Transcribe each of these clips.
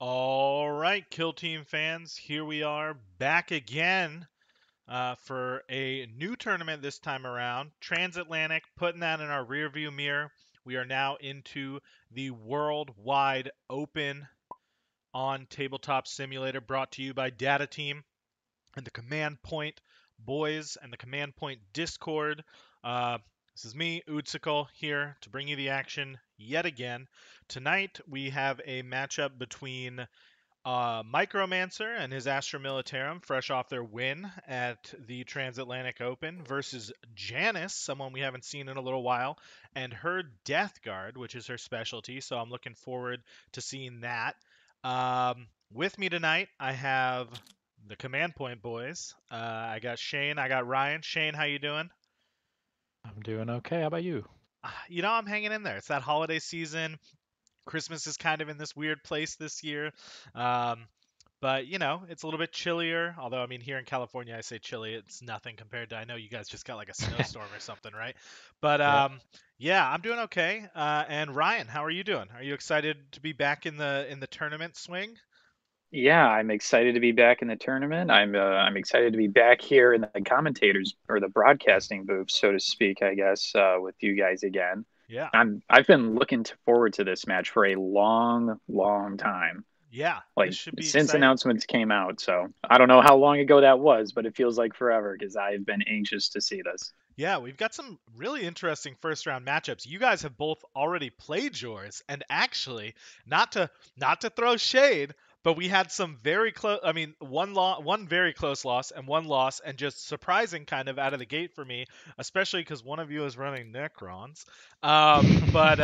All right, Kill Team fans, here we are back again for a new tournament this time around. Transatlantic, putting that in our rearview mirror. We are now into the Worldwide Open on Tabletop Simulator, brought to you by Data Team and the Command Point boys and the Command Point Discord. Uh, this is me, Udsical, here to bring you the action yet again. Tonight we have a matchup between Micromancer and his Astra Militarum, fresh off their win at the Transatlantic Open, versus Janis, someone we haven't seen in a little while, and her Death Guard, which is her specialty. So I'm looking forward to seeing that. With me tonight, I have the Command Point boys. I got Shane, I got Ryan. Shane, how you doing? I'm doing okay. How about you? I'm hanging in there. It's that holiday season. Christmas is kind of in this weird place this year. Um, But it's a little bit chillier. Although, I mean, here in California, I say chilly. It's nothing compared to. I know you guys just got like a snowstorm or something, right? But Yep. yeah, I'm doing okay. And Ryan, how are you doing? Are you excited to be back in the tournament swing? Yeah, I'm excited to be back in the tournament. I'm excited to be back here in the commentators or the broadcasting booth, so to speak, I guess, with you guys again. Yeah, I've been looking forward to this match for a long, long time, yeah. This like should be since exciting. announcements came out. So I don't know how long ago that was, but it feels like forever because I've been anxious to see this. Yeah, we've got some really interesting first round matchups. You guys have both already played yours, and actually, not to throw shade, but we had some very close. I mean, one very close loss, and one loss, and just surprising kind of out of the gate for me, especially because one of you is running Necrons. But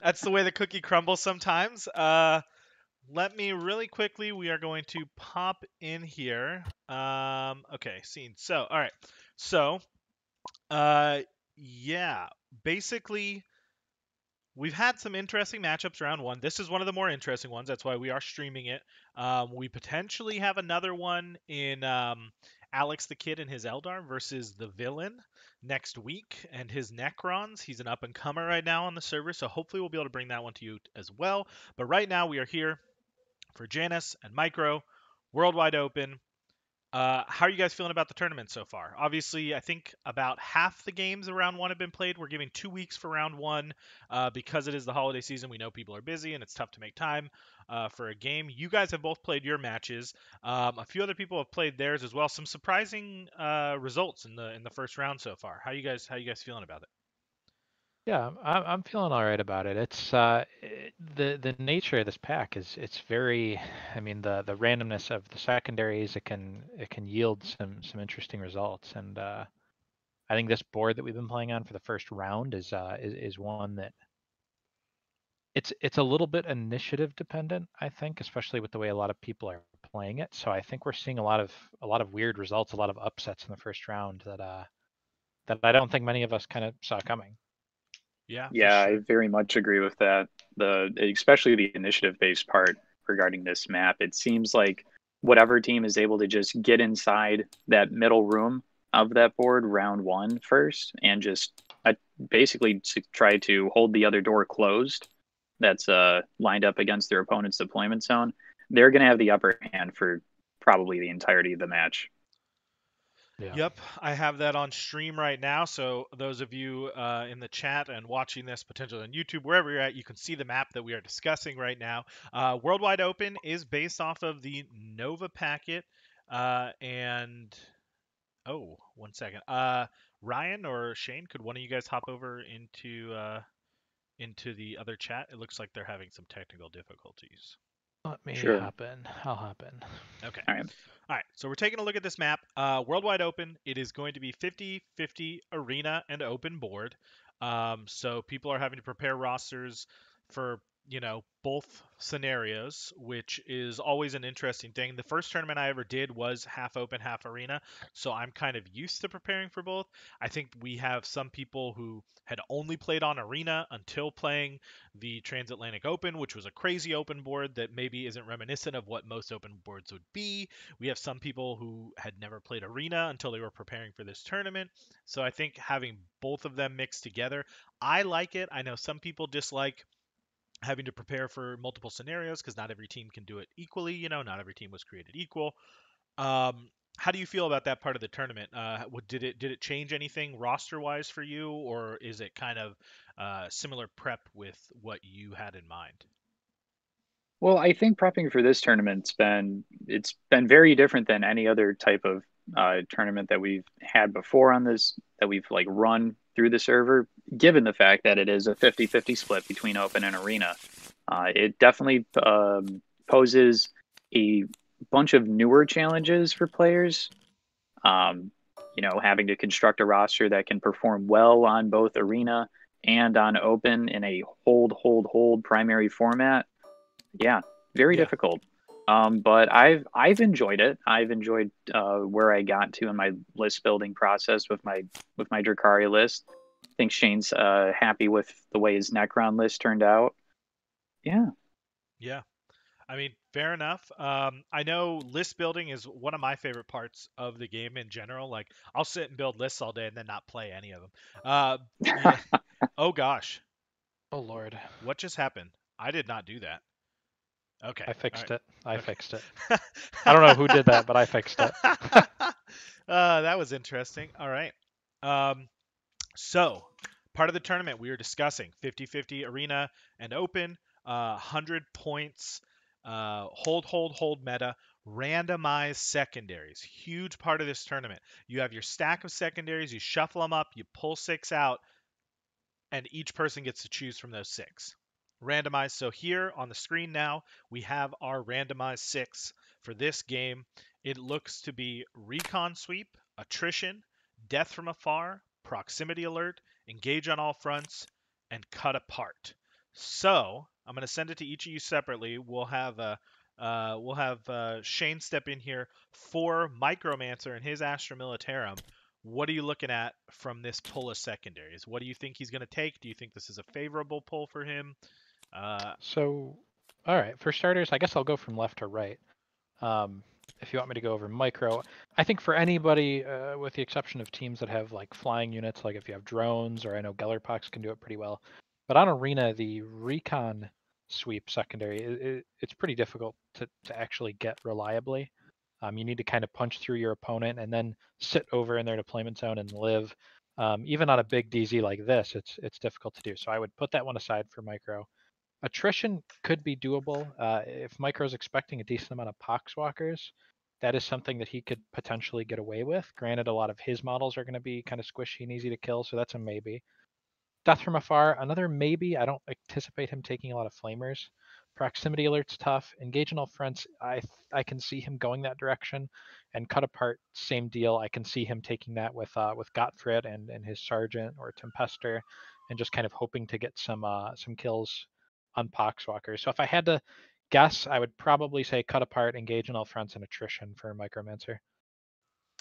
that's the way the cookie crumbles sometimes. Let me really quickly. We are going to pop in here. Okay, scene. So, all right. So, uh, yeah, basically, we've had some interesting matchups round one. This is one of the more interesting ones. That's why we are streaming it. We potentially have another one in Alex the Kid and his Eldar versus the Villain next week and his Necrons. He's an up and comer right now on the server, so hopefully we'll be able to bring that one to you as well. But right now we are here for Janus and Micro, Worldwide Open. How are you guys feeling about the tournament so far? Obviously, I think about half the games of round one have been played. We're giving 2 weeks for round one because it is the holiday season. We know people are busy and it's tough to make time for a game. You guys have both played your matches. A few other people have played theirs as well. Some surprising results in the first round so far. How you guys feeling about it? Yeah, I'm feeling all right about it. The nature of this pack is it's very, I mean the randomness of the secondaries it can yield some interesting results, and I think this board that we've been playing on for the first round is one that it's a little bit initiative dependent, I think, especially with the way a lot of people are playing it. So I think we're seeing a lot of weird results, a lot of upsets in the first round that I don't think many of us kind of saw coming. Yeah, for Yeah, I sure. very much agree with that. Especially the initiative based part regarding this map. It seems like whatever team is able to just get inside that middle room of that board round one first and just basically to try to hold the other door closed that's lined up against their opponent's deployment zone, they're going to have the upper hand for probably the entirety of the match. Yeah. Yep, I have that on stream right now. So those of you in the chat and watching this potentially on YouTube, wherever you're at, you can see the map that we are discussing right now. Worldwide Open is based off of the Nova packet, and oh, 1 second. Ryan or Shane, could one of you guys hop over into the other chat? It looks like they're having some technical difficulties. Let me Sure. hop in. I'll hop in. Okay. All right. All right, so we're taking a look at this map. Worldwide Open, it is going to be 50-50 arena and open board. So people are having to prepare rosters for, both scenarios, which is always an interesting thing. The first tournament I ever did was half open, half arena, so I'm kind of used to preparing for both. I think we have some people who had only played on arena until playing the Transatlantic Open, which was a crazy open board that maybe isn't reminiscent of what most open boards would be. We have some people who had never played Arena until they were preparing for this tournament. So I think having both of them mixed together, I like it. I know some people dislike having to prepare for multiple scenarios because not every team can do it equally. Not every team was created equal. How do you feel about that part of the tournament? Did it change anything roster wise for you, or is it kind of similar prep with what you had in mind? Well, I think prepping for this tournament's been very different than any other type of tournament that we've had before on this that we've like run through the server, given the fact that it is a 50-50 split between open and arena. It definitely poses a bunch of newer challenges for players. Um, having to construct a roster that can perform well on both arena and on open in a hold primary format. Yeah, very Yeah. difficult. But I've enjoyed it. I've enjoyed where I got to in my list building process with my Drakari list. I think Shane's happy with the way his Necron list turned out. Yeah, Yeah. I mean, fair enough. I know list building is one of my favorite parts of the game in general. Like, I'll sit and build lists all day and then not play any of them. Yeah. Oh gosh, Oh Lord, what just happened? I did not do that. Okay. I All fixed right. it. I fixed it. Okay. I don't know who did that, but I fixed it. That was interesting. All right. Um, So, part of the tournament we were discussing 50-50 arena and open, 100 points, hold meta, randomized secondaries. Huge part of this tournament. You have your stack of secondaries, you shuffle them up, you pull 6 out, and each person gets to choose from those 6. Randomized. So here on the screen now, we have our randomized 6 for this game. It looks to be recon sweep, attrition, death from afar, proximity alert, engage on all fronts, and cut apart. So I'm going to send it to each of you separately. We'll have Shane step in here for Micromancer and his Astra Militarum. What are you looking at from this pull of secondaries? What do you think he's going to take? Do you think this is a favorable pull for him? Uh, So, all right, for starters, I guess I'll go from left to right. Um, if you want me to go over micro, I think for anybody, with the exception of teams that have like flying units, like if you have drones, or I know Gellerpox can do it pretty well. But on arena, the recon sweep secondary, it's pretty difficult to actually get reliably. You need to kind of punch through your opponent and then sit over in their deployment zone and live. Even on a big DZ like this, it's difficult to do. So I would put that one aside for micro. Attrition could be doable. If Micro's expecting a decent amount of Poxwalkers, that is something that he could potentially get away with. Granted, a lot of his models are going to be kind of squishy and easy to kill, so that's a maybe. Death from afar, another maybe. I don't anticipate him taking a lot of flamers. Proximity alert's tough. Engage on all fronts. I can see him going that direction, and cut apart, same deal. I can see him taking that with Gottfried and his sergeant or Tempester, and just kind of hoping to get some kills on Poxwalker. So if I had to guess, I would probably say cut apart, engage on all fronts, and attrition for Micromancer.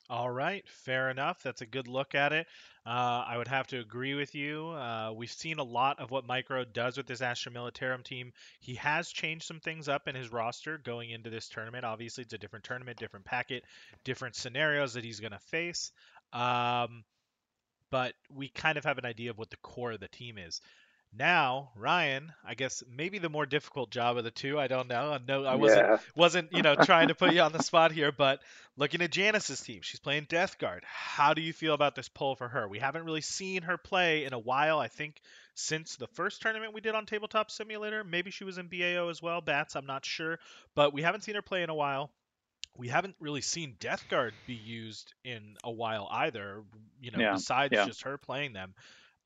all right, fair enough. That's a good look at it. I would have to agree with you. We've seen a lot of what Micro does with this Astra Militarum team. He has changed some things up in his roster going into this tournament. Obviously, it's a different tournament, different packet, different scenarios that he's going to face. Um, but we kind of have an idea of what the core of the team is. Now, Ryan, I guess maybe the more difficult job of the two. I don't know. No, I wasn't yeah. wasn't trying to put you on the spot here, but looking at Janis's team, she's playing Death Guard. How do you feel about this pull for her? We haven't really seen her play in a while. I think since the first tournament we did on Tabletop Simulator. Maybe she was in BAO as well, Bats. I'm not sure, but we haven't seen her play in a while. We haven't really seen Death Guard be used in a while either, Yeah, besides yeah. just her playing them.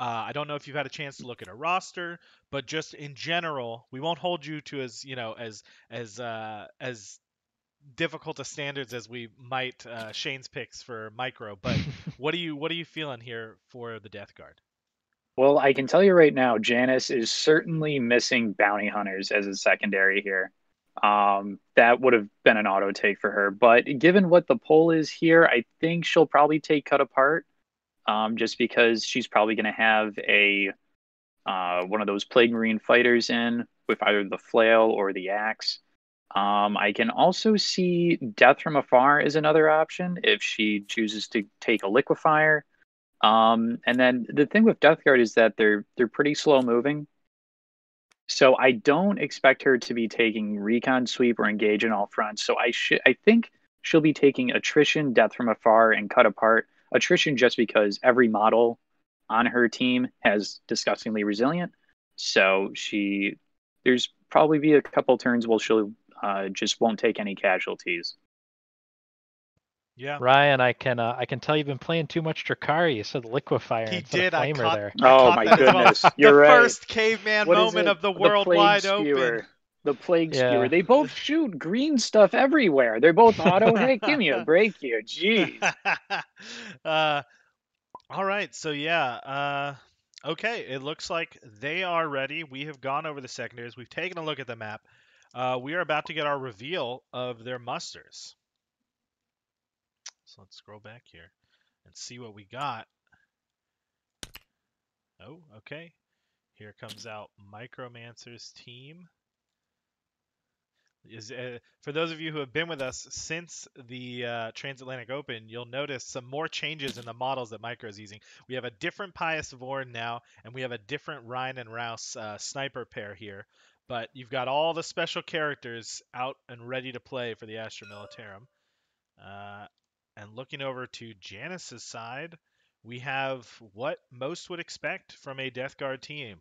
I don't know if you've had a chance to look at her roster, but just in general, we won't hold you to as difficult a standards as we might Shane's picks for micro. But what are you feeling here for the Death Guard? Well, I can tell you right now, Janice is certainly missing bounty hunters as a secondary here. That would have been an auto take for her. But given what the poll is here, I think she'll probably take cut apart. Just because she's probably going to have a one of those plague marine fighters in with either the flail or the axe. I can also see death from afar as another option if she chooses to take a liquefier. And then the thing with Death Guard is that they're pretty slow moving. So I don't expect her to be taking recon sweep or engage in all fronts. So I think she'll be taking attrition, death from afar, and cut apart. Attrition just because every model on her team has disgustingly resilient. So there's probably be a couple turns where she'll just won't take any casualties. Yeah. Ryan, I can tell you've been playing too much Drakari. You said liquefier He instead did. of I flamer caught. there. I Oh caught my that as well. goodness, The you're right. first caveman What is moment it? of the The world plague wide spewer. open. The plague Yeah. spewer. They both shoot green stuff everywhere. They're both auto. Heck, give me a break here. Jeez. All right. So yeah. Okay. It looks like they are ready. We have gone over the secondaries. We've taken a look at the map. We are about to get our reveal of their musters. So let's scroll back here and see what we got. Oh, okay. Here comes out Micromancer's team. For those of you who have been with us since the Transatlantic Open, you'll notice some more changes in the models that Micro is using. We have a different Pius Vorn now, and we have a different Ryan and Rouse sniper pair here. But you've got all the special characters out and ready to play for the Astra Militarum. And looking over to Janis's side, we have what most would expect from a Death Guard team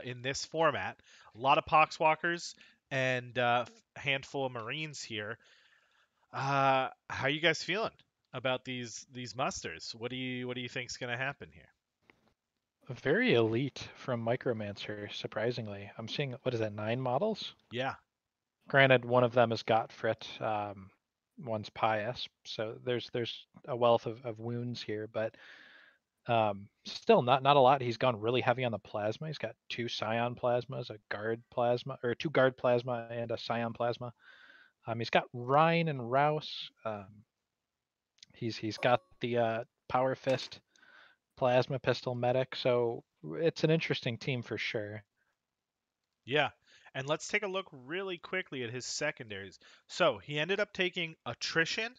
in this format. A lot of Poxwalkers and a handful of Marines here. How are you guys feeling about these musters? What do you think's going to happen here? Very elite from Micromancer, surprisingly. I'm seeing, what is that, 9 models? Yeah. Granted, one of them is Gottfried, one's Pius, so there's a wealth of wounds here, but still not a lot. He's gone really heavy on the plasma. He's got 2 Scion plasmas, a guard plasma, or 2 guard plasma and a Scion plasma. He's got Rhine and Rouse. He's got the Power Fist plasma pistol medic, so it's an interesting team for sure. Yeah. And let's take a look really quickly at his secondaries. So he ended up taking attrition,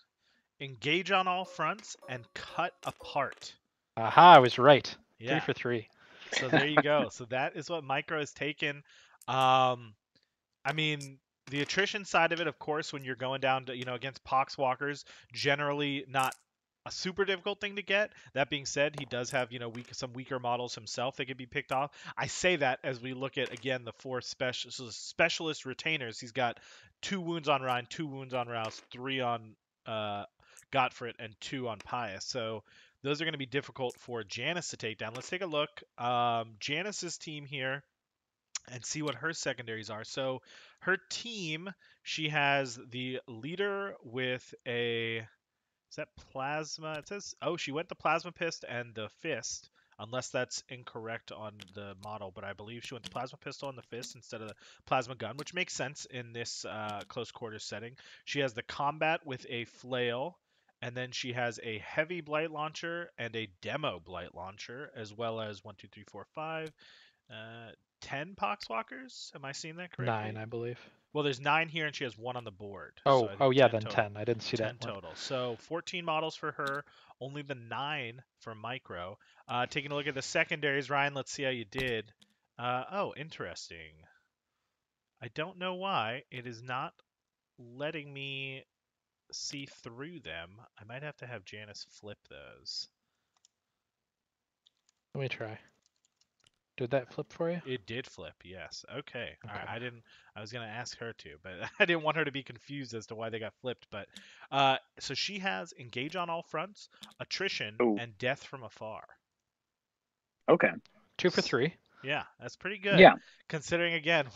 engage on all fronts, and cut apart. Aha, I was right. Yeah. 3 for 3. So there you go. So that is what Micro has taken. I mean, the attrition side of it, of course, when you're going down to, against Poxwalkers, generally not a super difficult thing to get. That being said, he does have, some weaker models himself that could be picked off. I say that as we look at, again, the 4 specialist retainers. He's got 2 wounds on Ryan, 2 wounds on Rouse, 3 on Gottfried, and 2 on Pius. So those are going to be difficult for Janis to take down. Let's take a look. Janis's team here and see what her secondaries are. So her team, she has the leader with a, is that plasma? It says, oh, she went the plasma pist and the fist, unless that's incorrect on the model, but I believe she went the plasma pistol and the fist instead of the plasma gun, which makes sense in this close quarters setting. She has the combat with a flail, and then she has a heavy blight launcher and a demo blight launcher, as well as 1, 2, 3, 4, 5, 10 Poxwalkers. Am I seeing that correctly? 9, I believe. Well, there's 9 here, and she has 1 on the board. Oh, So yeah, 10 then total. 10. I didn't see 10 that one. total. So 14 models for her, only the 9 for Micro. Taking a look at the secondaries, Ryan, let's see how you did. Oh, interesting. I don't know why it is not letting me see through them. I might have to have Janis flip those. Let me try. Did that flip for you? It did flip, yes. Okay. All right. I was gonna ask her to, but I didn't want her to be confused as to why they got flipped. But so she has engage on all fronts, attrition, Ooh. and death from afar. Okay. 2 for 3. Yeah, that's pretty good. Yeah. Considering again,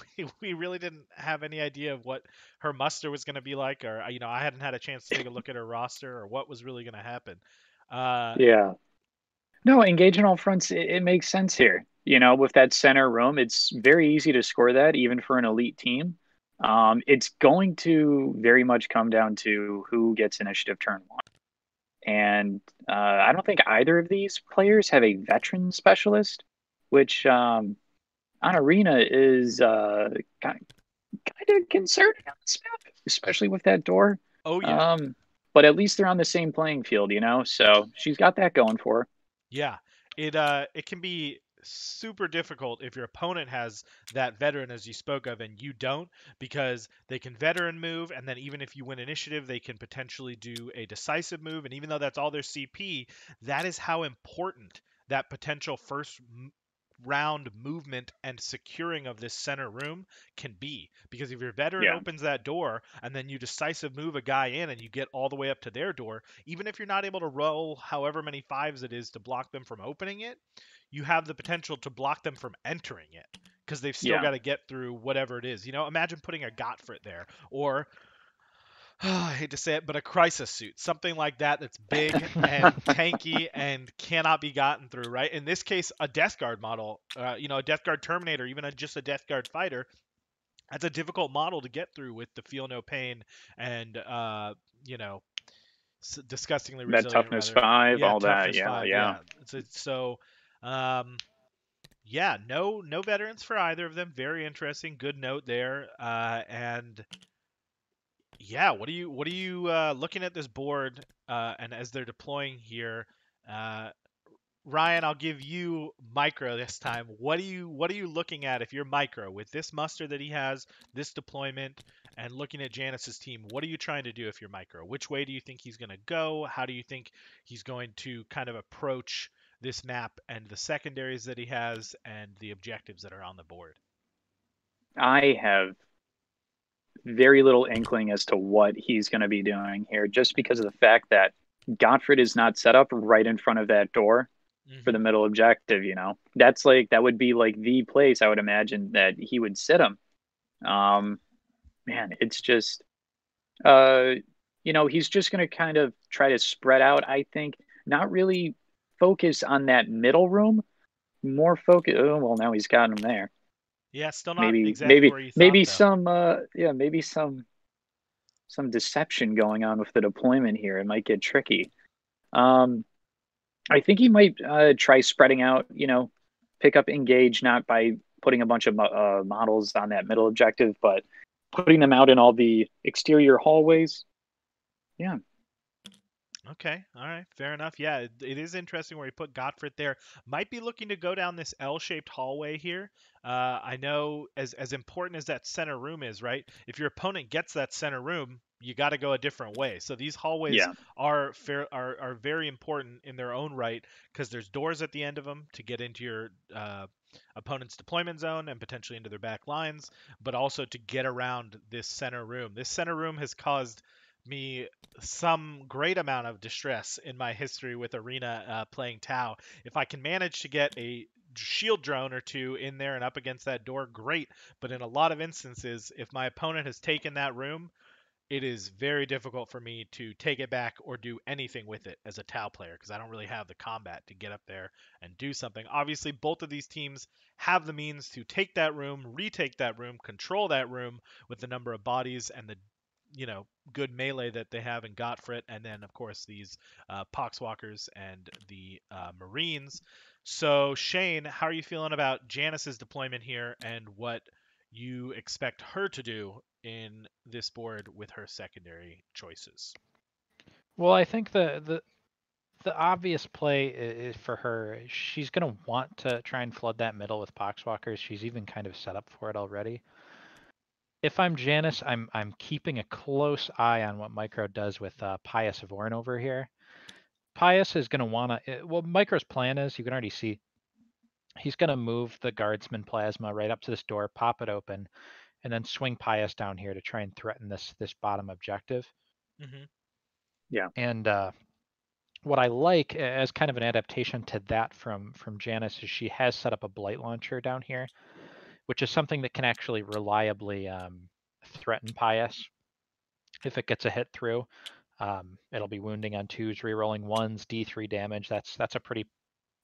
we really didn't have any idea of what her muster was gonna be like, or I hadn't had a chance to take a look at her roster or what was really gonna happen. Yeah. No, engage on all fronts. It makes sense here. With that center room, it's very easy to score that, even for an elite team. It's going to very much come down to who gets initiative turn 1. And I don't think either of these players have a veteran specialist, which on Arena is kind of concerning on this map, especially with that door. Oh yeah. But at least they're on the same playing field, so she's got that going for her. Yeah, it can be super difficult if your opponent has that veteran as you spoke of and you don't, because they can veteran move, and then even if you win initiative, they can potentially do a decisive move, and even though that's all their CP, that is how important that potential first round movement and securing of this center room can be, because if your veteran Yeah. opens that door and then you decisive move a guy in and you get all the way up to their door, even if you're not able to roll however many fives it is to block them from opening it, you have the potential to block them from entering it, because they've still Yeah. got to get through whatever it is. Imagine putting a Gottfried there, or I hate to say it, but a crisis suit, something like that, that's big and tanky and cannot be gotten through, right? In this case, a Death Guard model, a Death Guard Terminator, even just a Death Guard fighter, that's a difficult model to get through with the feel no pain and, you know, disgustingly That resilient, toughness rather. 5, Yeah, all that. toughness Yeah. 5. Yeah. Yeah. So, yeah, no veterans for either of them. Very interesting. Good note there. And yeah, what are you looking at this board, and as they're deploying here, uh, Ryan, I'll give you micro this time. What are you looking at if you're micro with this muster that he has, this deployment, and looking at Janis's team? What are you trying to do if you're micro? Which way do you think he's going to go? How do you think he's going to kind of approach this map and the secondaries that he has and the objectives that are on the board? I have very little inkling as to what he's going to be doing here, just because of the fact that Gottfried is not set up right in front of that door for the Hmm. middle objective. That's like, that would be like the place I would imagine that he would sit him. Um, Man, it's just, uh, he's just going to kind of try to spread out, I think, not really focus on that middle room, more focus. Oh, well, now he's got him there. Yeah, still not Maybe, exactly maybe, where you thought maybe though. some, yeah, maybe some deception going on with the deployment here. It might get tricky. Um, I think he might try spreading out, pick up engage, not by putting a bunch of models on that middle objective, but putting them out in all the exterior hallways. Yeah. Okay, all right, fair enough. Yeah, it is interesting where he put Gottfried there. Might be looking to go down this L-shaped hallway here. I know as important as that center room is, right? If your opponent gets that center room, you got to go a different way. So these hallways Yeah. are very important in their own right, because there's doors at the end of them to get into your opponent's deployment zone and potentially into their back lines, but also to get around this center room. This center room has caused me some great amount of distress in my history with Arena, playing Tau. If I can manage to get a shield drone or two in there and up against that door, great. But in a lot of instances, if my opponent has taken that room, it is very difficult for me to take it back or do anything with it as a Tau player, because I don't really have the combat to get up there and do something. Obviously, both of these teams have the means to take that room, retake that room, control that room with the number of bodies and the good melee that they have in Gottfried, and then of course these Poxwalkers and the Marines. So Shane, how are you feeling about Janis's deployment here, and what you expect her to do in this board with her secondary choices? Well, I think the obvious play is for her. She's going to want to try and flood that middle with Poxwalkers. She's even kind of set up for it already. If I'm Janis, I'm keeping a close eye on what Micro does with Pius of Orn over here. Pius is going to want to. Well, Micro's plan is, you can already see, he's going to move the Guardsman Plasma right up to this door, pop it open, and then swing Pius down here to try and threaten this bottom objective. Mm-hmm. Yeah. And what I like as kind of an adaptation to that from Janis is she has set up a Blight Launcher down here, which is something that can actually reliably threaten Pius. If it gets a hit through, it'll be wounding on 2s, rerolling 1s, D3 damage. That's a pretty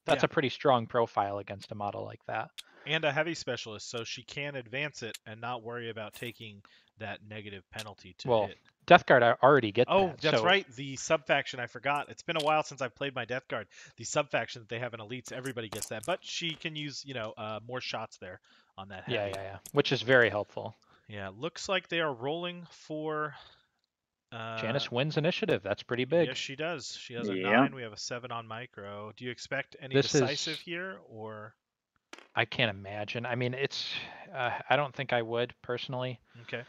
Yeah, strong profile against a model like that. and a heavy specialist, so she can advance it and not worry about taking that negative penalty to Well, hit. Death Guard already get Oh, that, that's so right. The sub faction, I forgot. It's been a while since I've played my Death Guard. The sub faction that they have in Elites, everybody gets that, but she can use, more shots there on that yeah, heavy. which is very helpful. Yeah, looks like they are rolling for. Uh, Janis wins initiative. That's pretty yes, big. she does. She has a Yeah. 9. We have a 7 on micro. Do you expect any This decisive is here, or? I can't imagine. I mean, I don't think I would personally. Okay.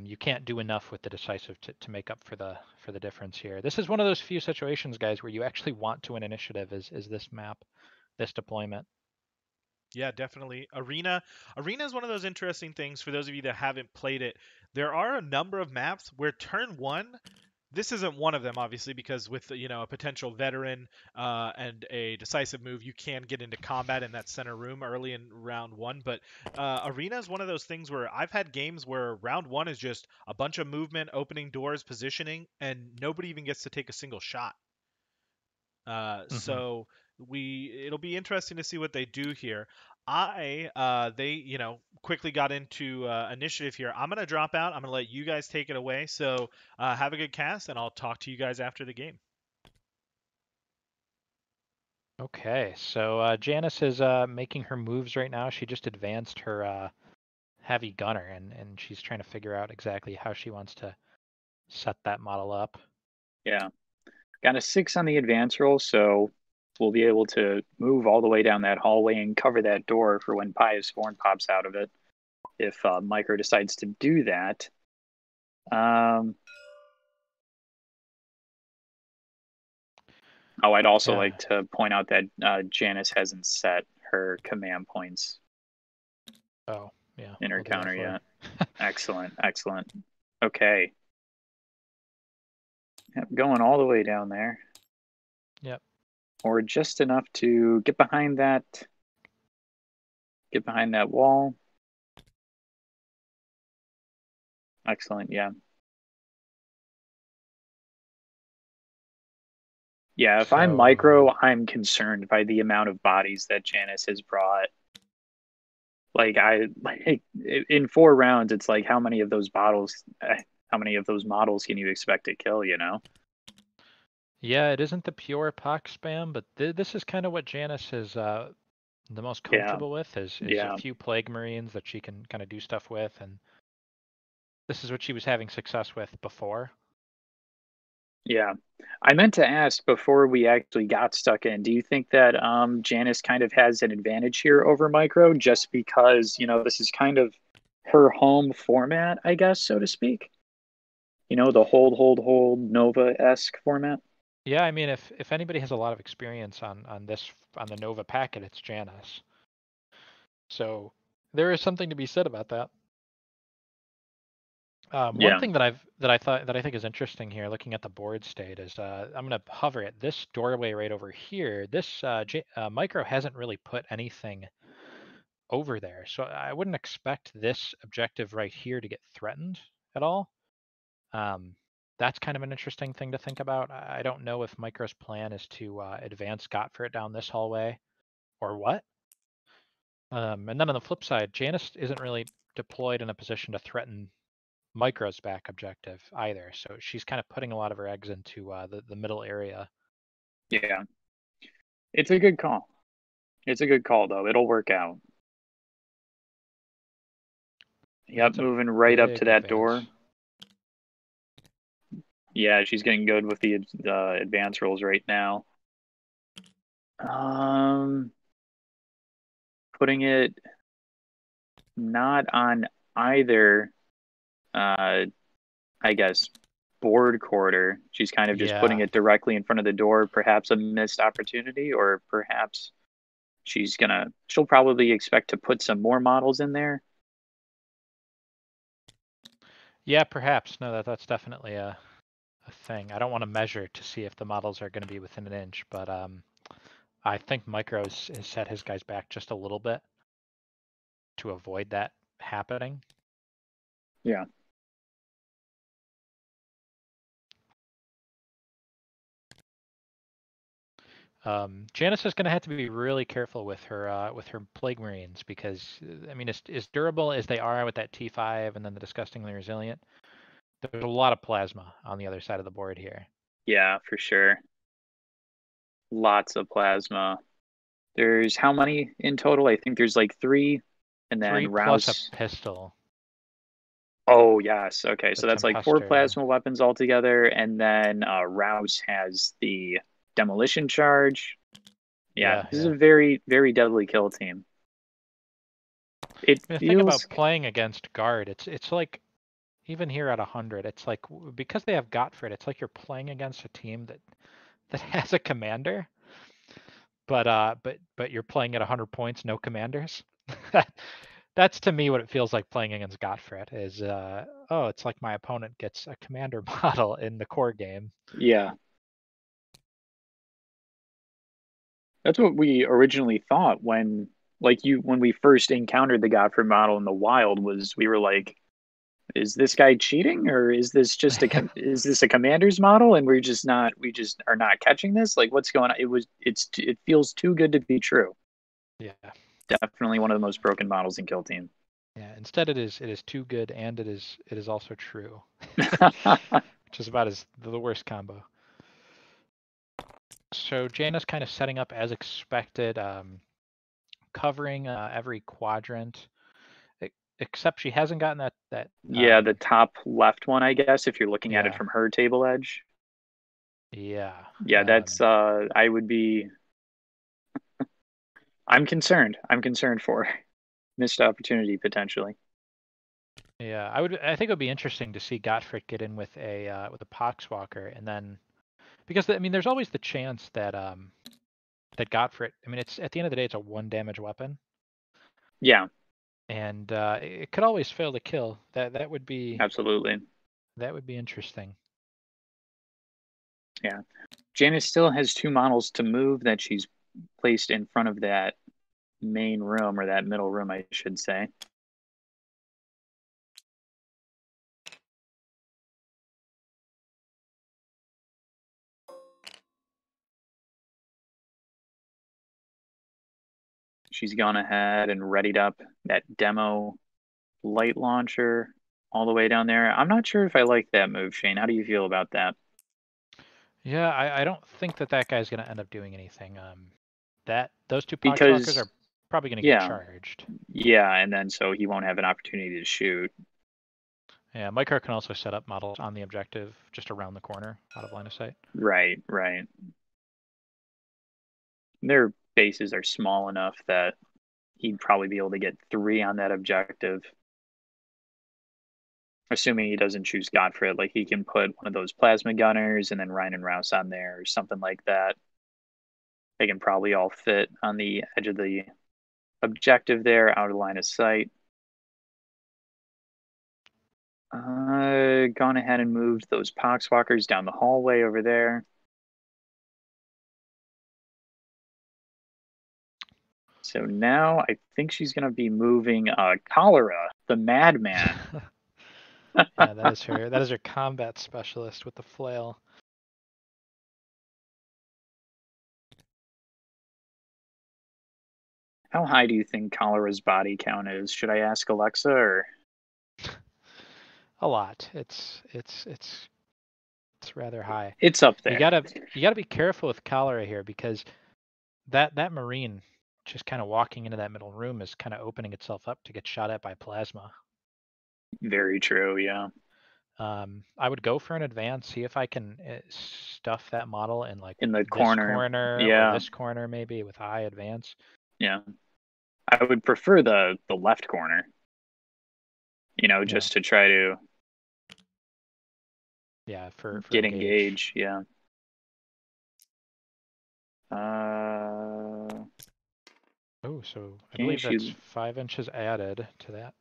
You can't do enough with the decisive to make up for the difference here. This is one of those few situations, guys, where you actually want to win initiative. Is this map, this deployment? Yeah, definitely. Arena is one of those interesting things for those of you that haven't played it. There are a number of maps where turn one, this isn't one of them, obviously, because with a potential veteran and a decisive move, you can get into combat in that center room early in round one. But Arena is one of those things where I've had games where round one is just a bunch of movement, opening doors, positioning, and nobody even gets to take a single shot. Hmm. So it'll be interesting to see what they do here. They quickly got into initiative here. I'm gonna drop out. I'm gonna let you guys take it away. So have a good cast, and I'll talk to you guys after the game. Okay, so Janis is making her moves right now. She just advanced her heavy gunner, and she's trying to figure out exactly how she wants to set that model up. Yeah. Got a 6 on the advance roll, so we'll be able to move all the way down that hallway and cover that door for when Pious Form pops out of it, if Micro decides to do that. I'd also Yeah. like to point out that Janis hasn't set her command points Oh, yeah. in her We'll do that counter for yet. her. Excellent, excellent. Okay. Yep, going all the way down there. Yep. Or just enough to get behind that wall. Excellent, yeah. Yeah, if I'm Micro, So I'm concerned by the amount of bodies that Janis has brought. Like in 4 rounds, it's like how many of those models can you expect to kill, you know? yeah, it isn't the pure pox spam, but this is kind of what Janis is the most Yeah, comfortable with is a yeah, few plague marines that she can kind of do stuff with, and this is what she was having success with before. yeah. I meant to ask before we actually got stuck in, do you think that Janis kind of has an advantage here over Micro just because, this is kind of her home format, I guess, so to speak? The hold Nova-esque format? Yeah, I mean, if anybody has a lot of experience on the Nova packet, it's Janis. So there is something to be said about that. One Yeah, thing that I think is interesting here, looking at the board state, is I'm going to hover at this doorway right over here. This Micro hasn't really put anything over there, so I wouldn't expect this objective right here to get threatened at all. Um, that's kind of an interesting thing to think about. I don't know if Micro's plan is to advance Gotfrit down this hallway or what. And then on the flip side, Janis isn't really deployed in a position to threaten Micro's back objective either. So she's kind of putting a lot of her eggs into the middle area. yeah. It's a good call. It's a good call, though. It'll work out. Yep, That's a moving right up to big that advance. door. Yeah, she's getting good with the advance rolls right now. Putting it not on either, I guess, board quarter. She's kind of just putting Yeah. it directly in front of the door. Perhaps a missed opportunity, or perhaps she'll probably expect to put some more models in there. Yeah, perhaps. No, that's definitely a thing. I don't want to measure to see if the models are going to be within an inch, but I think Micro's has set his guys back just a little bit to avoid that happening. Yeah. Janis is going to have to be really careful with her plague marines because I mean, as durable as they are with that T5 and then the disgustingly resilient, there's a lot of plasma on the other side of the board here. Yeah, for sure. Lots of plasma. There's how many in total? I think there's like 3, and then 3 plus a Rouse. pistol, Oh yes, okay. the So that's like 4 Tempester. plasma weapons altogether, and then Rouse has the demolition charge. Yeah, Yeah, this is a yeah. very, very deadly kill team. It I mean, the thing feels about playing against guard, it's like even here at 100, it's like because they have Gottfried, it's like you're playing against a team that has a commander, but you're playing at 100 points, no commanders. That's to me what it feels like playing against Gottfried is oh, it's like my opponent gets a commander model in the core game. yeah. That's what we originally thought when when we first encountered the Godfrey model in the wild was we were like, is this guy cheating or is this just is this a commander's model and we just are not catching this? Like what's going on? It feels too good to be true. Yeah. Definitely one of the most broken models in Kill Team. Yeah. Instead it is too good and it is also true. Which is about the worst combo. So Jaina's kind of setting up as expected, covering every quadrant, except she hasn't gotten that. Yeah, the top left one, I guess, if you're looking at it Yeah. from her table edge. Yeah. Yeah, that's I would be. I'm concerned. I'm concerned for missed opportunity potentially. Yeah, I think it would be interesting to see Gottfried get in with a Poxwalker, and then because I mean, there's always the chance that that Gottfried. I mean, it's at the end of the day, it's a 1 damage weapon, Yeah, and it could always fail to kill. That would be absolutely. interesting. Yeah, Janice still has 2 models to move that she's placed in front of that main room or that middle room, I should say. She's gone ahead and readied up that demo light launcher all the way down there. I'm not sure if I like that move, Shane. How do you feel about that? Yeah, I don't think that guy's going to end up doing anything. Those 2 Poxwalkers Because are probably going to get yeah, charged. yeah, and then so he won't have an opportunity to shoot. Yeah, Micro can also set up models on the objective just around the corner, out of line of sight. Right, right. Their bases are small enough that he'd probably be able to get 3 on that objective. Assuming he doesn't choose Gottfried, like he can put one of those plasma gunners and then Ryan and Rouse on there or something like that. They can probably all fit on the edge of the objective there, out of line of sight. Gone ahead and moved those Poxwalkers down the hallway over there. So now I think she's going to be moving Cholera, the Madman. Yeah, that is her. That is her combat specialist with the flail. How high do you think Cholera's body count is? Should I ask Alexa or? A lot. It's rather high. It's up You there. gotta be careful with cholera here because that marine just kind of walking into that middle room is kind of opening itself up to get shot at by plasma. Very true, yeah. I would go for an advance, see if I can stuff that model in like In the this corner. corner or Yeah. this corner maybe with high advance. Yeah. I would prefer the left corner. Just to try to for get engage. yeah. Oh, so I believe that's 5 inches added to that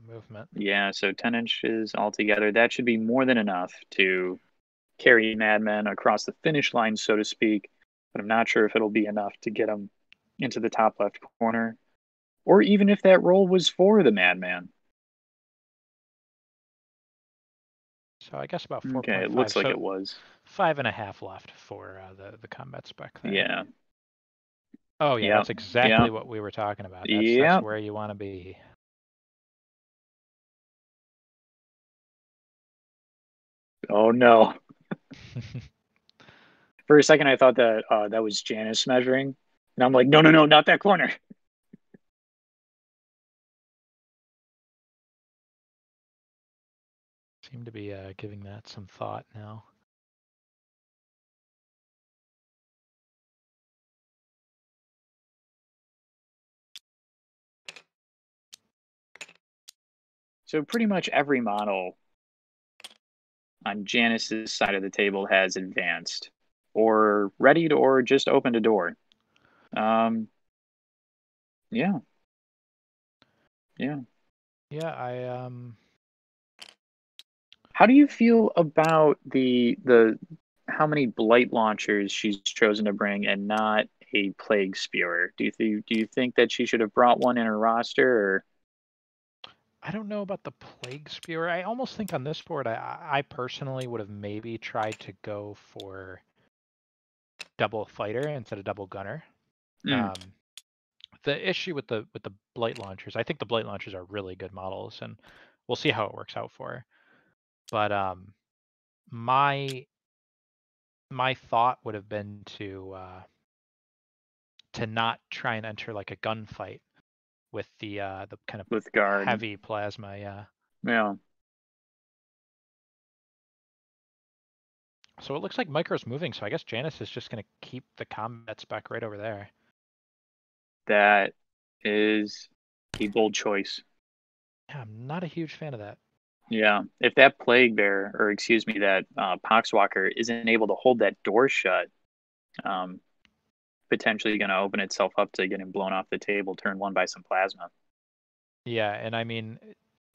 movement. Yeah, so 10 inches altogether. That should be more than enough to carry Madmen across the finish line, so to speak. But I'm not sure if it'll be enough to get them into the top left corner, or even if that roll was for the Madman. So I guess about 4.5. Okay, it looks like so it was 5.5 left for the combat spec there. Yeah. Oh yeah, Yep. that's exactly Yep. what we were talking about. Yep. That's where you want to be. Oh no. For a second, I thought that that was Janis measuring, and I'm like, no, not that corner. Seem to be giving that some thought now. So pretty much every model on Janis's side of the table has advanced, or readied, or just opened a door. Yeah. Yeah. Yeah, I How do you feel about the how many blight launchers she's chosen to bring and not a plague spewer? Do you think that she should have brought one in her roster? Or I don't know about the plague spewer. I almost think on this board, I personally would have maybe tried to go for double fighter instead of double gunner. Mm, The issue with the blight launchers, I think the blight launchers are really good models, and we'll see how it works out for her. But my my thought would have been to not try and enter like a gunfight with the kind of with guard, heavy plasma. Yeah. yeah, So it looks like Micro's moving. So I guess Janis is just going to keep the combat spec right over there. that is a bold choice. Yeah, I'm not a huge fan of that. Yeah, if that plague bear, or excuse me, that poxwalker isn't able to hold that door shut, um, potentially going to open itself up to getting blown off the table turn one by some plasma. Yeah, and I mean,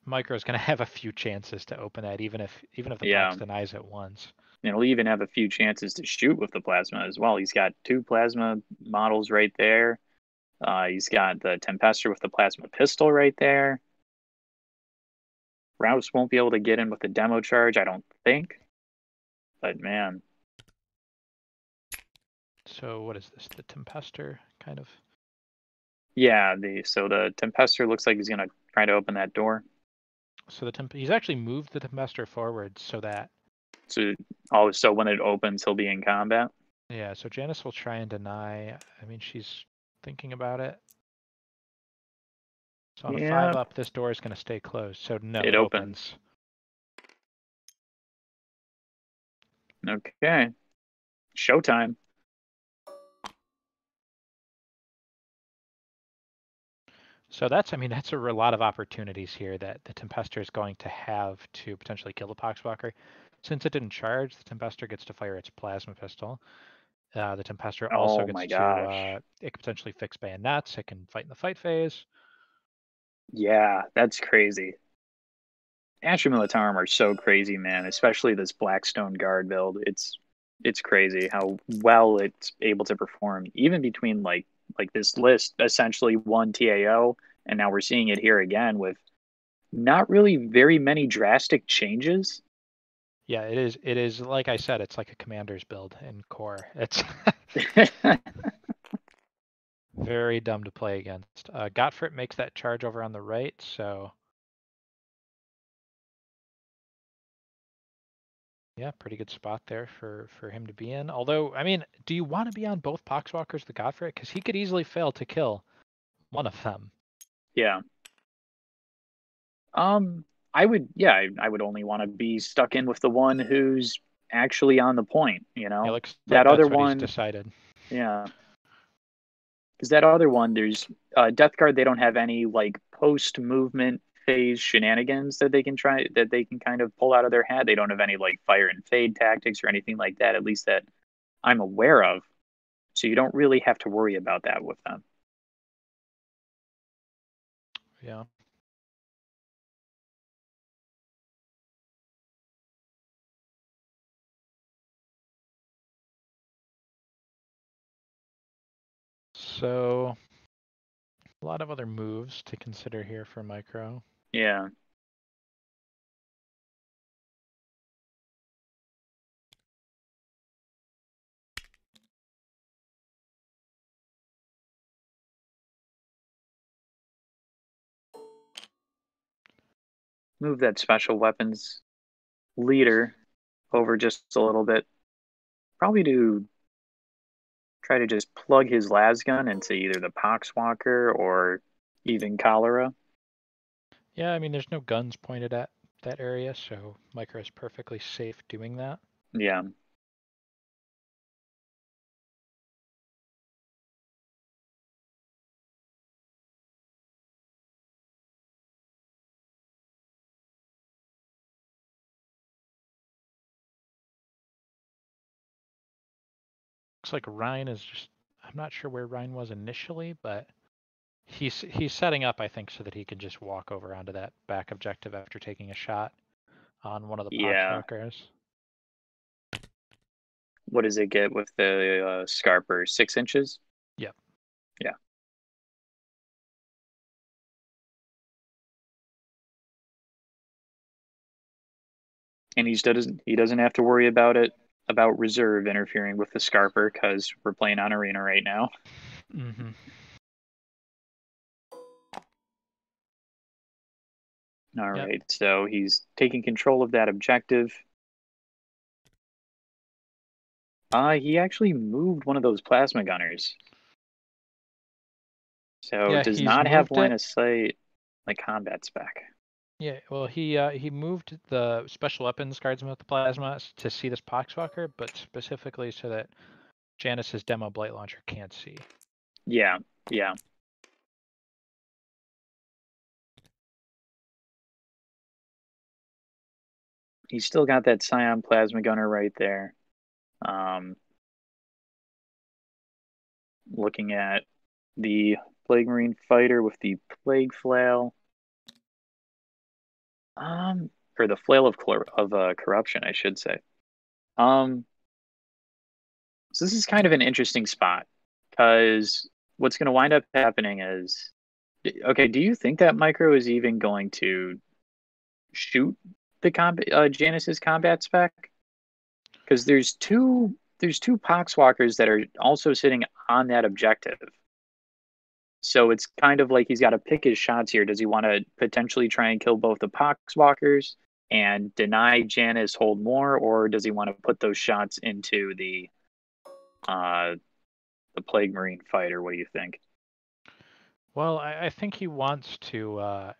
Micro's going to have a few chances to open that, even if the Yeah, box denies it once. and he'll even have a few chances to shoot with the plasma as well. He's got two plasma models right there. He's got the Tempester with the plasma pistol right there. Rouse won't be able to get in with the demo charge, I don't think. But man, So what is this? The Tempester kind of. yeah. The Tempester looks like he's gonna try to open that door. So he's actually moved the Tempester forward so that. So when it opens, he'll be in combat. Yeah, so Janis will try and deny. I mean, she's thinking about it. So on a 5 Yeah, up, this door is going to stay closed. So no, it it opens. opens. Okay, showtime. So that's, I mean, that's a lot of opportunities here that the Tempester is going to have to potentially kill the Poxwalker. Since it didn't charge, the Tempester gets to fire its plasma pistol. The Tempester also Oh gets my to, gosh. it can potentially fix bayonets. It can fight in the fight phase. Yeah, that's crazy. Astra Militarum are so crazy, man. Especially this Blackstone guard build. It's crazy how well it's able to perform, even between like this list essentially one TAO, and now we're seeing it here again with not really very many drastic changes. Yeah, it is. It is, like I said, it's like a commander's build in core. It's very dumb to play against. Gottfried makes that charge over on the right, so yeah, pretty good spot there for him to be in. Although, I mean, do you want to be on both Poxwalkers, the Gottfried? Because he could easily fail to kill one of them. Yeah. I would, yeah, I would only want to be stuck in with the one who's actually on the point, you It know? looks like That other that's what he's one, decided. yeah. Because that other one, there's Death Guard, they don't have any like post movement phase shenanigans that they can try, that they can kind of pull out of their hat. They don't have any like fire and fade tactics or anything like that, at least that I'm aware of. So you don't really have to worry about that with them. Yeah. So a lot of other moves to consider here for Micro. Yeah. Move that special weapons leader over just a little bit. Probably to try to just plug his las gun into either the Poxwalker or even Cholera. Yeah, I mean, there's no guns pointed at that area, so Micro is perfectly safe doing that. Yeah. looks like Ryan is just, I'm not sure where Ryan was initially, but he's setting up, I think, so that he can just walk over onto that back objective after taking a shot on one of the Yeah. Poxwalkers. What does it get with the Scarper? 6 inches? Yep. Yeah. And he doesn't have to worry about reserve interfering with the Scarper because we're playing on arena right now. Mm-hmm. All Yep. right, so he's taking control of that objective. He actually moved one of those plasma gunners. So Yeah, does he's not have moved line it. of sight like combat spec. Yeah, well, he moved the special weapons guardsman with the plasma to see this Poxwalker, but specifically so that Janis's demo blight launcher can't see. Yeah, yeah. He's still got that Scion plasma gunner right there. Looking at the Plague Marine fighter with the Plague Flail. Or the Flail of Corruption, I should say. So this is kind of an interesting spot because what's going to wind up happening is, okay, do you think that Micro is even going to shoot the Janis's combat spec? Because there's two Poxwalkers that are also sitting on that objective. So it's kind of like he's got to pick his shots here. Does he want to potentially try and kill both the Poxwalkers and deny Janis hold more, or does he want to put those shots into the Plague Marine fighter? What do you think? Well, I think he wants to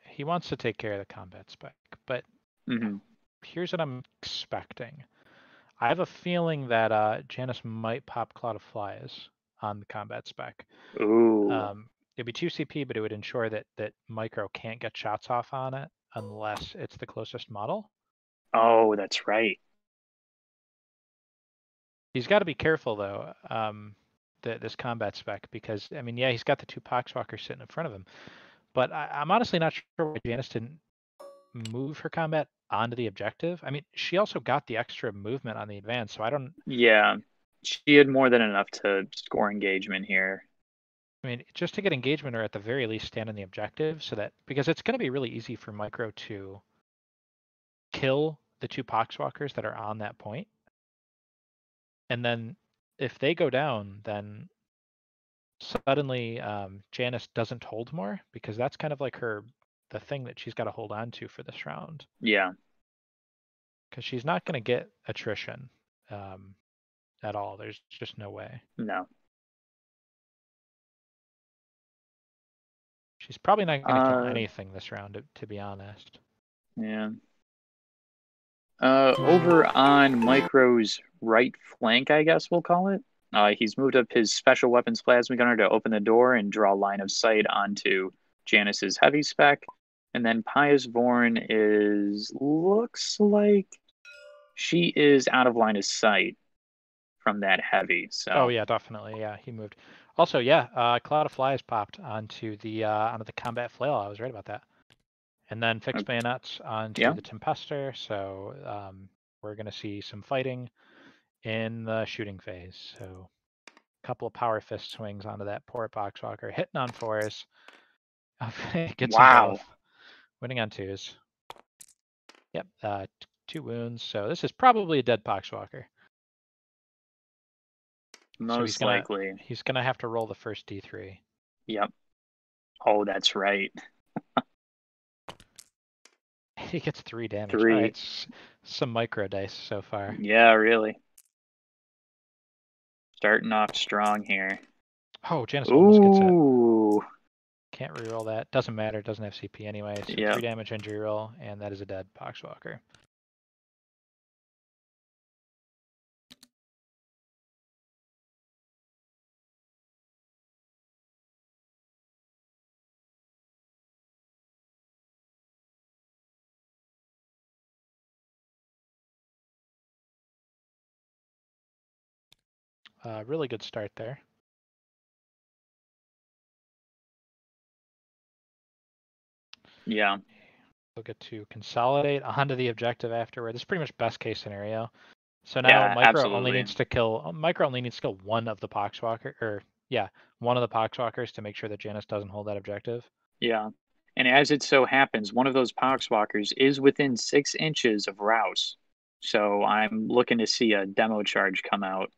take care of the combat spec, but here's what I'm expecting. I have a feeling that Janis might pop Cloud of Flies on the combat spec. Ooh. It'd be 2 CP, but it would ensure that Micro can't get shots off on it unless it's the closest model. Oh, that's right. He's got to be careful though, this combat spec, because I mean, yeah, he's got the 2 Poxwalkers sitting in front of him, but I'm honestly not sure why Janis didn't move her combat onto the objective. I mean, she also got the extra movement on the advance, so I don't. Yeah, she had more than enough to score engagement here. I mean, just to get engagement, or at the very least stand on the objective, so that, because it's going to be really easy for Micro to kill the 2 Poxwalkers that are on that point. And then if they go down, then suddenly Janis doesn't hold more, because that's kind of like the thing that she's got to hold on to for this round. Yeah. Because she's not going to get attrition at all. There's just no way. No. She's probably not going to kill anything this round, to be honest. Yeah. Over on Micro's right flank, I guess we'll call it. He's moved up his special weapons plasma gunner to open the door and draw line of sight onto Janis's heavy spec. And then Pius Vorn looks like she is out of line of sight from that heavy. So. Oh yeah, definitely. Yeah, he moved. Also, yeah, Cloud of Flies popped onto the combat flail. I was right about that. And then fixed bayonets onto the Tempester. So we're going to see some fighting in the shooting phase. So a couple of power fist swings onto that poor Poxwalker, hitting on 4s. Gets them both. Winning on 2s. Yep, 2 wounds. So this is probably a dead Poxwalker. Most likely. He's gonna have to roll the first D3. Yep. Oh, that's right. He gets 3 damage. 3. All right, some micro dice so far. Yeah, really. Starting off strong here. Oh, Janis almost gets it. Ooh. Can't reroll that. Doesn't matter. Doesn't have CP anyway. So 3 damage injury roll, and that is a dead Poxwalker. Really good start there. Yeah. We'll get to consolidate onto the objective afterward. This is pretty much best case scenario. So now Yeah, Micro only absolutely. needs to kill one of the Poxwalker, or yeah, one of the Poxwalkers to make sure that Janis doesn't hold that objective. Yeah. And as it so happens, one of those Poxwalkers is within 6 inches of Rouse. So I'm looking to see a demo charge come out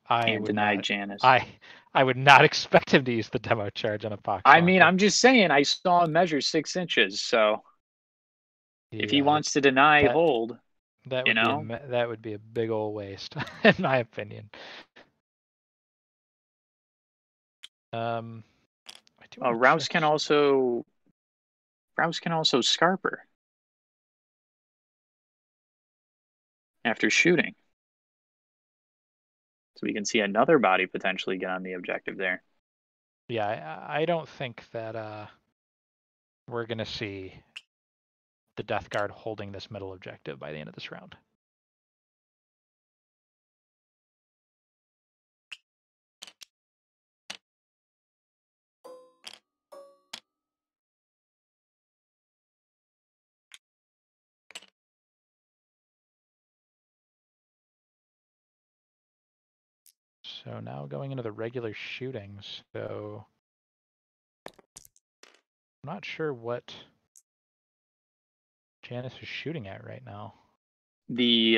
I and would deny not. Janis. I would not expect him to use the demo charge on a Poxwalker. I mean, I'm just saying, I saw him measure 6 inches. So if he wants to deny hold, that you would know, that would be a big old waste, in my opinion. I do want to Rouse check can also Scarper after shooting. So we can see another body potentially get on the objective there. Yeah, I don't think that we're going to see the Death Guard holding this middle objective by the end of this round. So now going into the regular shootings. So I'm not sure what Janis is shooting at right now. The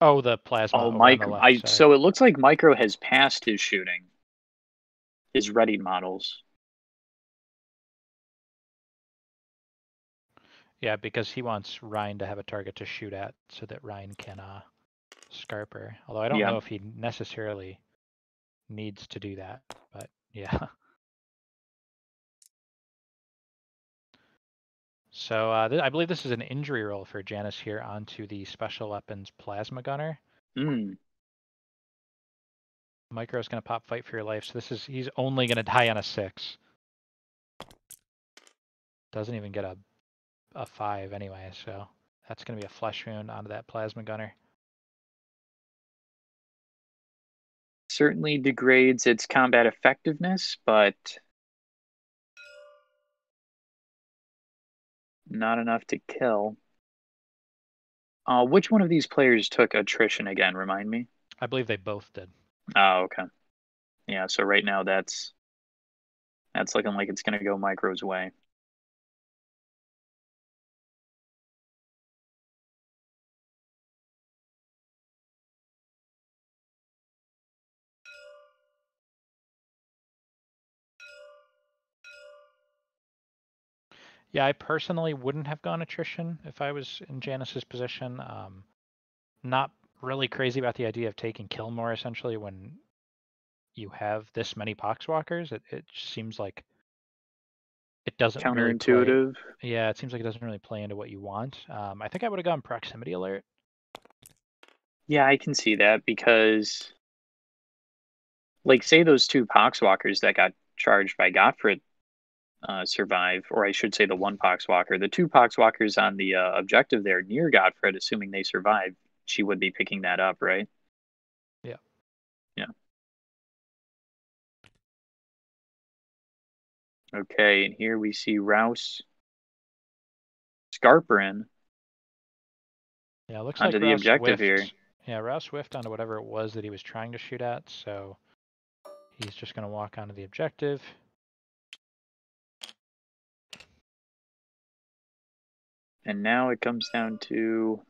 the plasma over on the left. So it looks like Micro has passed his shooting, his readied models. Yeah, because he wants Ryan to have a target to shoot at so that Ryan can Scarper. Although I don't know if he necessarily needs to do that, but yeah. So I believe this is an injury roll for Janis here onto the special weapons plasma gunner. Micro's going to pop fight for your life. So he's only going to die on a 6. Doesn't even get a 5 anyway, so that's going to be a flesh wound onto that plasma gunner. Certainly degrades its combat effectiveness, but not enough to kill. Which one of these players took attrition again? Remind me. I believe they both did. Oh, okay. Yeah, so right now that's looking like it's going to go Micro's way. Yeah, I personally wouldn't have gone attrition if I was in Janis's position. Not really crazy about the idea of taking kill more essentially when you have this many Poxwalkers. It seems like it doesn't counterintuitive. Yeah, it seems like it doesn't really play into what you want. I think I would have gone proximity alert. Yeah, I can see that because, like, say those 2 Poxwalkers that got charged by Gottfried survive, or I should say the 1 Poxwalker. The 2 Poxwalkers on the objective there near Gottfried, assuming they survive, she would be picking that up, right? Yeah. Yeah. Okay, and here we see Rouse Scarperin. Yeah, it looks onto like the objective here. Yeah, Rouse whiffed onto whatever it was that he was trying to shoot at, so he's just going to walk onto the objective. And now it comes down to.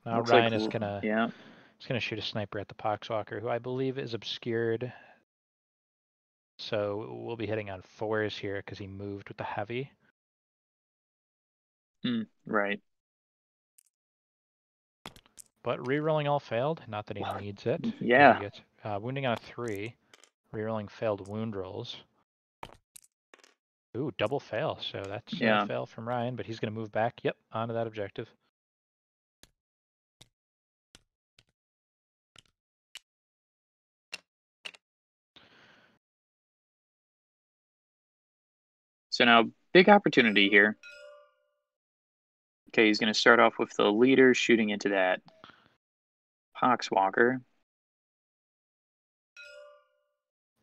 Now Ryan is gonna shoot a sniper at the Poxwalker, who I believe is obscured. So we'll be hitting on 4s here because he moved with the heavy. Right. But rerolling all failed. Not that he needs it. Yeah. He gets wounding on a 3. Rerolling failed wound rolls. Ooh, double fail. So that's a fail from Ryan, but he's going to move back. Yep, onto that objective. So now, big opportunity here. Okay, he's going to start off with the leader shooting into that Poxwalker.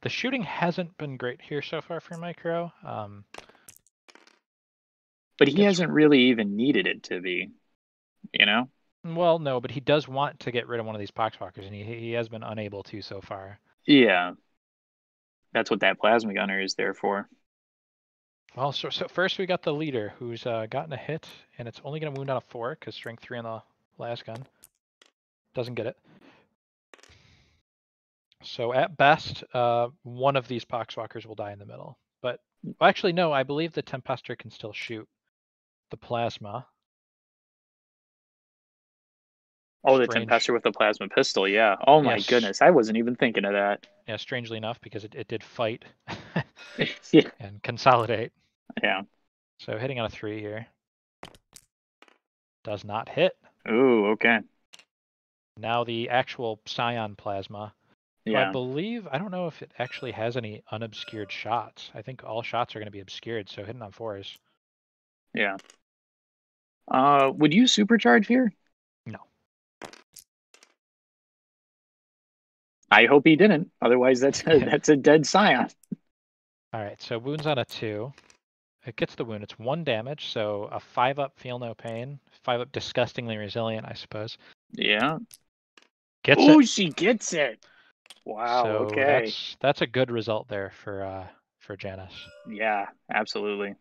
The shooting hasn't been great here so far for Micro. But he hasn't really even needed it to be, you know? Well, no, but he does want to get rid of one of these Poxwalkers, and he has been unable to so far. Yeah. That's what that plasma gunner is there for. Well, so first we got the leader, who's gotten a hit, and it's only going to wound on a 4, because strength 3 on the last gun. Doesn't get it. So at best, one of these Poxwalkers will die in the middle. But, well, actually, no, I believe the Tempester can still shoot the plasma. Oh, the Tempester with the plasma pistol, yeah. Oh my goodness, I wasn't even thinking of that. Yeah, strangely enough, because it did fight Yeah. and consolidate. Yeah. So hitting on a 3 here. Does not hit. Ooh, okay. Now the actual Scion plasma. Yeah. I believe, I don't know if it actually has any unobscured shots. I think all shots are going to be obscured, so hitting on 4s. Yeah. Would you supercharge here? No. I hope he didn't. Otherwise, that's a dead Scion. All right, so wounds on a 2. It gets the wound. It's 1 damage, so a 5-up feel no pain. 5-up disgustingly resilient, I suppose. Yeah. Gets Ooh, it. she gets it. Wow. So okay. That's a good result there for Janis. Yeah, absolutely.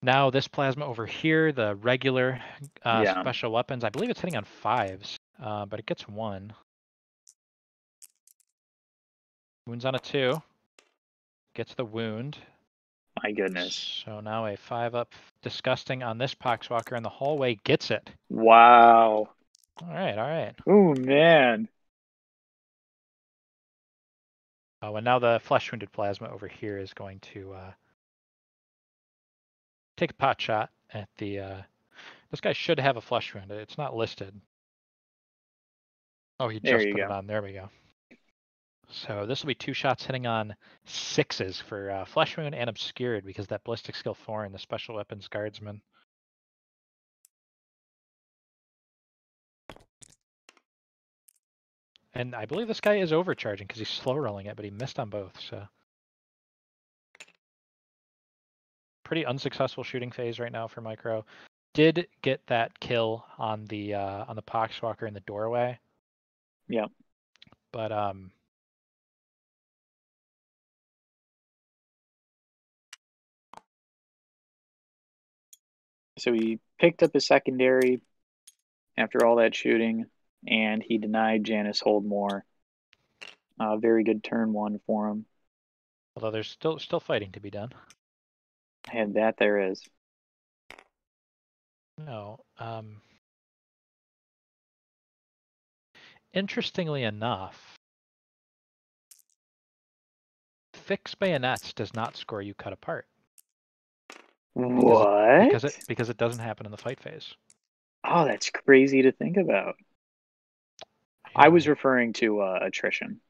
Now this plasma over here, the regular Yeah. special weapons, I believe it's hitting on 5s, but it gets 1. Wounds on a 2. Gets the wound. My goodness. So now a 5-up disgusting on this Poxwalker in the hallway gets it. Wow. All right. Oh man. Oh, and now the flesh wounded plasma over here is going to take a pot shot at the. This guy should have a flesh wound. It's not listed. Oh, he just put it on. There we go. So this will be 2 shots hitting on 6s for flesh wound and obscured because that ballistic skill 4 and the special weapons guardsman. And I believe this guy is overcharging because he's slow rolling it, but he missed on both. So pretty unsuccessful shooting phase right now for Micro. Did get that kill on the Poxwalker in the doorway. Yeah. But so he picked up a secondary after all that shooting, and he denied Janis hold more. Very good turn 1 for him. Although there's still fighting to be done. And that there is. No. Interestingly enough, fixed bayonets does not score you cut apart. What? Because it doesn't happen in the fight phase. Oh, that's crazy to think about. I was referring to attrition.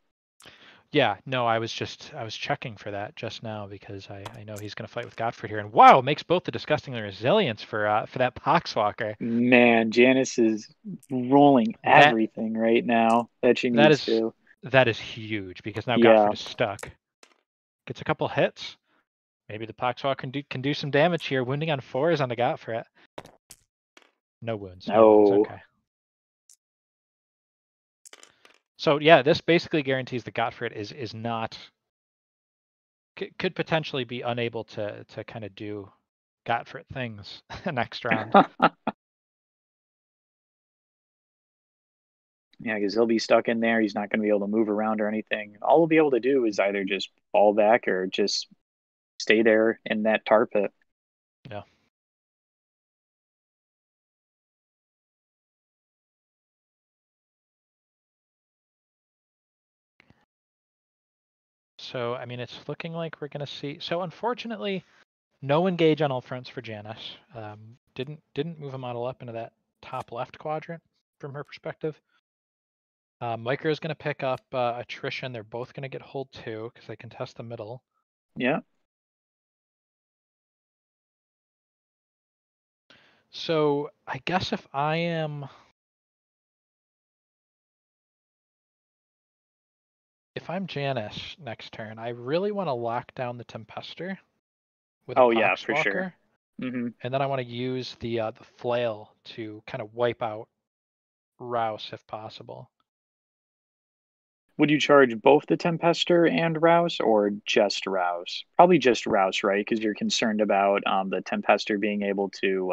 Yeah, no, I was checking for that just now because I know he's going to fight with Godfrey here, and wow, makes both the disgustingly resilience for that Poxwalker. Man, Janis is rolling everything right now that she needs to. That is huge because now Godfrey is stuck. Gets a couple hits. Maybe the Poxwalker can do some damage here. Wounding on 4s on the Godfrey. No wounds. No wounds. Okay. So yeah, this basically guarantees that Godfrey is not could potentially be unable to kind of do Godfrey things next round. Yeah, because he'll be stuck in there. He's not going to be able to move around or anything. All he'll be able to do is either just fall back or just stay there in that tar pit. Yeah. So, I mean, it's looking like we're going to see. So, unfortunately, no engage on all fronts for Janis. Didn't move a model up into that top left quadrant from her perspective. Micro is going to pick up attrition. They're both going to get hold 2 because they contest the middle. Yeah. So I guess if I'm Janis next turn, I really want to lock down the Tempester with a Oh yeah, for sure. Poxwalker, Hmm. and then I want to use the flail to kind of wipe out Rouse if possible. Would you charge both the Tempester and Rouse, or just Rouse? Probably just Rouse, right? Because you're concerned about the Tempester being able to,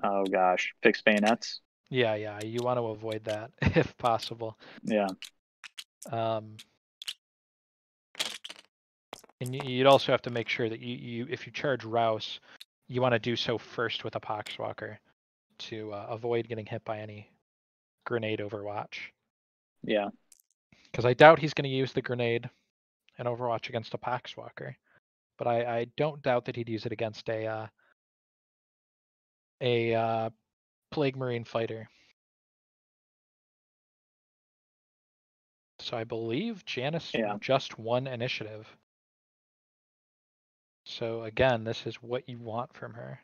oh gosh, fix bayonets. Yeah, you want to avoid that if possible. Yeah, Um, and you'd also have to make sure that if you charge Rouse, you want to do so first with a Poxwalker to avoid getting hit by any grenade Overwatch. yeah, Because I doubt he's going to use the grenade in Overwatch against a Poxwalker, but I don't doubt that he'd use it against a Plague Marine fighter. So I believe Janis yeah. just won initiative. So again, this is what you want from her.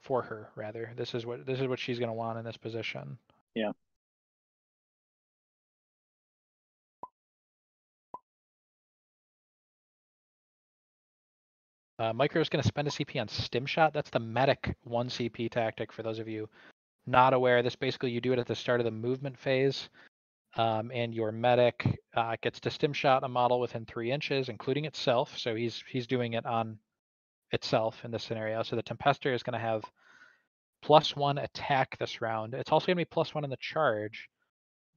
For her, rather. This is what she's gonna want in this position. Yeah. Micro's gonna spend a CP on Stim Shot. That's the medic 1 CP tactic for those of you not aware. This basically you do it at the start of the movement phase. And your medic gets to Stim Shot a model within 3 inches, including itself. So he's doing it on itself in this scenario. So the Tempester is going to have +1 attack this round. It's also going to be +1 in the charge,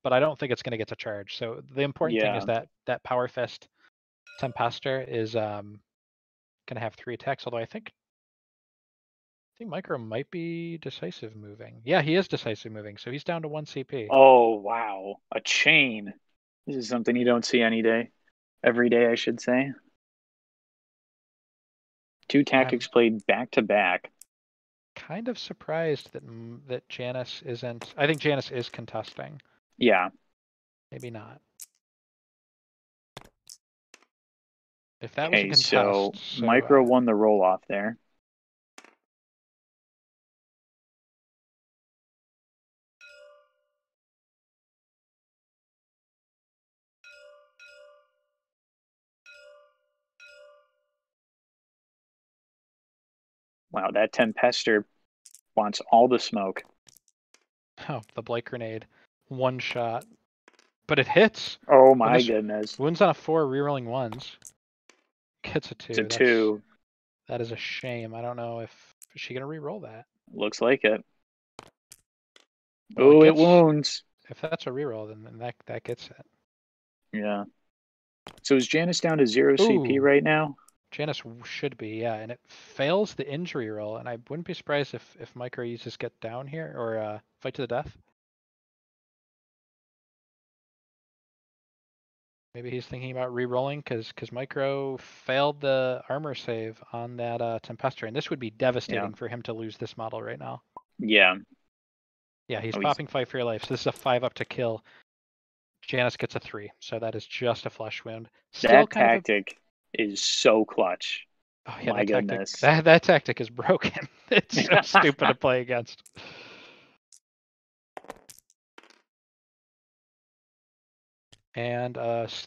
but I don't think it's going to get to charge. So the important thing is Yeah. that Power Fist Tempester is going to have 3 attacks. Although I think Micro might be decisive moving. Yeah, he is decisive moving. So he's down to 1 CP. Oh wow, a chain. This is something you don't see any day, every day, I should say. 2 tactics I'm played back to back. kind of surprised that Janis isn't. I think Janis is contesting. Yeah. Maybe not. If that was a Okay, so contest, Micro won the roll off there. Wow, that Tempester wants all the smoke. oh, the Blake grenade, 1 shot, but it hits. Oh When my this goodness. wounds on a 4, rerolling 1s, gets a It's a 2. 2. That is a shame. I don't know if is she gonna reroll that. Looks like it. Well, it Oh, it gets. wounds. If that's a reroll, then that gets it. Yeah. So is Janice down to 0 CP Ooh, right now? Janis should be, yeah, and it fails the injury roll, and I wouldn't be surprised if Micro uses get down here or fight to the death. Maybe he's thinking about re-rolling because Micro failed the armor save on that Tempester, and this would be devastating Yeah. for him to lose this model right now. Yeah. Yeah, he's Oh, he's popping Fight for Your Life, so this is a 5 up to kill. Janis gets a 3, so that is just a flesh wound. Still that kind of a... tactic is so clutch. Oh yeah, My that tactic goodness. that tactic is broken. It's so stupid to play against. And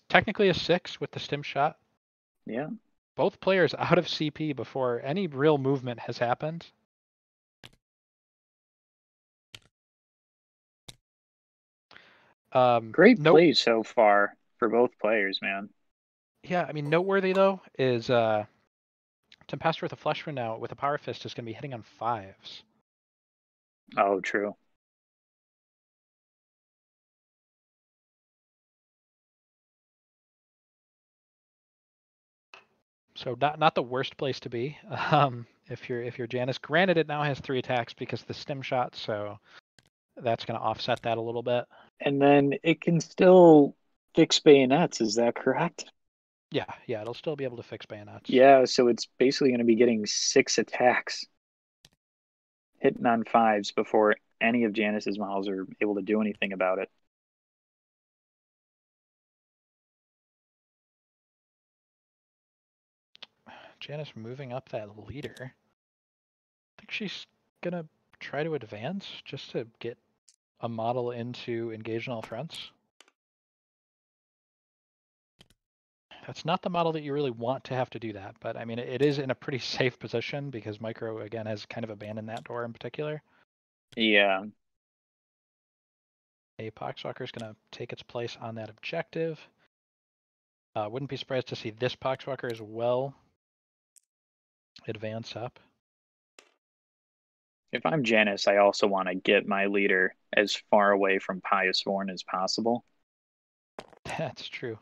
technically a 6 with the stim shot. Yeah. Both players out of CP before any real movement has happened. Great Nope. play so far for both players, man. Yeah, I mean, noteworthy though is Tempester with a flesh wound now with a power fist is going to be hitting on 5s. Oh, true. So not the worst place to be. If you're Janis, granted it now has 3 attacks because of the stim shot, so that's going to offset that a little bit. And then it can still fix bayonets, is that correct? Yeah, it'll still be able to fix bayonets. Yeah, so it's basically going to be getting 6 attacks, hitting on 5s before any of Janice's models are able to do anything about it. Janis moving up that leader. I think she's gonna try to advance just to get a model into engage on all fronts. That's not the model that you really want to have to do that, but I mean, it is in a pretty safe position because Micro, again, has kind of abandoned that door in particular. Yeah. A Poxwalker is going to take its place on that objective. Wouldn't be surprised to see this Poxwalker as well advance up. If I'm Janis, I also want to get my leader as far away from Pious Vorn as possible. That's true.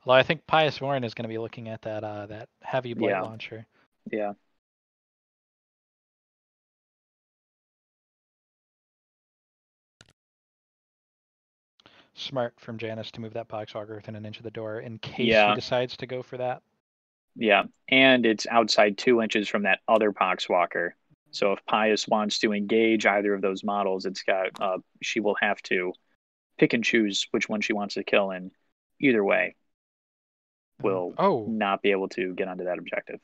Although I think Pious Warren is going to be looking at that that heavy blight launcher. Yeah. Smart from Janis to move that Poxwalker within an inch of the door in case Yeah. he decides to go for that. Yeah. And it's outside 2 inches from that other Poxwalker. So if Pious wants to engage either of those models, it's got she will have to pick and choose which one she wants to kill, and either way will not be able to get onto that objective.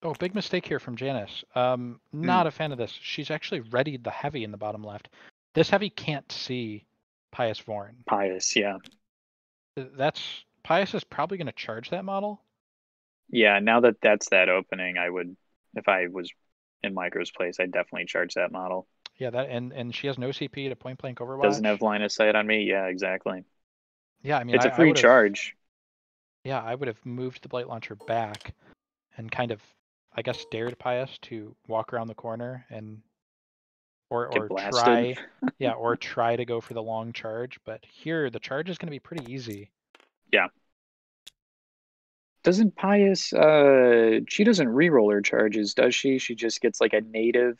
Oh, big mistake here from Janis. Not a fan of this. She's actually readied the heavy in the bottom left. This heavy can't see Pious Vorn. Pious, yeah. Pious is probably going to charge that model. Yeah, now that that's that opening, I would, if I was in Micro's place, I'd definitely charge that model. Yeah, that and she has no CP to point blank overwatch. Doesn't have line of sight on me. Yeah, exactly. Yeah, I mean, it's a free charge. Yeah, I would have moved the blight launcher back and kind of, I guess, dared Pious to walk around the corner and or try or try to go for the long charge. But here the charge is going to be pretty easy. Yeah. Doesn't Pious she doesn't reroll her charges, does she? She just gets like a native,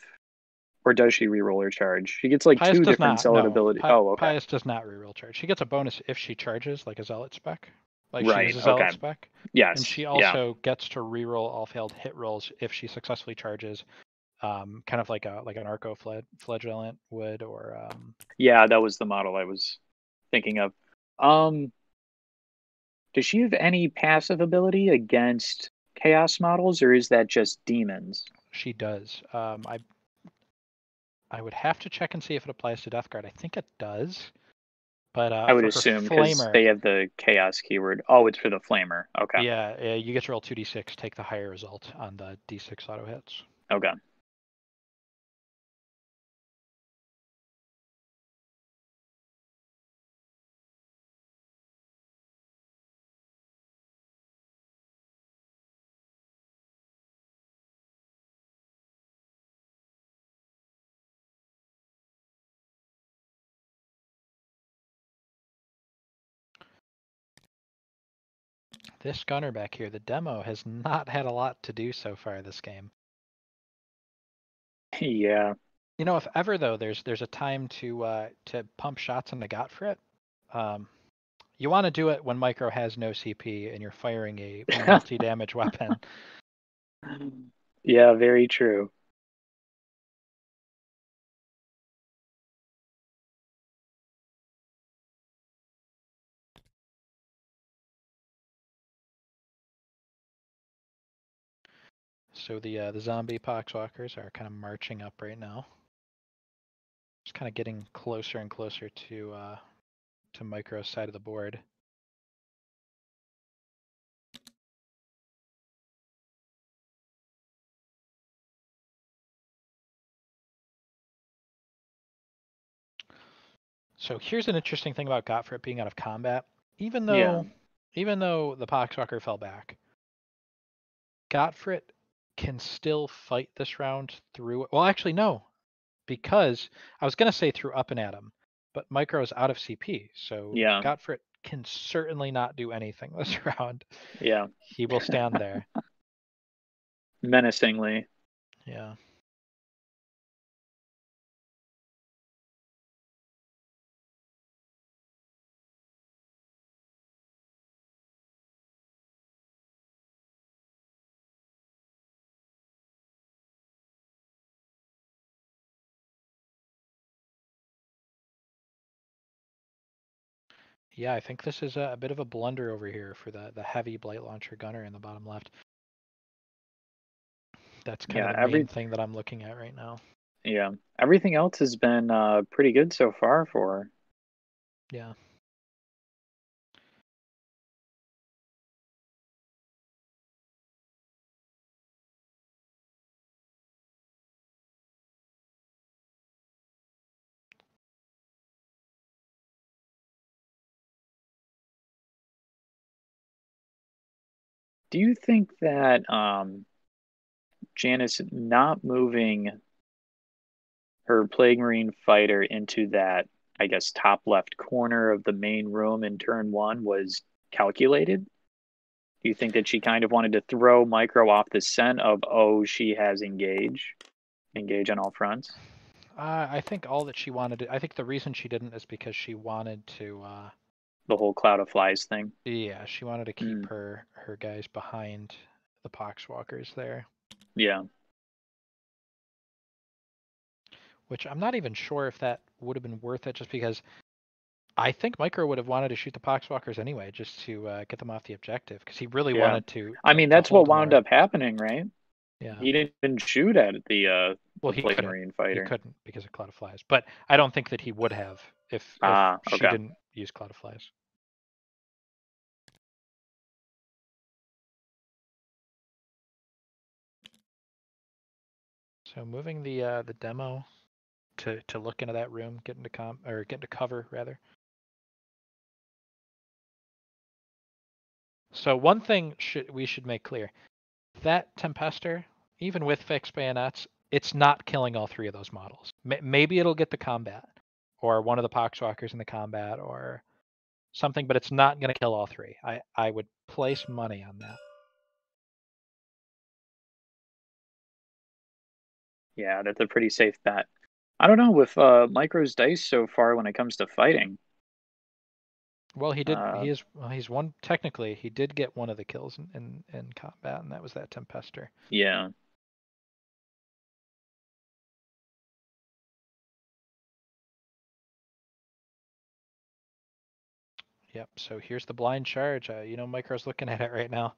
or does she reroll her charge? She gets like Pious 2 different zealot abilities. Oh, okay. Pious does not reroll charge. She gets a bonus if she charges, like a zealot spec. Like right. She is a zealot spec. Yes. And she also gets to reroll all failed hit rolls if she successfully charges. Kind of like an Arco Flagellant would, or yeah, that was the model I was thinking of. Does she have any passive ability against chaos models, or is that just demons? She does. I would have to check and see if it applies to Death Guard. I think it does. But I would assume because they have the chaos keyword. Oh, it's for the flamer. Okay. Yeah, you get to roll 2d6, take the higher result on the d6 auto hits. Okay. This gunner back here, the demo, has not had a lot to do so far this game. Yeah. You know, if ever though, there's a time to pump shots into Gottfried. You want to do it when Micro has no CP and you're firing a multi-damage weapon. Yeah, very true. So the zombie Poxwalkers are kind of marching up right now. Just kind of getting closer and closer to Micro's side of the board. So here's an interesting thing about Gottfried being out of combat. Even though the Poxwalker fell back, Gottfried can still fight this round through. Well, actually, no, because I was going to say through up and at him, but Micro is out of CP, so Gottfried can certainly not do anything this round. Yeah. He will stand there. Menacingly. Yeah. Yeah, I think this is a bit of a blunder over here for the heavy blight launcher gunner in the bottom left. That's kind of the main thing that I'm looking at right now. Yeah. Everything else has been pretty good so far for her. Yeah. Do you think that Janis not moving her Plague Marine fighter into that, I guess, top left corner of the main room in turn one was calculated? Do you think that she kind of wanted to throw Micro off the scent of, oh, she has engage on all fronts? I think all that she wanted to, I think the reason she didn't is because she wanted to, The whole cloud of flies thing. yeah, she wanted to keep Mm, her guys behind the Poxwalkers there, yeah, which I'm not even sure if that would have been worth it, just because I think Micro would have wanted to shoot the Poxwalkers anyway, just to get them off the objective, because he really yeah. wanted to, I mean, to that's what hold wound more. up happening, right? Yeah. He didn't even shoot at Well, the he Plague couldn't. Marine He fighter. couldn't because of Cloud of Flies. But I don't think that he would have if Ah, she okay. didn't use Cloud of Flies. So moving the demo to look into that room, get into cover rather. So one thing we should make clear: that Tempester, even with fixed bayonets, it's not killing all three of those models. Maybe it'll get the combat, or one of the Poxwalkers in the combat, or something, but it's not going to kill all three. I would place money on that. Yeah, that's a pretty safe bet. I don't know with Micro's dice so far when it comes to fighting. Well, he did. Uh, He's one technically. He did get one of the kills in combat, and that was that Tempester. yeah, Yep. So here's the blind charge. Micro's looking at it right now.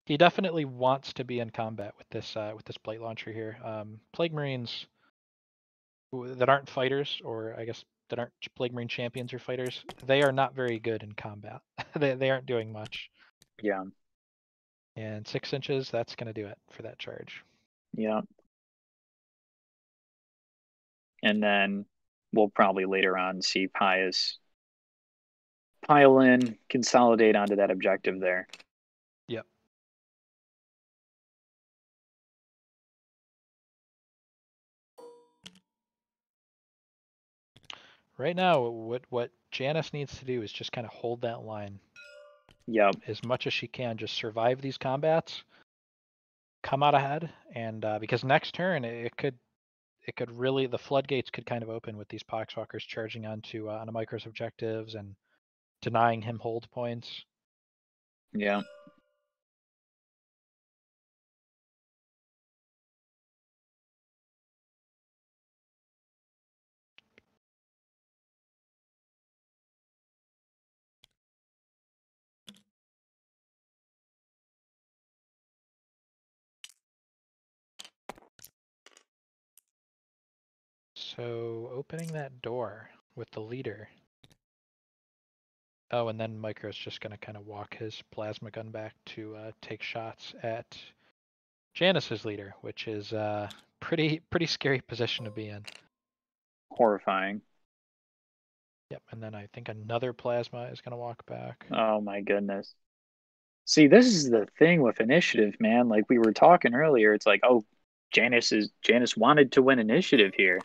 He definitely wants to be in combat with this Blight Launcher here. Plague Marines that aren't fighters, or I guess that aren't Plague Marine champions or fighters, they are not very good in combat. They aren't doing much. yeah, And 6 inches, that's going to do it for that charge. yeah. And then we'll probably later on see Pius pile in, consolidate onto that objective there. Yep. Right now, what Janis needs to do is just kind of hold that line Yep, as much as she can. Just survive these combats, come out ahead, and because next turn it could really, the floodgates could kind of open with these Poxwalkers charging onto Micro's objectives and denying him hold points. yeah, So opening that door with the leader. Oh, and then Micro's just going to kind of walk his plasma gun back to take shots at Janis's leader, which is pretty scary position to be in. horrifying. Yep, and then I think another plasma is going to walk back. Oh my goodness. See, this is the thing with initiative, man. Like we were talking earlier, it's like, oh, Janis wanted to win initiative here.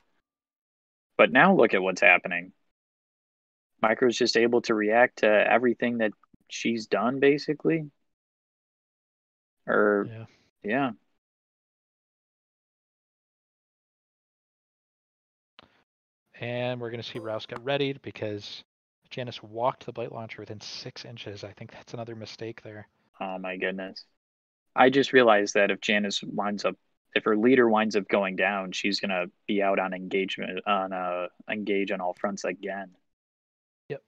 But now look at what's happening. Micro's just able to react to everything that she's done, basically. Or, Yeah. yeah, And we're going to see Rouse get readied because Janis walked the Blight Launcher within 6 inches. I think that's another mistake there. oh my goodness. I just realized that if her leader winds up going down, she's gonna be out on engage on all fronts again. Yep.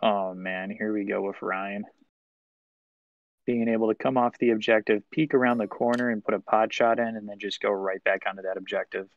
Oh man, here we go with Ryan. Being able to come off the objective, peek around the corner and put a pot shot in, and then just go right back onto that objective.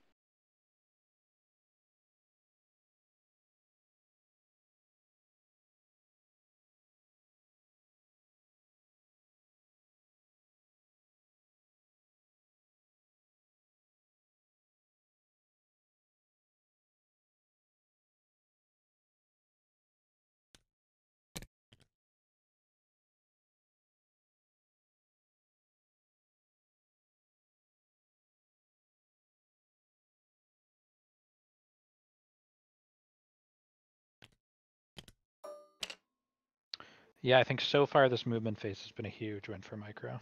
Yeah, I think so far this movement phase has been a huge win for Micro.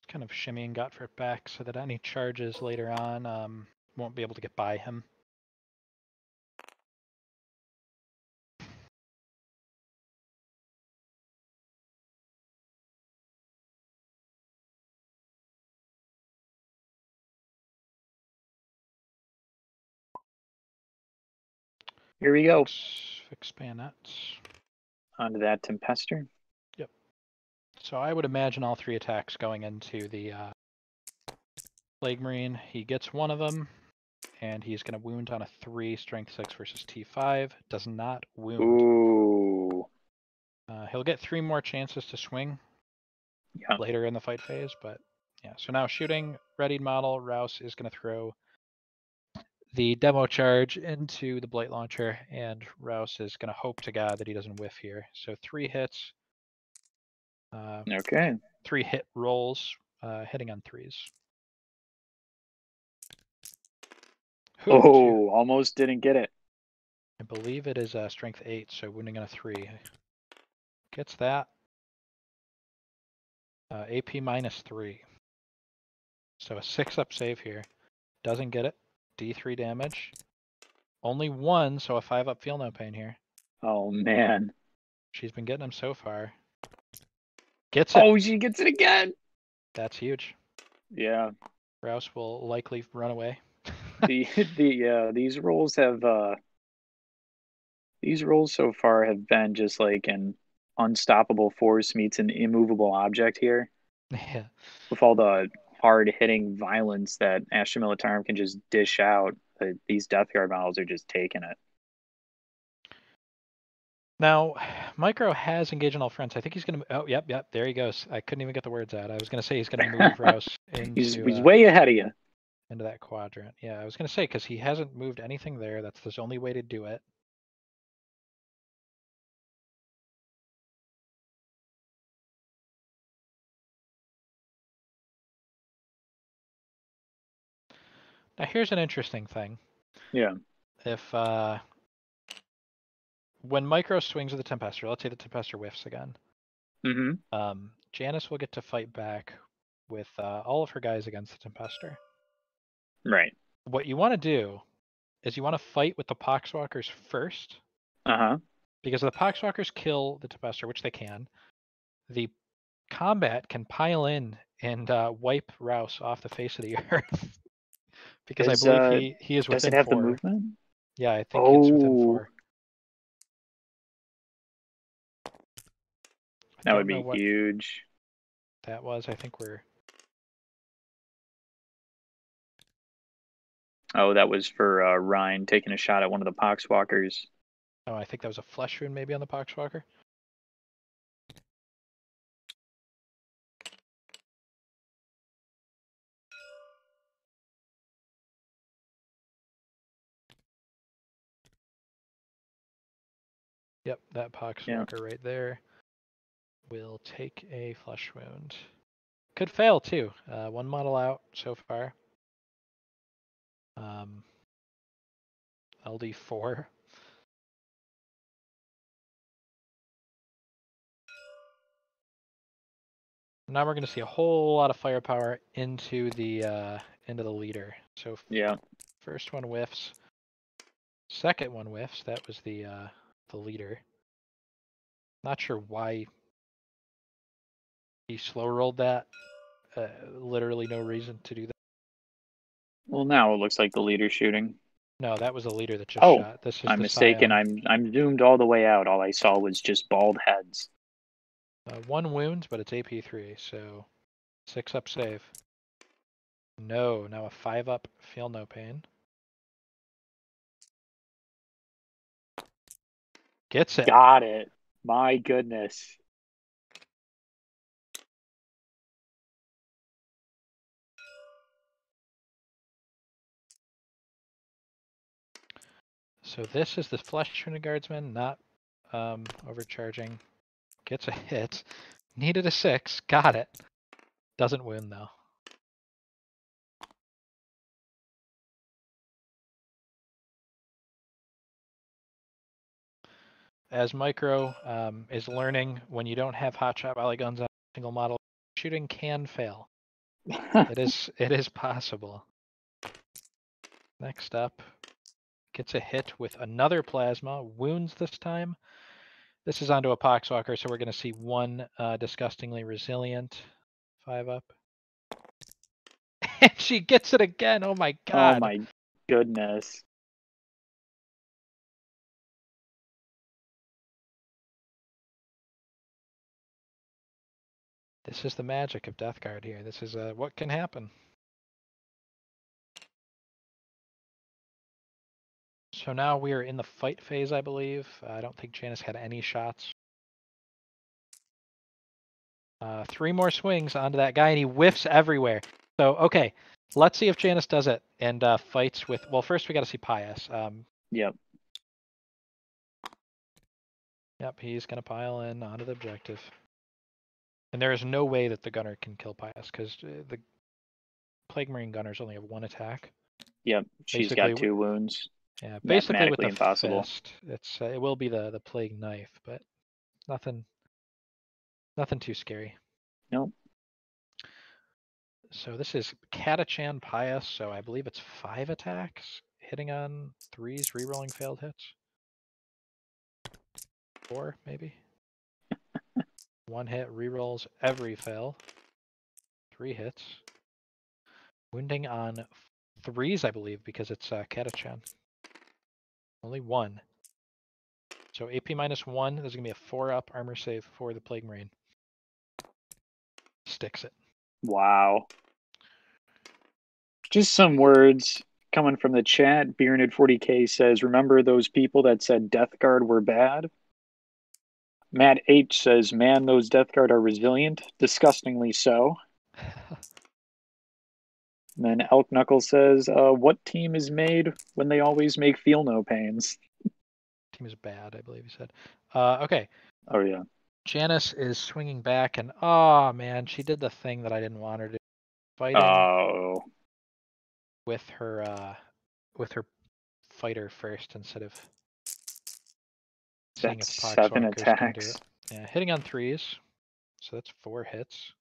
Kind of shimmying Gottfried back so that any charges later on won't be able to get by him. Here we go. Fix bayonets. Onto that Tempester. Yep. So I would imagine all three attacks going into the Plague Marine. He gets one of them, and he's going to wound on a 3, Strength 6 versus T5. Does not wound. Ooh. He'll get 3 more chances to swing later in the fight phase, but yeah. So now shooting, readied model, Rouse is going to throw the demo charge into the Blight Launcher, and Rouse is going to hope to God that he doesn't whiff here. So 3 hits. Okay. 3 hit rolls, hitting on 3s. Oh, almost didn't get it. I believe it is strength 8, so wounding on a 3. Gets that. AP minus 3. So a 6-up save here. Doesn't get it. D3 damage. Only 1, so a 5-up feel no pain here. Oh man. She's been getting him so far. Gets it. Oh, she gets it again. That's huge. Yeah. Rouse will likely run away. These rolls so far have been just like an unstoppable force meets an immovable object here. Yeah. With all the hard hitting violence that Astra Militarum can just dish out, these Death Guard models are just taking it. Now, Micro has engaged on all fronts. I think he's going to... Oh, yep, there he goes. I couldn't even get the words out. I was going to say he's going to move Rouse into... he's way ahead of you. Into that quadrant. Yeah, I was going to say, because he hasn't moved anything there. That's the only way to do it. Now, here's an interesting thing. Yeah. If... when Micro swings with the Tempester, let's say the Tempester whiffs again. Janis will get to fight back with all of her guys against the Tempester. Right. What you want to do is you want to fight with the Poxwalkers first. Because if the Poxwalkers kill the Tempester, which they can, the combat can pile in and wipe Rouse off the face of the earth. Because I believe he is within 4. Does it have the movement? Yeah, I think it's within 4. That would be huge. That was, I think we're... Oh, that was for Ryan taking a shot at one of the Poxwalkers. Oh, I think that was a flesh wound maybe on the Poxwalker. Yep, that Poxwalker right there will take a flesh wound. Could fail too. 1 model out so far. LD4. Now we're going to see a whole lot of firepower into the leader. So Yeah. first one whiffs. Second one whiffs. That was the leader. Not sure why he slow rolled that. Literally no reason to do that. Well, now it looks like the leader's shooting. No, that was the leader that just Oh, shot. This is I'm the mistaken. Scion. I'm zoomed all the way out. All I saw was just bald heads. 1 wound, but it's AP3, so 6 up save. No, now a 5 up, feel no pain. Gets it. Got it. My goodness. So this is the Flesh Trinity Guardsman, not overcharging. Gets a hit. Needed a 6. Got it. Doesn't wound though. As Micro is learning, when you don't have hotshot volley guns on a single model, shooting can fail. It is possible. Next up, gets a hit with another plasma, wounds this time. This is onto a Poxwalker, so we're going to see one disgustingly resilient 5 up. And she gets it again. Oh my god. Oh my goodness. This is the magic of Death Guard here. This is what can happen. So now we are in the fight phase, I believe. I don't think Janis had any shots. 3 more swings onto that guy, and he whiffs everywhere. So, okay, let's see if Janis does it and fights with... Well, first we got to see Pius. Yep. Yep, he's going to pile in onto the objective. And there is no way that the gunner can kill Pius, because the Plague Marine gunners only have 1 attack. Yep. She's Basically, got 2 wounds. yeah, basically with Mathematically the impossible. fist, it will be the Plague Knife, but nothing too scary. Nope. So this is Catachan Pius, so I believe it's 5 attacks, hitting on 3s, rerolling failed hits. 4, maybe. 1 hit, rerolls every fail. 3 hits. Wounding on 3s, I believe, because it's Catachan. Only 1. So AP -1, there's going to be a 4 up armor save for the Plague Marine. Sticks it. Wow. Just some words coming from the chat. Bearded40k says, remember those people that said Death Guard were bad? Matt H says, man, those Death Guard are resilient. Disgustingly so. And then Elk Knuckle says, what team is made when they always make feel no pains? Team is bad, I believe he said. Okay. Oh, yeah. Janis is swinging back, and oh man, she did the thing that I didn't want her to do. Fighting Oh. with her fighter first instead of seeing if That's the 7 Poxwalkers can do attacks. it. Yeah, hitting on 3s, so that's 4 hits.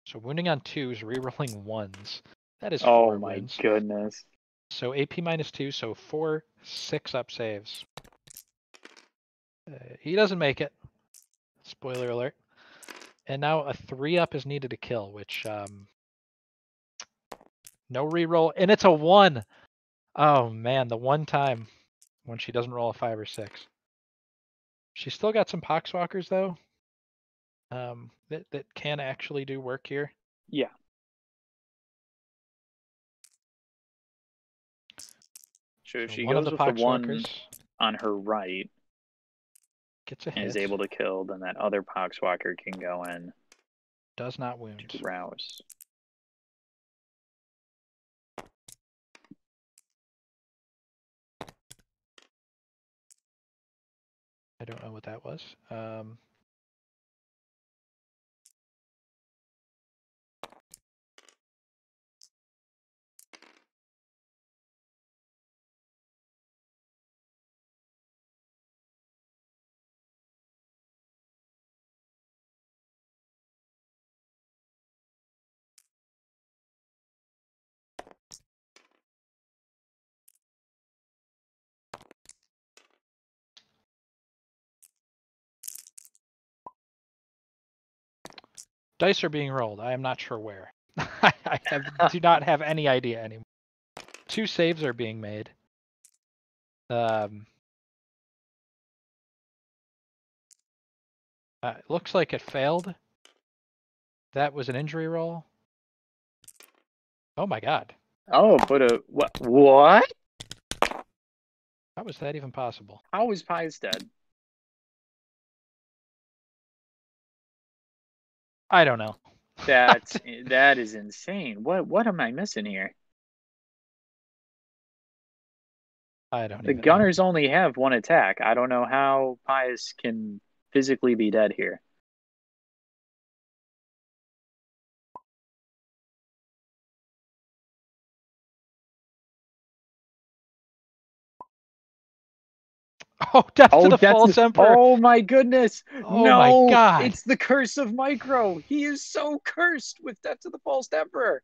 So wounding on 2s, rerolling 1s. That is 4 Oh my wounds. goodness. So AP -2, so 4 6 up saves. He doesn't make it. Spoiler alert. And now a 3 up is needed to kill, which no reroll, and it's a 1. Oh man, the one time when she doesn't roll a 5 or 6. She's still got some Poxwalkers though. That can actually do work here. Yeah. So if she one of goes the with the one Poxwalkers on her right gets a and is hit. able to kill, then that other Poxwalker can go in Does not wound. to rouse. I don't know what that was. Dice are being rolled. I am not sure where. I do not have any idea anymore. 2 saves are being made. It looks like it failed. That was an injury roll. Oh my god. Oh, but what? How was that even possible? How is Pies dead? I don't know. That is insane. What am I missing here? I don't The even know. Gunners only have 1 attack. I don't know how Pies can physically be dead here. Oh, death to the false emperor. Oh my goodness. Oh no, my god. It's the curse of Micro. He is so cursed with death to the false emperor.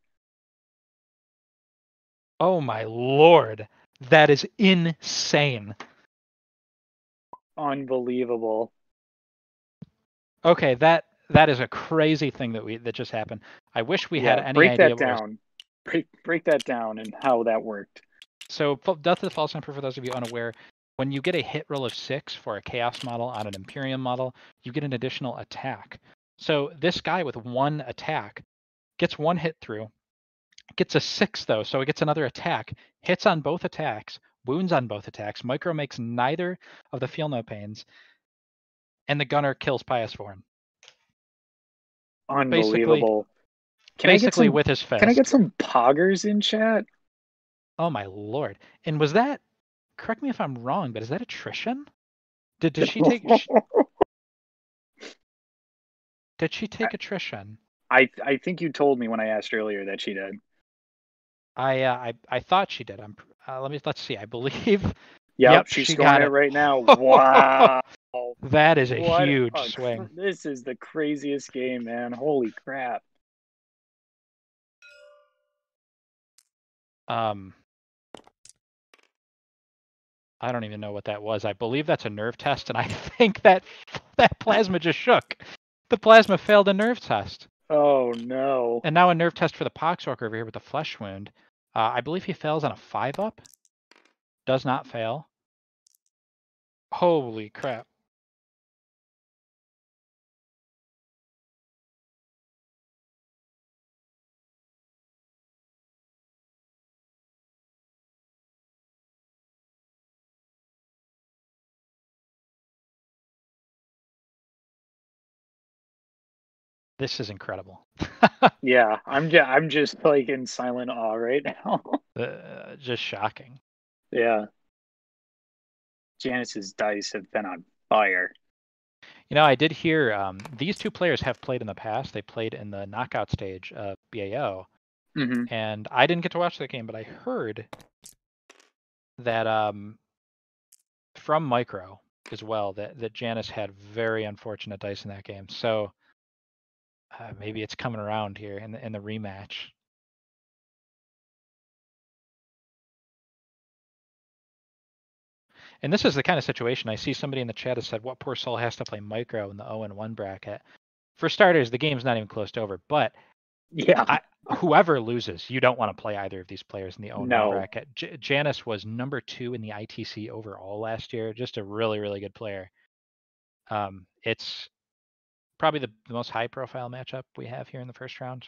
Oh my lord. That is insane. Unbelievable. Okay, that is a crazy thing that just happened. I wish we had any break idea that down. Break that down and how that worked. So Death to the False Emperor, for those of you unaware, when you get a hit roll of 6 for a Chaos model on an Imperium model, you get an additional attack. So this guy with 1 attack gets 1 hit through, gets a 6 though, so it gets another attack, hits on both attacks, wounds on both attacks, Micro makes neither of the feel no pains, and the Gunner kills Pius for him. Unbelievable. Basically with his fist. Can I get some poggers in chat? Oh my lord. And was that, correct me if I'm wrong, but is that attrition? Did she take Did she take attrition? I think you told me when I asked earlier that she did. I thought she did. Let's see. I believe. Yep, she's scoring it right now. Wow. That is a huge swing. This is the craziest game, man. Holy crap. I don't even know what that was. I believe that's a nerve test, and I think that plasma just shook. The plasma failed a nerve test. Oh no. And now a nerve test for the Poxwalker over here with the flesh wound. I believe he fails on a 5-up. Does not fail. Holy crap. This is incredible. Yeah, I'm just like in silent awe right now. Just shocking. Yeah. Janis's dice have been on fire. You know, I did hear these 2 players have played in the past. They played in the knockout stage of BAO. Mm-hmm. And I didn't get to watch that game, but I heard that from Micro as well, that Janis had very unfortunate dice in that game. So maybe it's coming around here in the rematch. And this is the kind of situation I see somebody in the chat has said, what poor soul has to play Micro in the 0-1 bracket? For starters, the game's not even close to over, but yeah, whoever loses, you don't want to play either of these players in the 0-1 bracket. Janis was number 2 in the ITC overall last year. Just a really, really good player. It's probably the most high-profile matchup we have here in the first round.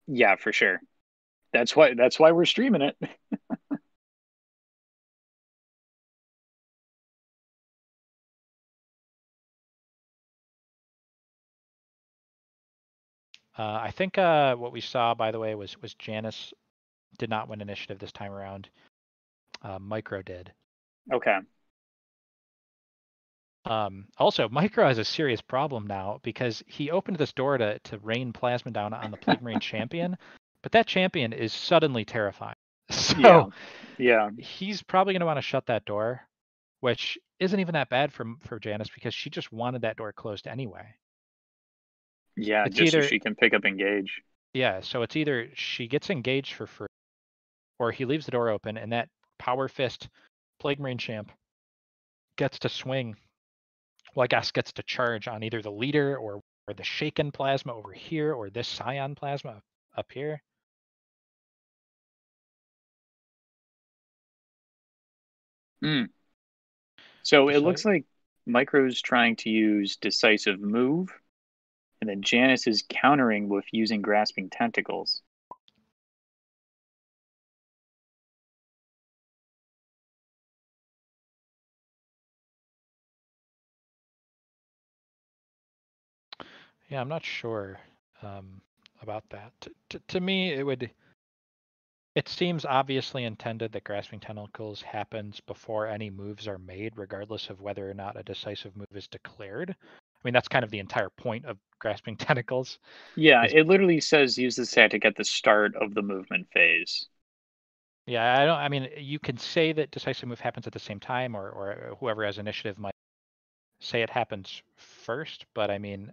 Yeah, for sure. That's why we're streaming it. I think what we saw, by the way, was Janis did not win initiative this time around. Micro did. Okay. Also, Micro has a serious problem now because he opened this door to rain plasma down on the Plague Marine champion, but that champion is suddenly terrifying. So yeah. He's probably going to want to shut that door, which isn't even that bad for Janis because she just wanted that door closed anyway. Yeah, it's just so she can pick up engage. Yeah, so it's either she gets engaged for free, or he leaves the door open, and that Power Fist Plague Marine champ gets to swing. Well, I guess gets to charge on either the leader or or the shaken plasma over here, or this Scion plasma up here. So it looks like Micro's trying to use Decisive Move, and then Janis is countering with using Grasping Tentacles. Yeah, I'm not sure about that. To me, it seems obviously intended that Grasping Tentacles happens before any moves are made, regardless of whether or not a decisive move is declared. I mean, that's kind of the entire point of Grasping Tentacles. Yeah, it literally says use this tactic at the start of the movement phase. Yeah, I mean, you can say that decisive move happens at the same time, or whoever has initiative might say it happens first, but I mean,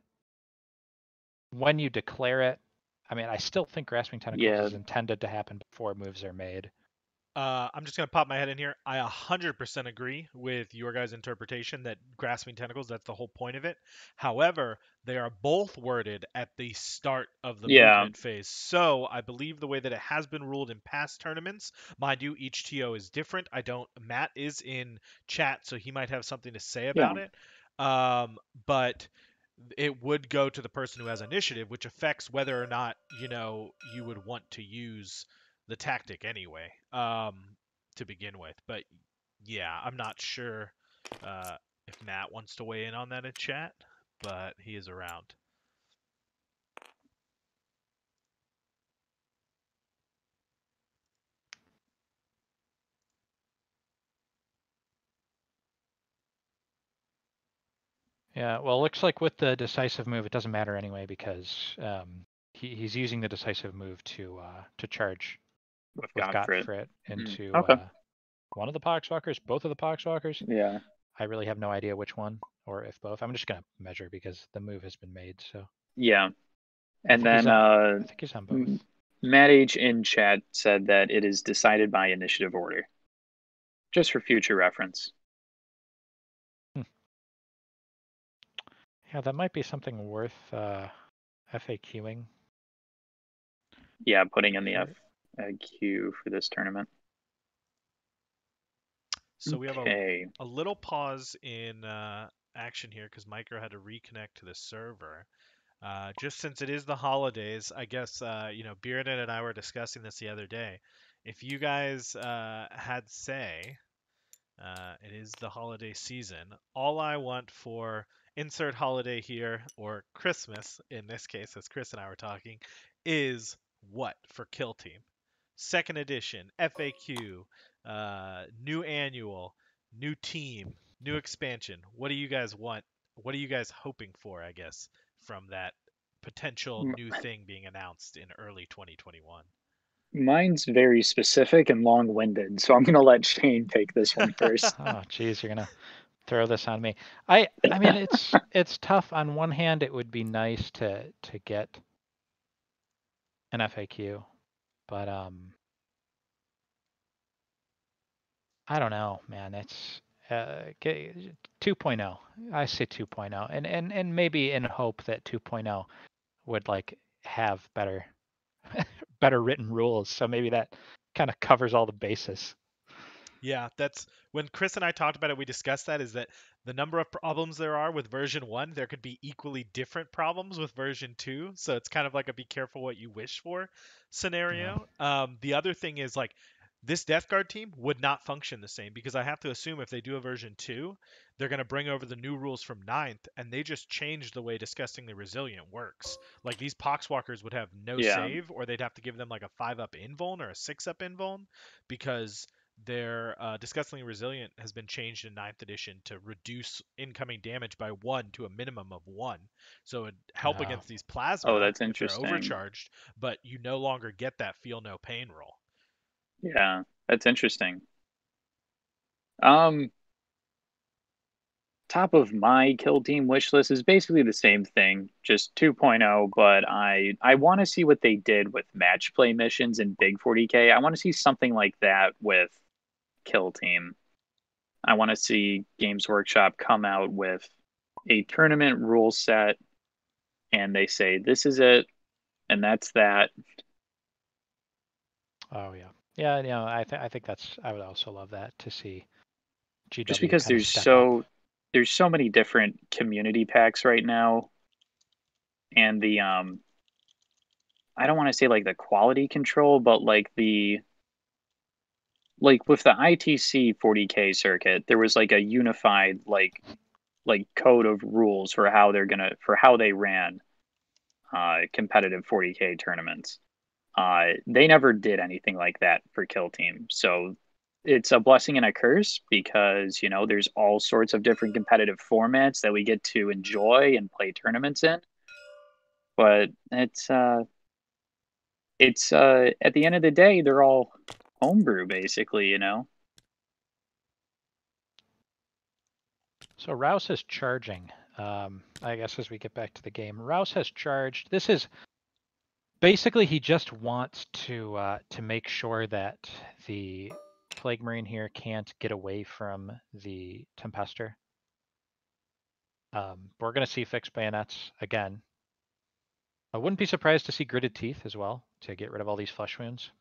when you declare it, I mean, I still think Grasping Tentacles is intended to happen before moves are made. I'm just going to pop my head in here. I 100% agree with your guys' interpretation that Grasping Tentacles, that's the whole point of it. However, they are both worded at the start of the movement phase. So I believe the way that it has been ruled in past tournaments, mind you, each TO is different. Matt is in chat, so he might have something to say about it. But it would go to the person who has initiative, which affects whether or not, you would want to use the tactic anyway, to begin with. But yeah, I'm not sure if Matt wants to weigh in on that in chat, but he is around. Yeah, well, it looks like with the decisive move, it doesn't matter anyway because he's using the decisive move to charge with Gottfried into one of the Poxwalkers, both of the Poxwalkers. Yeah. I really have no idea which one or if both. I'm just gonna measure because the move has been made. So yeah, and then I think he's on both. Matt H in chat said that it is decided by initiative order, just for future reference. Yeah, that might be something worth FAQing. Yeah, putting in the FAQ for this tournament. So we have a little pause in action here because Micro had to reconnect to the server. Just since it is the holidays, I guess, Bearden and I were discussing this the other day. If you guys had say, it is the holiday season, all I want for insert holiday here, or Christmas in this case, as Chris and I were talking, is what for Kill Team? Second edition, FAQ, new annual, new team, new expansion. What do you guys want? What are you guys hoping for, I guess, from that potential new thing being announced in early 2021? Mine's very specific and long-winded, so I'm going to let Shane take this one first. Oh, geez, you're going to throw this on me. I mean, it's tough. On one hand, it would be nice to get an FAQ, but I don't know, man. It's 2.0. I say 2.0, and maybe in hope that 2.0 would like have better better written rules. So maybe that kind of covers all the bases. Yeah, that's when Chris and I talked about it, we discussed that is that the number of problems there are with version 1, there could be equally different problems with version 2. So it's kind of like a be careful what you wish for scenario. The other thing is like this Death Guard team would not function the same because I have to assume if they do a version 2, they're going to bring over the new rules from ninth and they just change the way Disgustingly Resilient works. Like these Poxwalkers would have no save or they'd have to give them like a 5-up invuln or a 6-up invuln because their Disgustingly Resilient has been changed in 9th edition to reduce incoming damage by 1 to a minimum of 1. So it'd help against these plasma if they're overcharged, but you no longer get that feel no pain roll. Yeah, that's interesting. Top of my Kill Team wish list is basically the same thing, just 2.0, but I want to see what they did with match play missions in Big 40K. I want to see something like that with Kill Team. I want to see Games Workshop come out with a tournament rule set and they say this is it, and that's that. Oh yeah, yeah. You know, I think that's. I would also love that to see Just GW because kind of step up. there's so many different community packs right now, and the I don't want to say like the quality control, but like the like with the ITC 40K circuit, there was like a unified like code of rules for how they ran competitive 40K tournaments. They never did anything like that for Kill Team. So it's a blessing and a curse because, you know, there's all sorts of different competitive formats that we get to enjoy and play tournaments in. But it's at the end of the day, they're all homebrew basically, you know. So Rouse is charging. I guess as we get back to the game, Rouse has charged. This is basically he just wants to make sure that the Plague Marine here can't get away from the Tempester. We're going to see fixed bayonets again. I wouldn't be surprised to see gritted teeth as well to get rid of all these flesh wounds.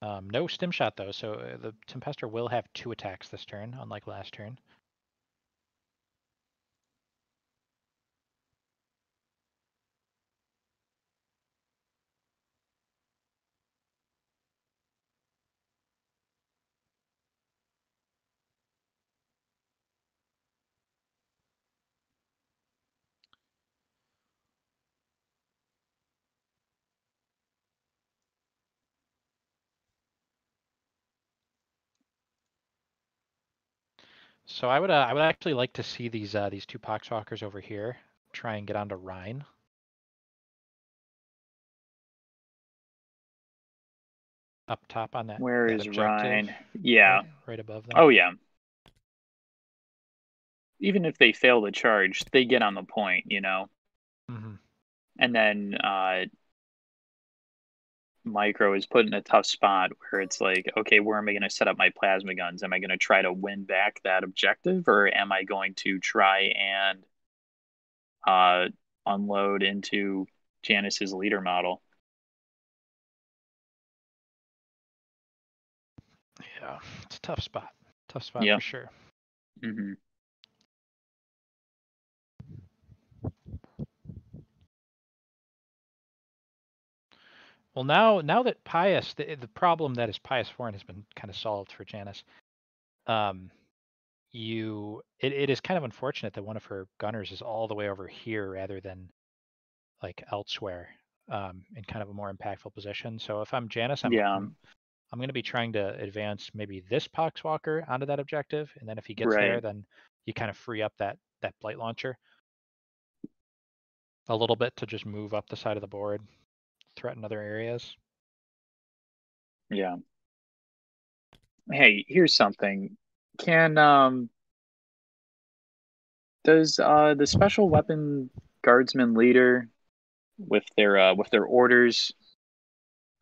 No stim shot though, so the Tempester will have 2 attacks this turn, unlike last turn. So I would actually like to see these 2 Poxwalkers over here try and get onto Rhine. Up top on that Where is objective. Rhine? Yeah. Right above them. Oh yeah. Even if they fail to charge, they get on the point, you know. Mm-hmm. And then Micro is put in a tough spot where it's like, okay, where am I going to set up my plasma guns? Am I going to try to win back that objective, or am I going to try and unload into Janis's leader model? Yeah, it's a tough spot. Tough spot Yeah. for sure. Mm-hmm. Well, now that Pius, the problem that is Pius Foreign has been kind of solved for Janis. It is kind of unfortunate that one of her gunners is all the way over here rather than like elsewhere, in kind of a more impactful position. So if I'm Janis, Yeah. I'm going to be trying to advance maybe this Poxwalker onto that objective, and then if he gets Right. there, then you kind of free up that Blight Launcher a little bit to just move up the side of the board, threaten other areas. Yeah. Hey, here's something. Can does the special weapon guardsman leader with their orders,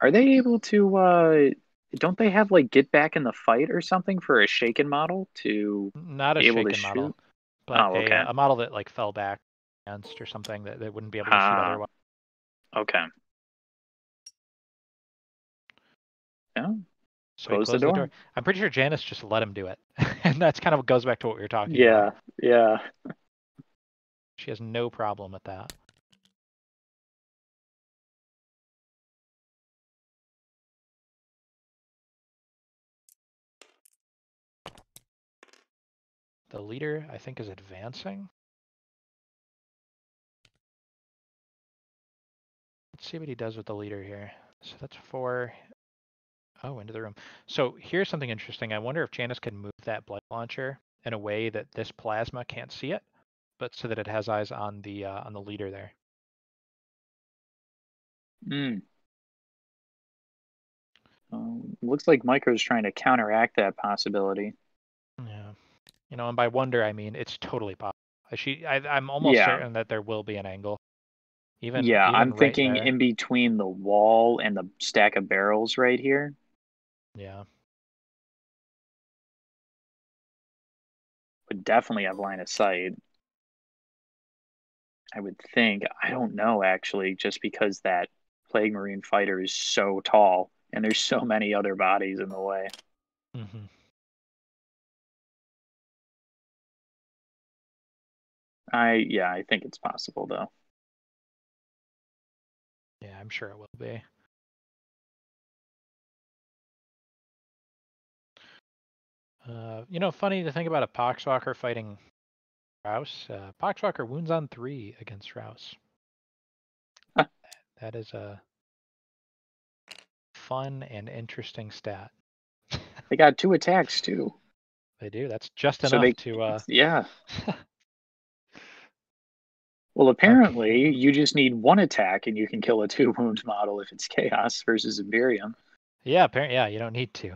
are they able to don't they have like get back in the fight or something for a shaken model to Not a be able to shaken shoot? model, but Oh, okay. a model that like fell back against or something that wouldn't be able to shoot Ah, otherwise. okay. Yeah. So he Close the closed the door. door. I'm pretty sure Janis just let him do it. And that's kind of goes back to what we were talking Yeah, about. yeah. She has no problem with that. The leader, I think, is advancing. Let's see what he does with the leader here. So that's 4. Oh, into the room. So here's something interesting. I wonder if Janis can move that Blight Launcher in a way that this plasma can't see it, but so that it has eyes on the leader there. Mm. Looks like Micro's trying to counteract that possibility. Yeah. You know, and by wonder I mean it's totally possible. I'm almost Yeah. certain that there will be an angle. Yeah, I'm Even right thinking there. in between the wall and the stack of barrels right here. Yeah. Would definitely have line of sight. I would think. I don't know, actually, just because that Plague Marine fighter is so tall and there's so many other bodies in the way. Mm-hmm. I think it's possible, though. Yeah, I'm sure it will be. Funny to think about a Poxwalker fighting Rouse. Poxwalker wounds on 3 against Rouse. That is a fun and interesting stat. They got 2 attacks, too. They do. That's just So enough to. Yeah. Well, apparently, you just need 1 attack and you can kill a 2-wound model if it's Chaos versus Imperium. Yeah, apparently, yeah, you don't need to.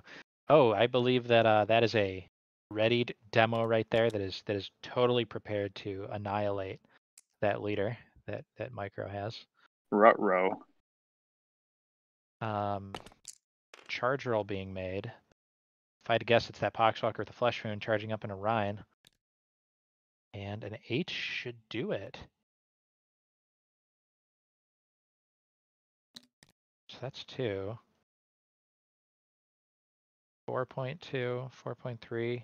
Oh, I believe that that is a readied demo right there. That is totally prepared to annihilate that leader that Micro has. Ruh-roh. Charge roll being made. If I had to guess, it's that Poxwalker with a Flesh Wound charging up in a Rhine. And an 8 should do it. So that's 2. 4.2, 4.3.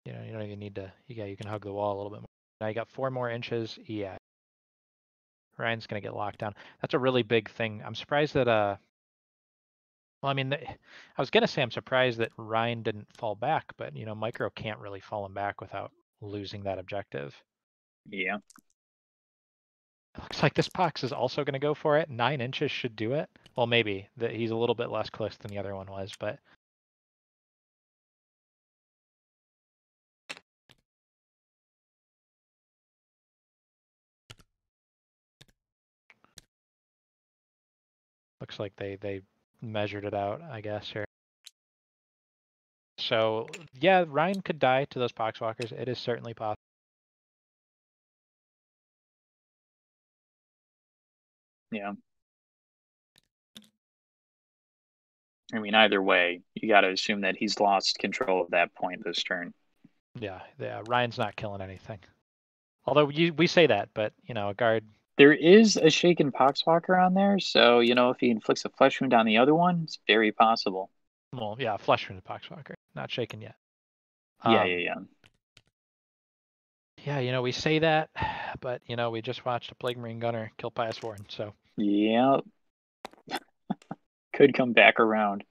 You don't even need to. You can hug the wall a little bit more. Now you got 4 more inches. Yeah. Ryan's gonna get locked down. That's a really big thing. I'm surprised that well, I mean, I was gonna say I'm surprised that Ryan didn't fall back, but Micro can't really fall him back without losing that objective. Yeah. It looks like this Pox is also gonna go for it. 9 inches should do it. Well, maybe that he's a little bit less close than the other one was, but. Looks like they measured it out, I guess, here. So yeah, Ryan could die to those Poxwalkers. It is certainly possible. Yeah. I mean, either way, you got to assume that he's lost control of that point this turn. Yeah, Ryan's not killing anything. Although we say that, but a guard. There is a shaken Poxwalker on there, so if he inflicts a flesh wound on the other one, it's very possible. Well, yeah, Flesh Wound Poxwalker, not shaken yet. Yeah. Yeah, we say that, but we just watched a Plague Marine Gunner kill Pious Warden, so. Yeah. Could come back around.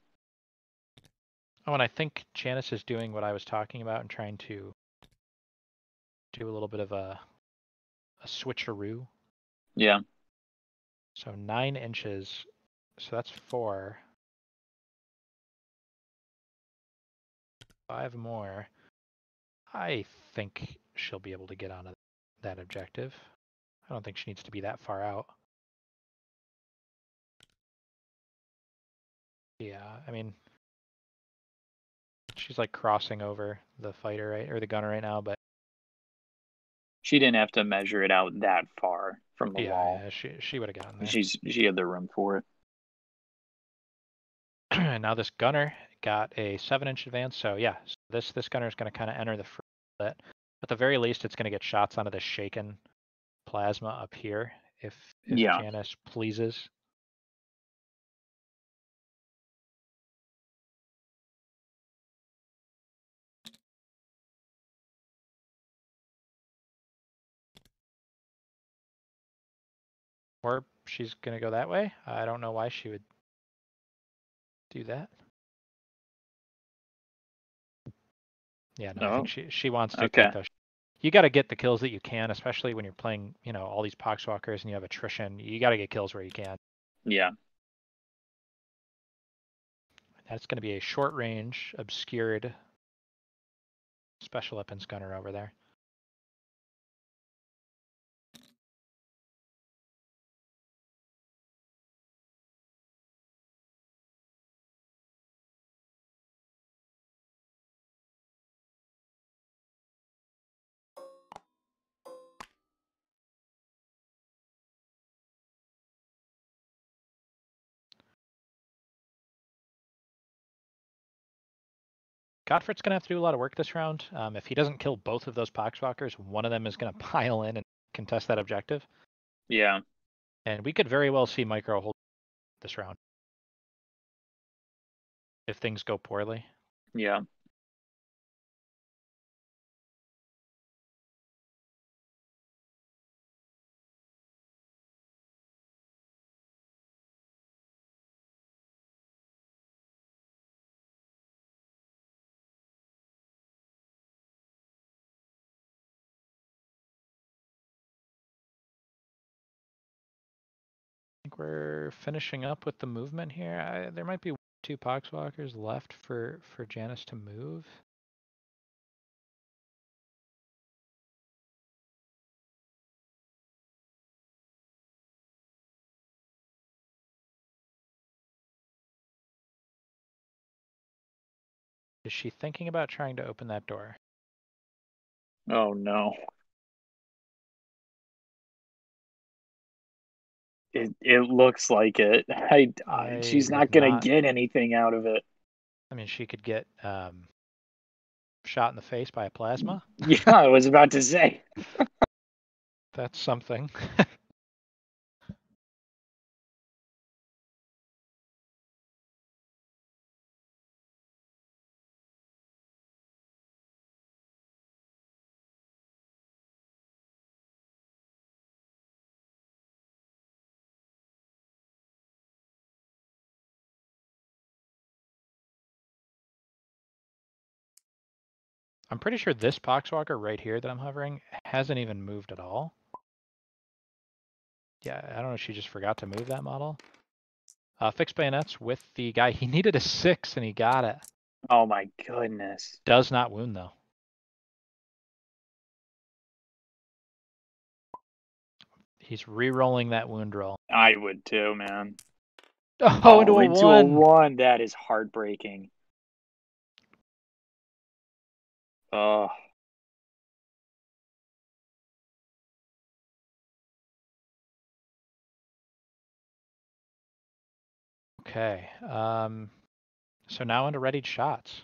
Oh, and I think Janis is doing what I was talking about and trying to do a little bit of a switcheroo. Yeah. So 9 inches. So that's 4. 5 more. I think she'll be able to get onto that objective. I don't think she needs to be that far out. Yeah, I mean, she's like crossing over the fighter, right, or the gunner right now, but She didn't have to measure it out that far from the wall. Yeah, she would have gotten there. She had the room for it. And now this gunner got a 7-inch advance, so yeah, this gunner is going to kind of enter the front bit. At the very least, it's going to get shots onto the shaken plasma up here if Yeah. Janis pleases. Or she's going to go that way. I don't know why she would do that. Yeah, no, I think she wants to take those. You got to get the kills that you can, especially when you're playing, all these Poxwalkers and you have attrition. You got to get kills where you can. Yeah. That's going to be a short range, obscured special weapons gunner over there. Godfrey's going to have to do a lot of work this round. If he doesn't kill both of those Poxwalkers, one of them is going to pile in and contest that objective. Yeah. And we could very well see Micro hold this round if things go poorly. Yeah. I think we're finishing up with the movement here. There might be 2 Poxwalkers left for Janis to move. Is she thinking about trying to open that door? Oh no. It looks like it. She's not gonna get anything out of it. I mean, she could get shot in the face by a plasma. Yeah, I was about to say. That's something. I'm pretty sure this Poxwalker right here that I'm hovering hasn't even moved at all. Yeah, I don't know if she just forgot to move that model. Fixed bayonets with the guy. He needed a 6 and he got it. Oh my goodness. Does not wound though. He's re-rolling that wound roll. I would too, man. Oh, into a 1. That is heartbreaking. Oh. Okay. So now into readied shots.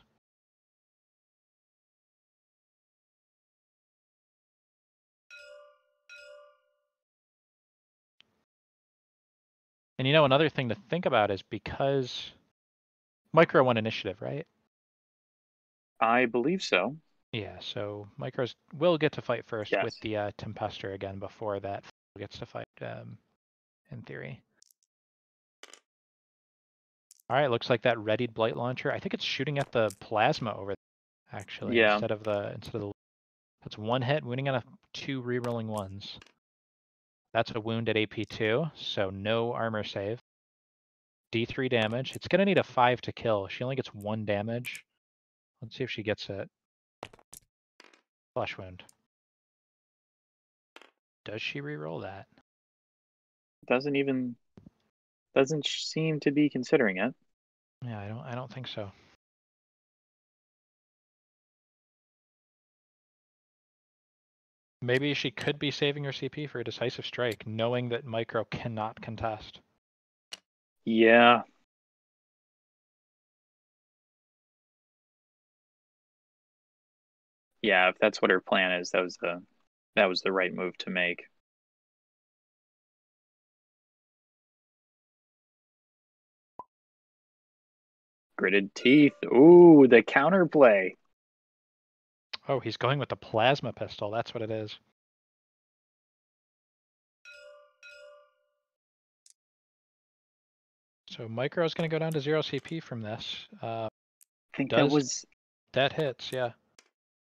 And you know, another thing to think about is because Micro won initiative, right? I believe so. Yeah, so Micros will get to fight first Yes. with the Tempester again before that gets to fight, in theory. All right, looks like that readied Blight Launcher. I think it's shooting at the plasma over there, actually, Yeah. instead of the that's 1 hit, wounding on 2 re-rolling 1s. That's a wound at AP2, so no armor save. D3 damage. It's gonna need a 5 to kill. She only gets 1 damage. Let's see if she gets it. Flesh wound. Does she re-roll that? Doesn't seem to be considering it. Yeah, I don't think so. Maybe she could be saving her CP for a decisive strike, knowing that Micro cannot contest. Yeah. Yeah, if that's what her plan is, that was the right move to make. Gritted teeth. Ooh, the counterplay. Oh, he's going with the plasma pistol. That's what it is. So Micro is going to go down to 0 CP from this. I think that was... That hits, yeah.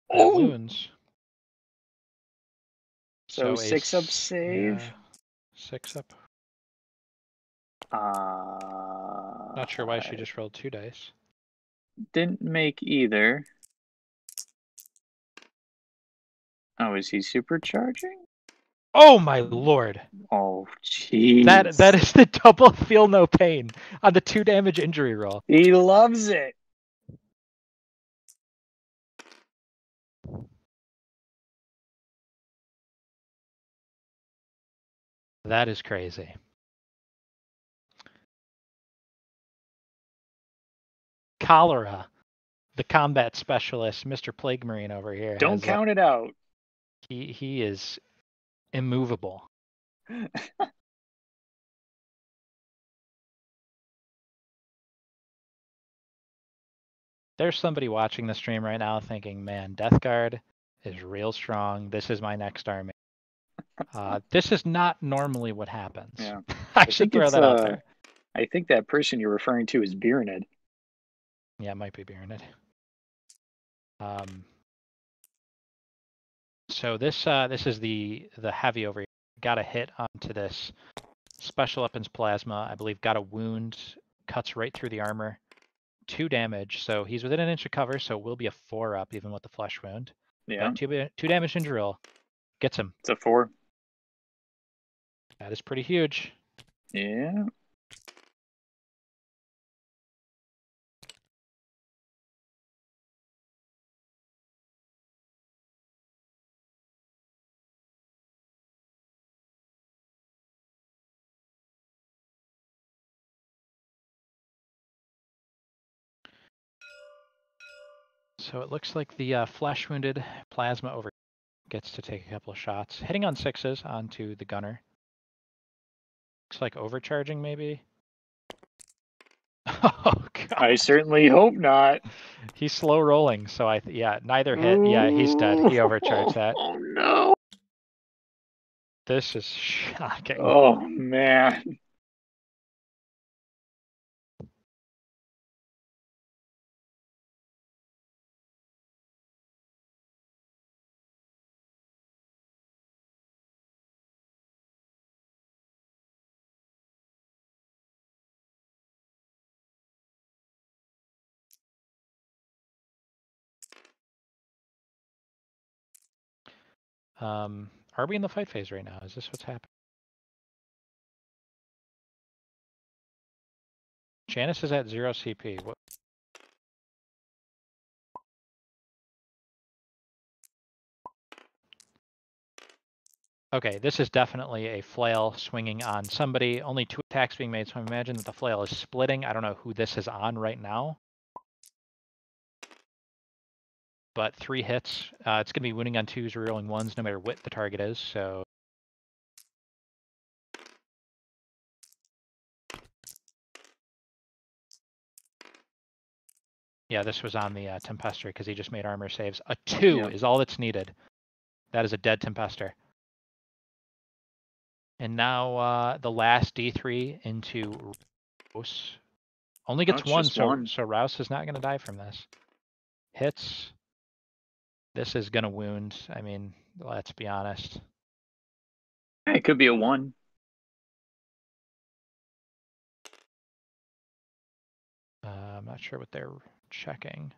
That Oh! wounds. So 6 up save? Yeah, 6 up. Not Not sure why she just rolled 2 dice. Didn't make either. Oh, is he supercharging? Oh my lord! Oh, jeez. That is the double feel no pain on the 2 damage injury roll. He loves it. That is crazy. Cholera, the combat specialist, Mr. Plague Marine over here. Don't count it out. He is immovable. There's somebody watching the stream right now thinking, man, Death Guard is real strong. This is my next army. This is not normally what happens. Yeah. I should throw that out there. I think that person you're referring to is Beernid. Yeah, it might be Beernid. So this is the heavy over here. Got a hit onto this special weapons plasma. I believe got a wound, cuts right through the armor. 2 damage, so he's within an inch of cover, so it will be a 4 up even with the flesh wound. Yeah. But 2 damage in drill. Gets him. It's a 4. That is pretty huge. Yeah. So it looks like the flesh wounded plasma over gets to take a couple of shots. Hitting on 6s onto the gunner. Looks like overcharging maybe. Oh god. I certainly hope not. He's slow rolling, so yeah, neither hit. Yeah, he's dead. He overcharged that. Oh no. This is shocking. Oh man. Are we in the fight phase right now? Is this what's happening? Janis is at 0 CP. What? Okay, this is definitely a flail swinging on somebody. Only 2 attacks being made, so I imagine that the flail is splitting. I don't know who this is on right now. But 3 hits. It's going to be wounding on 2s, rerolling 1s, no matter what the target is, so... Yeah, this was on the Tempester because he just made armor saves. A 2 is all that's needed. That is a dead Tempester. And now the last D3 into Rouse. Only gets 1, so Rouse is not going to die from this. Hits. This is going to wound. I mean, let's be honest. It could be a 1. I'm not sure what they're checking.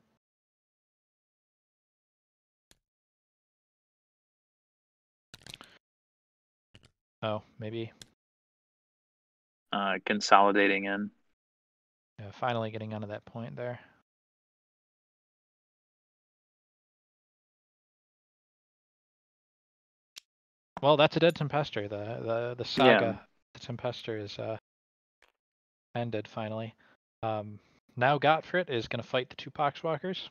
Oh, maybe. Consolidating in. Yeah, finally getting onto that point there. Well, that's a dead Tempester. The saga, the Tempester is ended finally. Now Gottfried is going to fight the 2 Poxwalkers.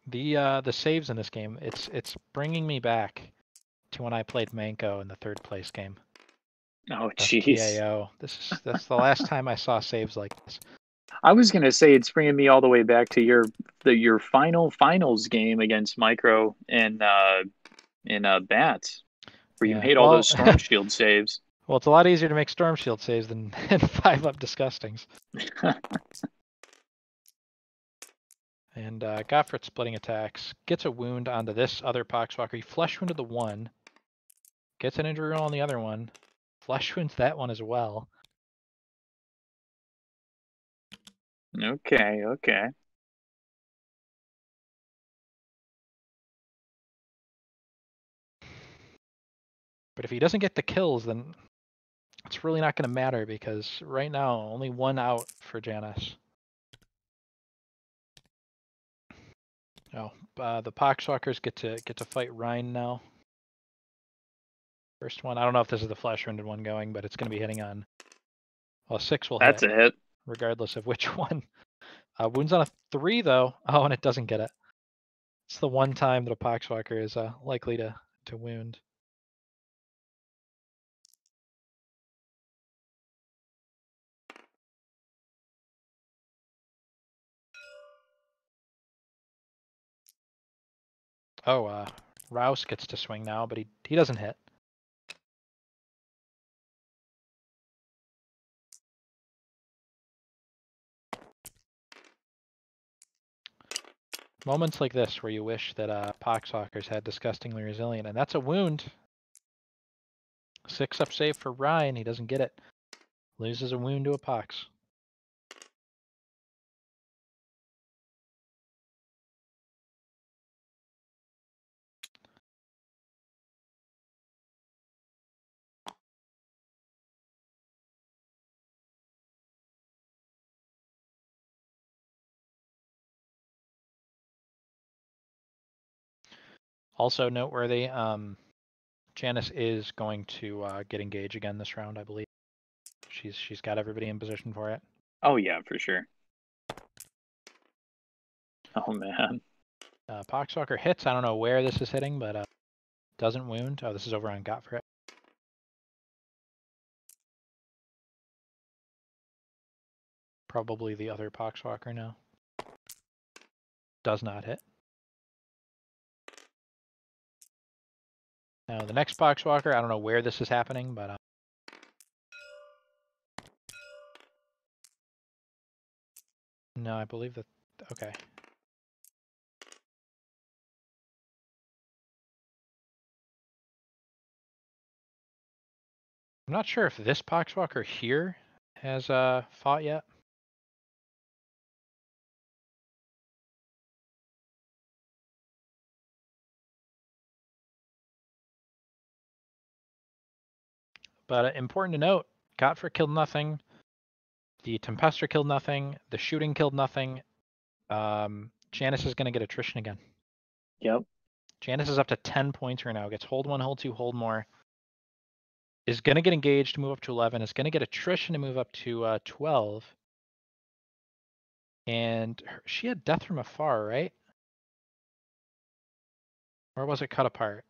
The saves in this game, it's bringing me back to when I played Manko in the 3rd place game. Oh jeez. PAO. That's the last time I saw saves like this. I was gonna say it's bringing me all the way back to your finals game against Micro in Bats, where you made all those Storm Shield saves. Well, it's a lot easier to make Storm Shield saves than 5-up Disgustings. And Gottfried splitting attacks. Gets a wound onto this other Poxwalker. He flesh wounded the 1. Gets an injury roll on the other one. Flesh wounds that one as well. Okay. But if he doesn't get the kills, then it's really not going to matter because right now only 1 out for Janis. Oh, the Poxwalkers get to fight Rhine now. First one. I don't know if this is the flesh wounded one going, but it's going to be hitting on. Well, 6 will That's hit, a hit. regardless of which one. Wounds on a 3 though. Oh, and it doesn't get it. It's the one time that a Poxwalker is likely to wound. Oh, Rouse gets to swing now, but he doesn't hit. Moments like this where you wish that Poxwalkers had Disgustingly Resilient, and that's a wound. 6 up save for Ryan. He doesn't get it. Loses a wound to a Pox. Also noteworthy, Janis is going to get engaged again this round, I believe. She's got everybody in position for it. Oh yeah, for sure. Oh man. Poxwalker hits. I don't know where this is hitting, but doesn't wound. Oh, this is over on Gottfried. Probably the other Poxwalker now. Does not hit. Now the next Poxwalker, I don't know where this is happening, but no, I believe that. Okay. I'm not sure if this Poxwalker here has fought yet. But important to note, Gottfried killed nothing. The Tempestor killed nothing. The shooting killed nothing. Janis is going to get attrition again. Yep. Janis is up to 10 points right now. Gets hold 1, hold 2, hold more. Is going to get engaged to move up to 11. Is going to get attrition to move up to 12. And she had death from afar, right? Or was it cut apart?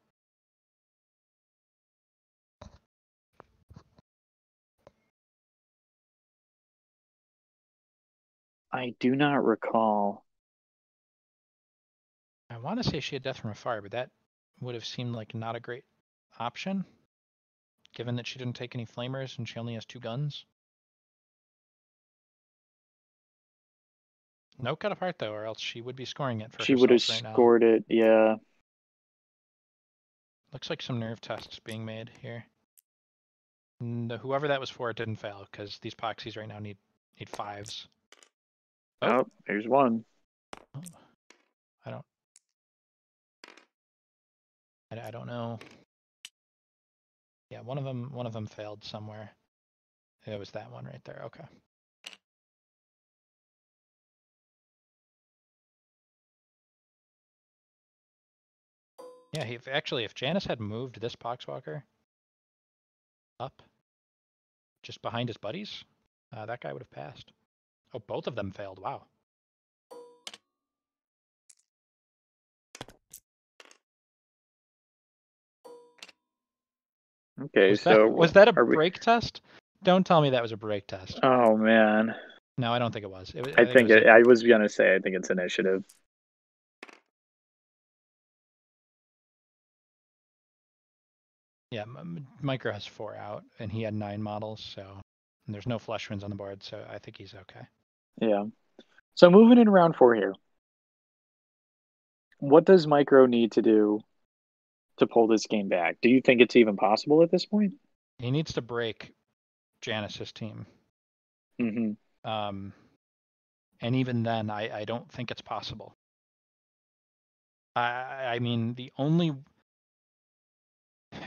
I do not recall. I want to say she had death from afar, but that would have seemed like not a great option, given that she didn't take any flamers and she only has 2 guns. No cut apart though, or else she would be scoring it for She would have herself right now. scored it, yeah. Looks like some nerve tests being made here. And whoever that was for, it didn't fail, because these Poxies right now need 5s. Oh, there's one. I don't know. Yeah, one of them failed somewhere. It was that one right there. Okay. Yeah, if Janis had moved this Poxwalker up just behind his buddies, that guy would have passed. Oh, both of them failed. Wow. Okay, Was that a are we... break test? Don't tell me that was a break test. Oh man. No, I don't think it was. I think I was gonna say I think it's initiative. Yeah, Micro has 4 out, and he had 9 models, so and there's no flesh wounds on the board, so I think he's okay. Yeah. So moving in round 4 here. What does Micro need to do to pull this game back? Do you think it's even possible at this point? He needs to break Janis's team. Mm-hmm. And even then, I don't think it's possible. I mean, the only...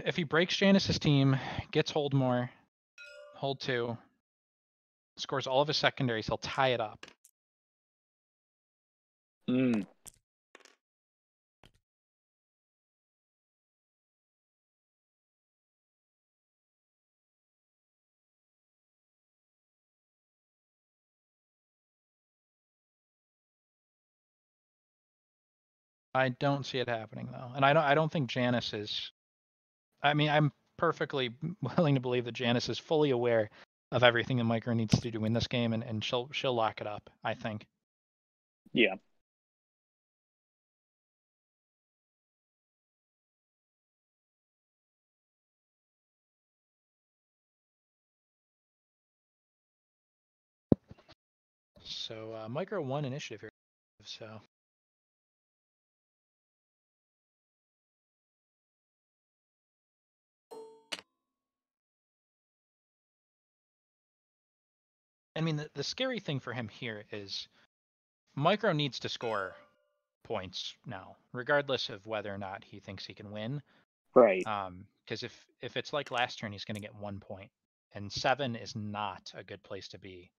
If he breaks Janis's team, gets hold more, hold 2, scores all of his secondaries, he'll tie it up. Mm. I don't see it happening though, and I don't think Janis is. I mean, I'm perfectly willing to believe that Janis is fully aware of everything that Micro needs to do in this game, and she'll lock it up, I think. Yeah. So Micro won initiative here, so. I mean, the scary thing for him here is Micro needs to score points now, regardless of whether or not he thinks he can win. Right. Because if it's like last turn, he's going to get 1 point, and 7 is not a good place to be.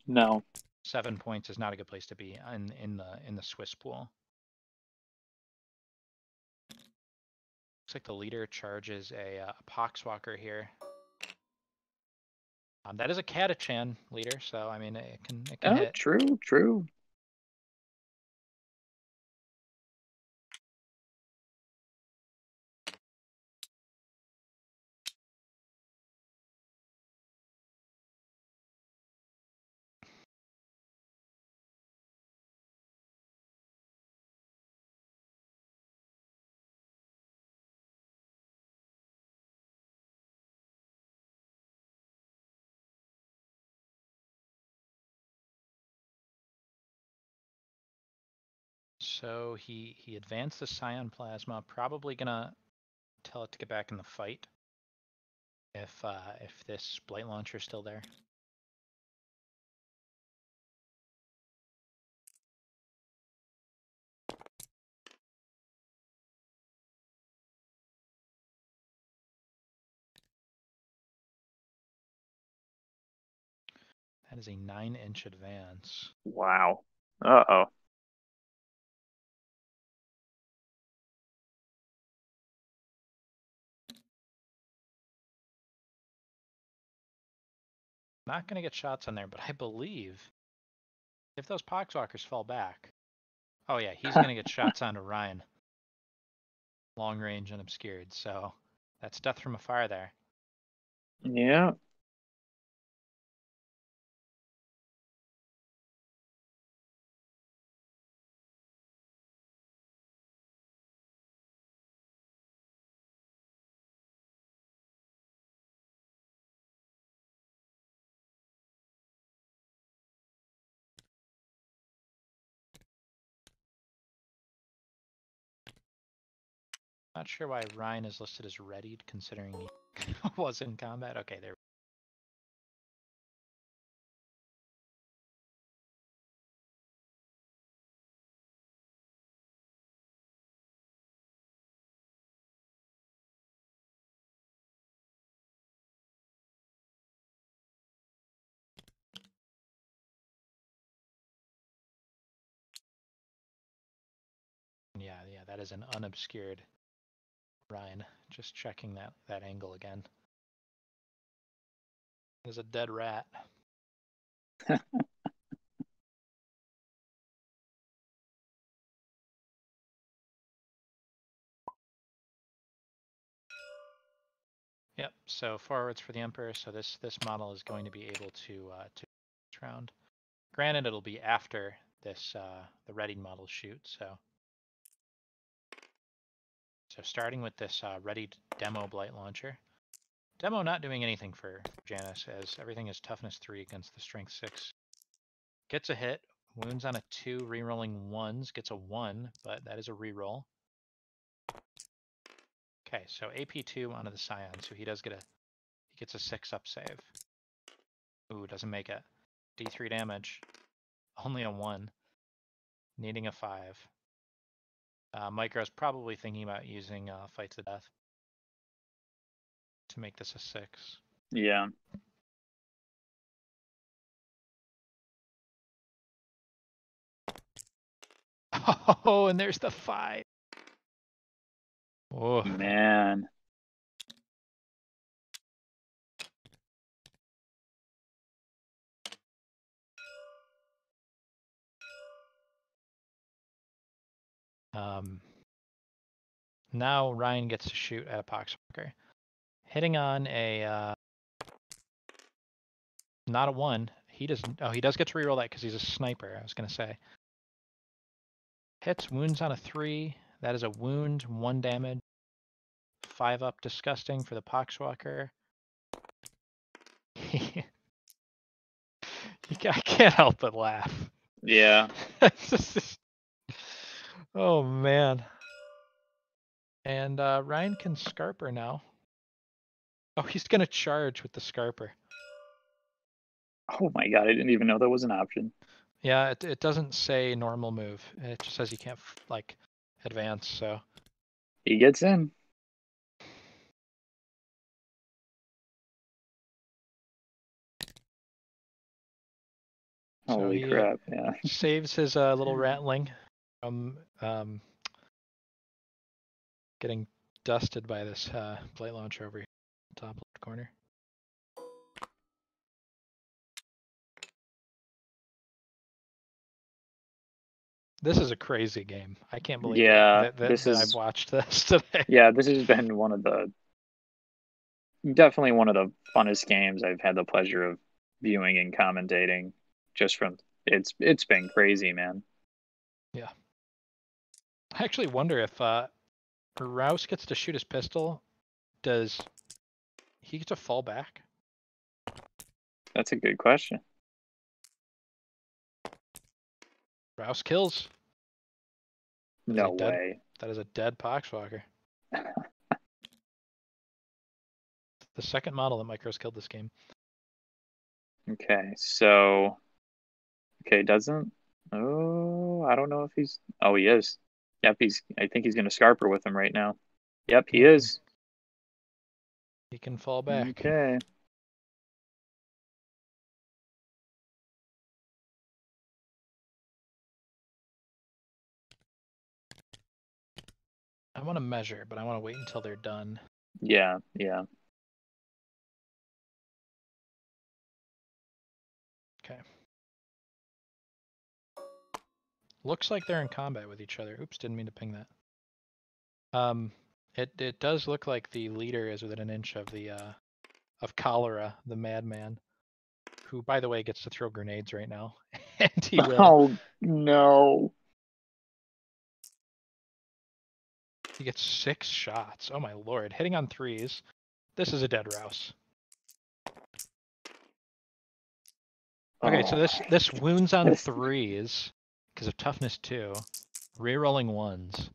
No. 7 points is not a good place to be in the Swiss pool. Looks like the leader charges a Poxwalker here. That is a Catachan leader, so I mean it can hit. True. So he advanced the Scion Plasma, probably gonna tell it to get back in the fight if this Blight Launcher is still there. That is a 9-inch advance. Wow. Uh-oh. Not going to get shots on there, but I believe if those Poxwalkers fall back, oh yeah, he's going to get shots onto Ryan. Long range and obscured, so that's death from afar there. Yeah. Not sure why Ryan is listed as readied, considering he was in combat. Okay, there. Yeah, that is an unobscured Ryan. Just checking that angle again. There's a dead rat. Yep. So forwards for the Emperor. So this model is going to be able to round. Granted, it'll be after this the readied model shoot. So starting with this readied demo Blight Launcher. Demo not doing anything for Janis, as everything is toughness 3 against the strength 6. Gets a hit, wounds on a 2, rerolling 1s, gets a 1, but that is a reroll. Okay, so AP2 onto the Scion, so he gets a 6 up save. Ooh, doesn't make it. D3 damage, only a 1, needing a 5. Micro's probably thinking about using Fight to the Death to make this a 6. Yeah. Oh, and there's the 5. Oh, Man. now Ryan gets to shoot at a Poxwalker. Hitting on a not a 1. He doesn't. Oh, he does get to reroll that because he's a sniper. I was gonna say. Hits, wounds on a 3. That is a wound, 1 damage. 5 up, disgusting for the Poxwalker. I can't help but laugh. Yeah. Oh man. And Ryan can Scarper now. Oh, he's gonna charge with the Scarper. Oh my god, I didn't even know that was an option. Yeah, it doesn't say normal move. It just says you can't like advance. So He gets in. Holy he, crap! Yeah. saves his little ratling from getting dusted by this plate launcher over here, top left corner. This is a crazy game. I can't believe that I've watched this today. Yeah, this has been definitely one of the funnest games I've had the pleasure of viewing and commentating. Just from it's been crazy, man. Yeah. I actually wonder if Rouse gets to shoot his pistol. Does he get to fall back? That's a good question. Rouse kills. No way. That is a dead Poxwalker. The second model that Micro's killed this game. Okay, so doesn't. Oh, I don't know if he's. Oh, he is. Yep, I think he's gonna Scarper with him right now. Yep, he is. He can fall back. Okay. I want to measure, but I want to wait until they're done. Yeah. Okay. Looks like they're in combat with each other. Oops, didn't mean to ping that. It does look like the leader is within an inch of the of Cholera, the madman, who, by the way, gets to throw grenades right now, and he will. Oh no! He gets 6 shots. Oh my lord! Hitting on 3s. This is a dead Rouse. Okay, so this wounds on 3s because of toughness 2. Rerolling 1s.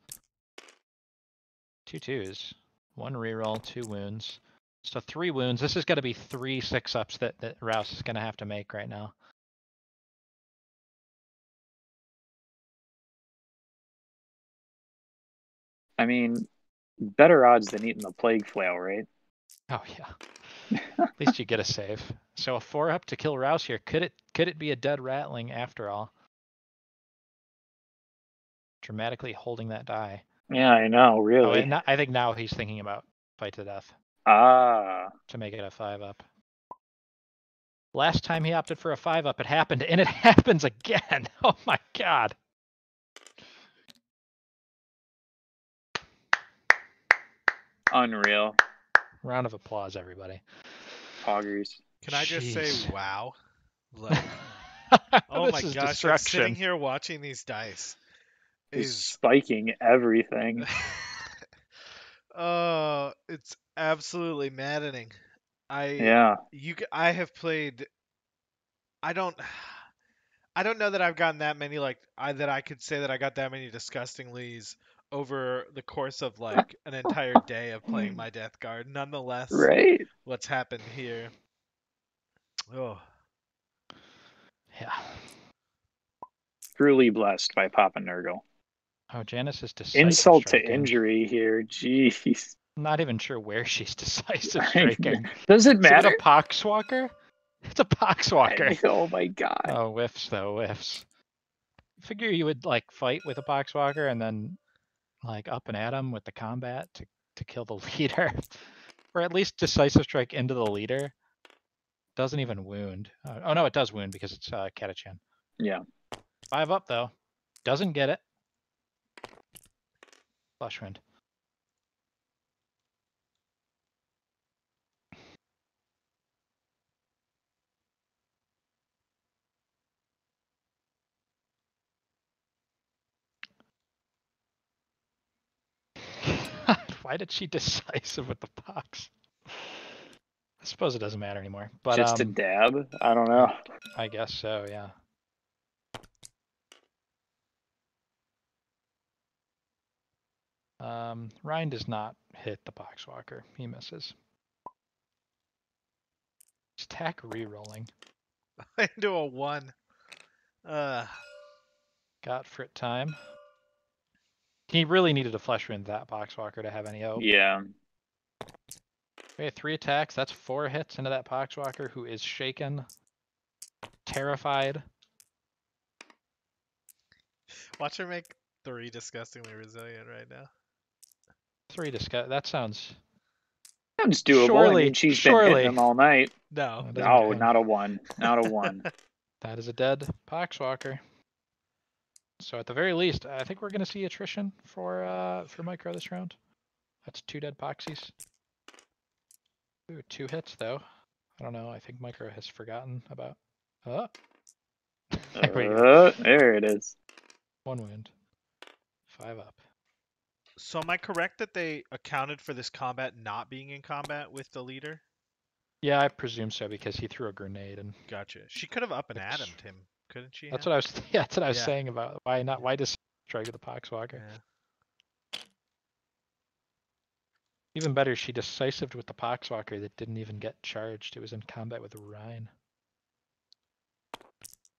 2 2s. 1 reroll, 2 wounds. So 3 wounds. This is going to be 3 6-ups that Rouse is going to have to make right now. I mean, better odds than eating the plague flail, right? Oh yeah. At least you get a save. So a 4-up to kill Rouse here. Could it be a dead Rattling after all? Dramatically holding that die. Yeah, I know, really. Oh, and I think now he's thinking about fight to death. To make it a 5-up. Last time he opted for a 5-up, it happened, and it happens again. Oh my god. Unreal. Round of applause, everybody. Poggers. Can I just say wow? Like, oh my gosh, like sitting here watching these dice is spiking everything. Oh, it's absolutely maddening. I have played. I don't know that I've gotten that many that I could say that I got that many disgustinglies over the course of like an entire day of playing my Death Guard. Nonetheless, right? What's happened here? Oh, yeah. Truly blessed by Papa Nurgle. Oh, Janis is decisive. Insult striking. to injury here. Jeez. I'm not even sure where she's decisive striking. Does it matter? Is it a Poxwalker? It's a Poxwalker. Oh my god. Oh, whiffs though, whiffs. Figure you would like fight with a Poxwalker and then like up and at him with the combat to kill the leader. Or at least decisive strike into the leader. Doesn't even wound. Oh no, it does wound because it's Catachan. Yeah. 5 up though. Doesn't get it. Flush wound. Why did she decisive with the box? I suppose it doesn't matter anymore. But Just a dab? I don't know. I guess so, yeah. Ryan does not hit the boxwalker. He misses. Stack re-rolling. Into a 1. Got Frit time. He really needed to flesh in that boxwalker to have any hope. Yeah. Okay, 3 attacks. That's 4 hits into that boxwalker who is shaken, terrified. Watch her make 3 disgustingly resilient right now. 3 discuss. That sounds. Sounds doable. Surely, I mean, she's been hitting them all night. No. No, not a 1. Not a 1. That is a dead boxwalker. So at the very least, I think we're going to see attrition for Micro this round. That's 2 dead boxies. Ooh, 2 hits though. I don't know. I think Micro has forgotten about. There we go. There it is. 1 wound. 5 up. So am I correct that they accounted for this combat not being in combat with the leader? Yeah, I presume so because he threw a grenade and. Gotcha. She could have up and atomed him, couldn't she? That's what I was. Yeah, that's what I was saying about why not. Why does strike with the poxwalker? Yeah. Even better, she decisived with the poxwalker that didn't even get charged. It was in combat with Ryan.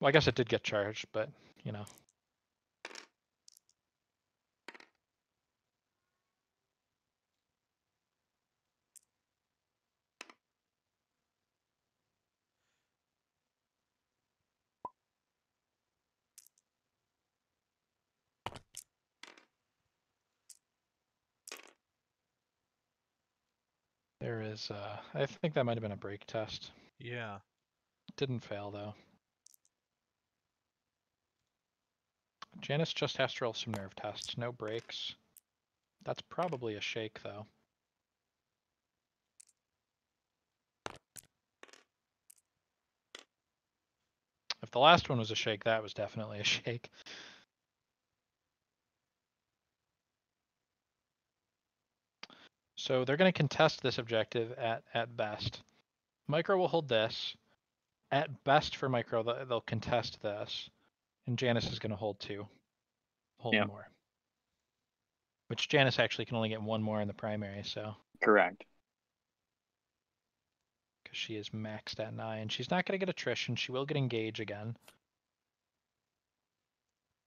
Well, I guess it did get charged, but you know. There is, I think that might have been a break test. Yeah. Didn't fail though. Janis just has to roll some nerve tests, no breaks. That's probably a shake though. If the last one was a shake, that was definitely a shake. So they're going to contest this objective at best. Micro will hold this. At best for Micro, they'll contest this. And Janis is going to hold 2. Hold more. Which Janis actually can only get 1 more in the primary, so. Correct. Because she is maxed at 9. She's not going to get attrition. She will get engage again.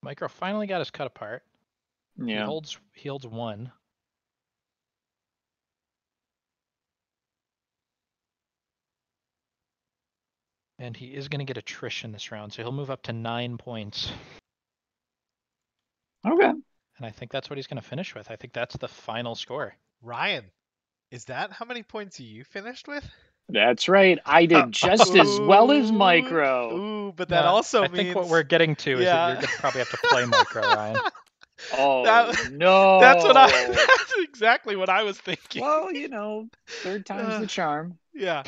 Micro finally got his cut apart. Yeah. He holds 1. And he is going to get attrition this round, so he'll move up to 9 points. Okay. And I think that's what he's going to finish with. I think that's the final score. Ryan, is that how many points you finished with? That's right. I did just as well as Micro. Ooh, but that also means... I think what we're getting to is that you're going to probably have to play Micro, Ryan. Oh, no. That's exactly what I was thinking. Well, you know, 3rd time's the charm. Yeah.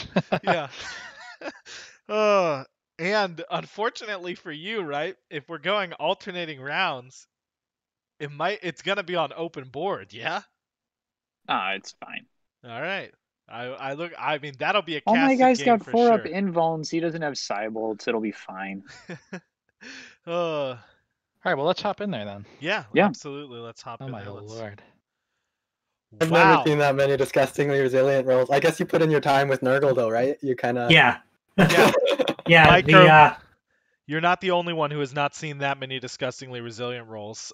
And unfortunately for you, right? If we're going alternating rounds, it's gonna be on open board, yeah? It's fine. All right. I mean, that'll be a Oh, my casting guy's game got for 4 sure. up invulns. He doesn't have cybolts. It'll be fine. All right, well, let's hop in there then. Yeah, absolutely. Let's hop in there. Oh, my Lord. I've never seen that many disgustingly resilient rolls. I guess you put in your time with Nurgle, though, right? You kind of... Yeah. Yeah. Micro, you're not the only one who has not seen that many disgustingly resilient rolls.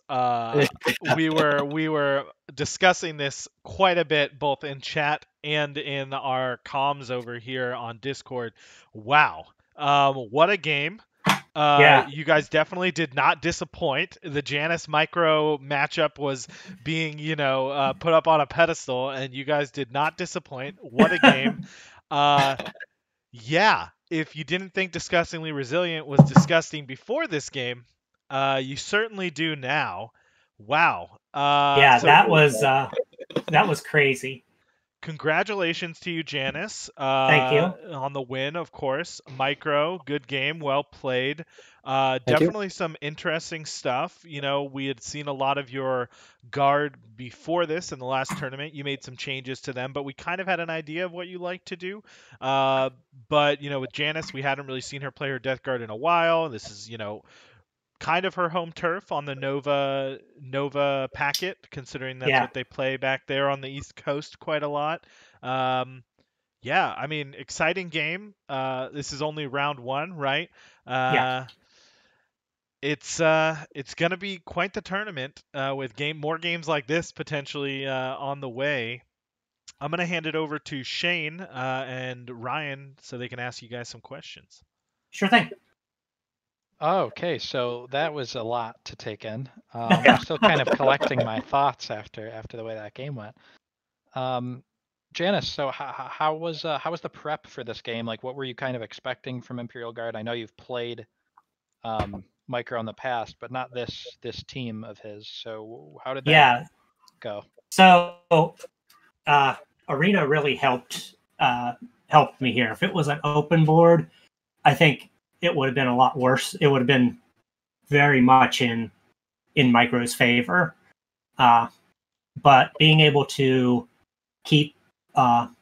We were discussing this quite a bit, both in chat and in our comms over here on Discord. Wow. What a game. You guys definitely did not disappoint. The Janis Micro matchup was being, put up on a pedestal, and you guys did not disappoint. What a game. Yeah, if you didn't think Disgustingly Resilient was disgusting before this game, you certainly do now. Wow. That was crazy. congratulations to you, Janis. Thank you. On the win, of course. Micro, good game, well played. Thank you. Definitely some interesting stuff. You know, we had seen a lot of your guard before this in the last tournament. You made some changes to them, but we kind of had an idea of what you like to do. But, you know, with Janis, we hadn't really seen her play her Death Guard in a while. This is, you know, kind of her home turf on the Nova packet, considering that's Yeah. what they play back there on the East Coast quite a lot. Yeah, I mean, exciting game. This is only round one, right? Yeah. It's gonna be quite the tournament with more games like this potentially on the way. I'm gonna hand it over to Shane and Ryan so they can ask you guys some questions. Sure thing. Oh, okay, so that was a lot to take in. I'm still kind of collecting my thoughts after the way that game went. Janis, so how was the prep for this game? Like, what were you kind of expecting from Imperial Guard? I know you've played Micro in the past, but not this team of his. So how did that go? So Arena really helped me here. If it was an open board, I think it would have been a lot worse. It would have been very much in Micro's favor. But being able to keep not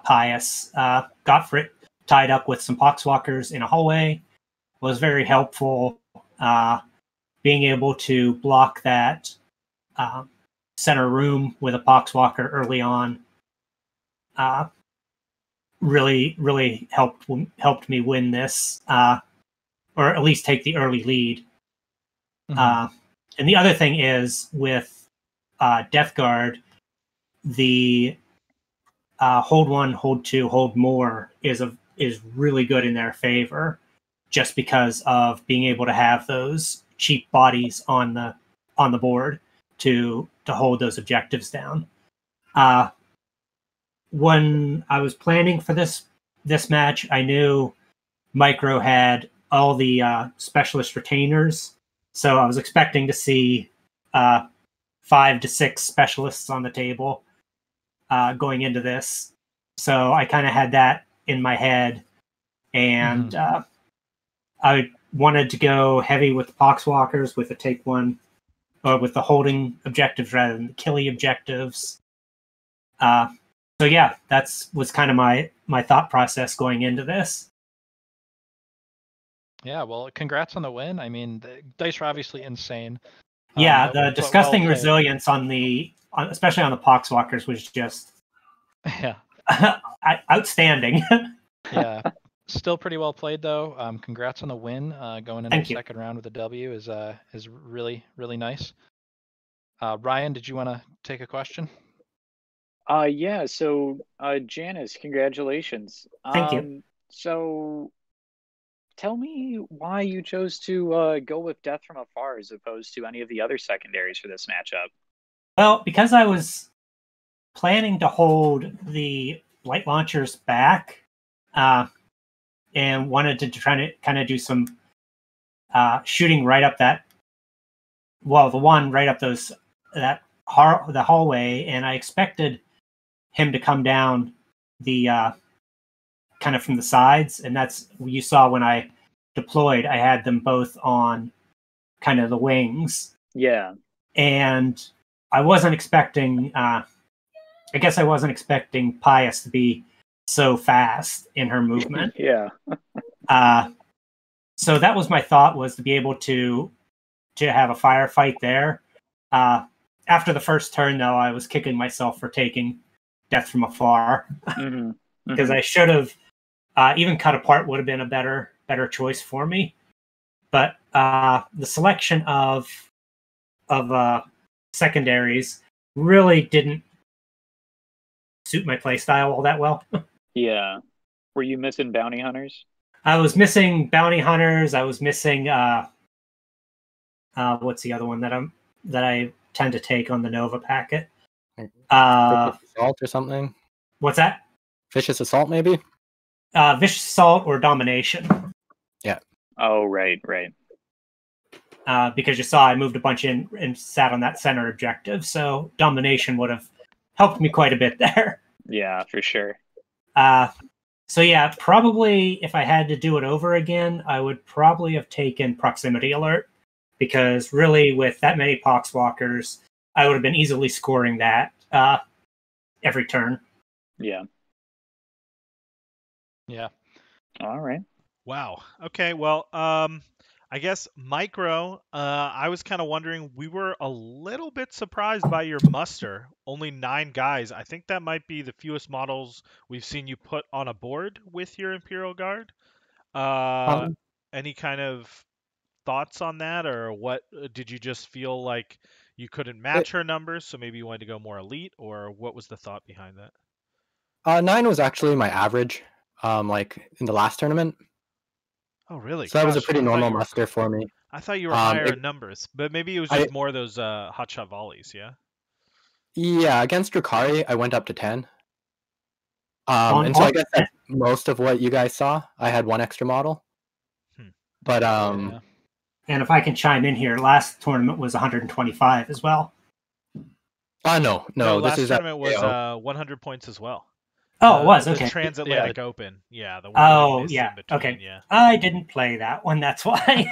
Pious, Gottfried tied up with some Poxwalkers in a hallway was very helpful. Being able to block that center room with a Poxwalker early on really helped me win this, or at least take the early lead. Mm-hmm. And the other thing is with Death Guard, the hold one, hold two, hold more is really good in their favor, just because of being able to have those cheap bodies on the board to hold those objectives down. When I was planning for this match, I knew Micro had all the specialist retainers, so I was expecting to see 5 to 6 specialists on the table going into this. So I kind of had that in my head, and I wanted to go heavy with the Poxwalkers with the take one, or with the holding objectives rather than the killy objectives. So yeah, was kind of my thought process going into this. Yeah, well, congrats on the win. I mean, the dice are obviously insane. Yeah, the disgusting resilience especially on the Poxwalkers was just outstanding. Yeah, still pretty well played though. Congrats on the win. Going into the second round with a W is really, really nice. Ryan, did you want to take a question? Yeah, so Janis, congratulations. Thank you. So tell me why you chose to go with Death from Afar as opposed to any of the other secondaries for this matchup. Well, because I was planning to hold the light launchers back, and wanted to try to kind of do some shooting right up the one right up the hallway, and I expected him to come down the kind of from the sides, and that's what you saw when I deployed. I had them both on kind of the wings. Yeah. And I wasn't expecting I guess I wasn't expecting Pious to be so fast in her movement. Yeah. So that was my thought, was to be able to have a firefight there. After the first turn, though, I was kicking myself for taking Death from Afar, because I should have even cut apart would have been a better choice for me. But the selection of secondaries really didn't suit my playstyle all that well. Yeah. Were you missing bounty hunters? I was missing bounty hunters. I was missing what's the other one that I tend to take on the Nova packet? Vicious Assault or something? What's that? Vicious Assault, maybe? Vicious Assault or Domination. Yeah. Oh, right. because you saw I moved a bunch in and sat on that center objective. So domination would have helped me quite a bit there. Yeah, for sure. So yeah, probably if I had to do it over again, I would probably have taken proximity alert, because really with that many poxwalkers, I would have been easily scoring that every turn. Yeah. Yeah. All right. Wow. Okay. Well, I guess Micro, I was kind of wondering, we were a little bit surprised by your muster. Only 9 guys. I think that might be the fewest models we've seen you put on a board with your Imperial Guard. Any kind of thoughts on that, or what? Did you just feel like you couldn't match her numbers, so maybe you wanted to go more elite, or what was the thought behind that? 9 was actually my average, like in the last tournament. Oh, really? So that was a Gosh, pretty I thought normal you were- muster for me. I thought you were higher in numbers, but maybe it was just more of those hot shot volleys, yeah? Yeah, against Drukari, I went up to 10. And so I guess that's most of what you guys saw. I had 1 extra model. But and if I can chime in here, last tournament was 125 as well. No, last this is tournament was 100 points as well. Oh, it was okay. The Transatlantic Open, yeah. The one oh, that yeah. in between, Okay. Yeah. I didn't play that one. That's why.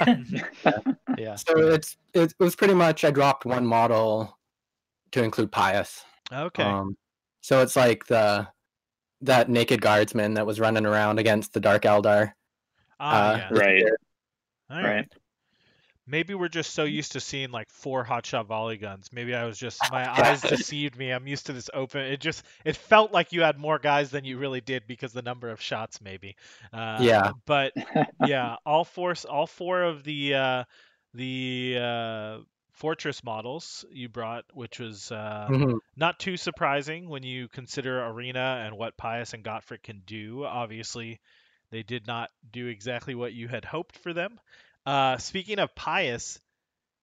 Yeah. So it was pretty much I dropped 1 model to include Pius. Okay. So it's like that naked guardsman that was running around against the Dark Eldar. Yeah. Right. All right. Maybe we're just so used to seeing like 4 hotshot volley guns. Maybe I was just, my eyes deceived me. I'm used to this open. It felt like you had more guys than you really did because the number of shots maybe. Yeah. But yeah, all 4 of the fortress models you brought, which was not too surprising when you consider Arena and what Pius and Gottfried can do. Obviously, they did not do exactly what you had hoped for them. Speaking of Pius,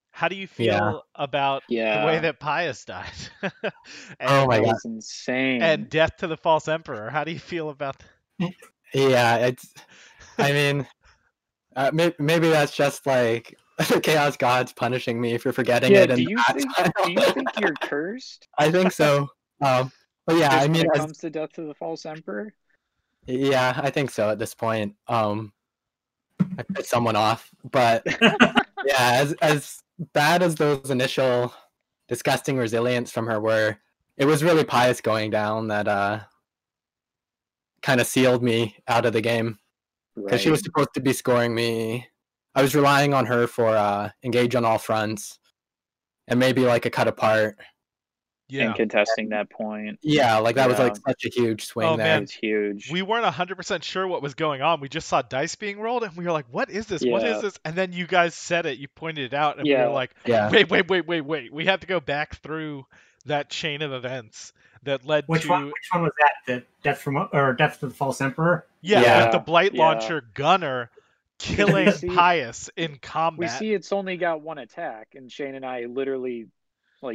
how do you feel about the way that Pius died? Oh my God, was insane! And death to the false emperor. How do you feel about that? Yeah, I mean, maybe that's just like the Chaos Gods punishing me for forgetting it. Do you think you're cursed? I think so. But yeah, just I mean, when it comes to death to the false emperor. Yeah, I think so at this point. I pissed someone off, but yeah, as bad as those initial disgusting resilience from her were, it was really Pius going down that kind of sealed me out of the game, because she was supposed to be scoring me. I was relying on her for engage on all fronts and maybe like a cut apart. Yeah. And contesting that point. Yeah, like that was like such a huge swing there. Man, it's huge. We weren't 100% sure what was going on. We just saw dice being rolled and we were like, what is this? What is this? And then you guys said it, you pointed it out, and we were like, wait. We have to go back through that chain of events that led which to... Which one was that? The Death to the False Emperor? Yeah, with the Blight Launcher gunner killing Pius in combat. We see it's only got 1 attack, and Shane and I literally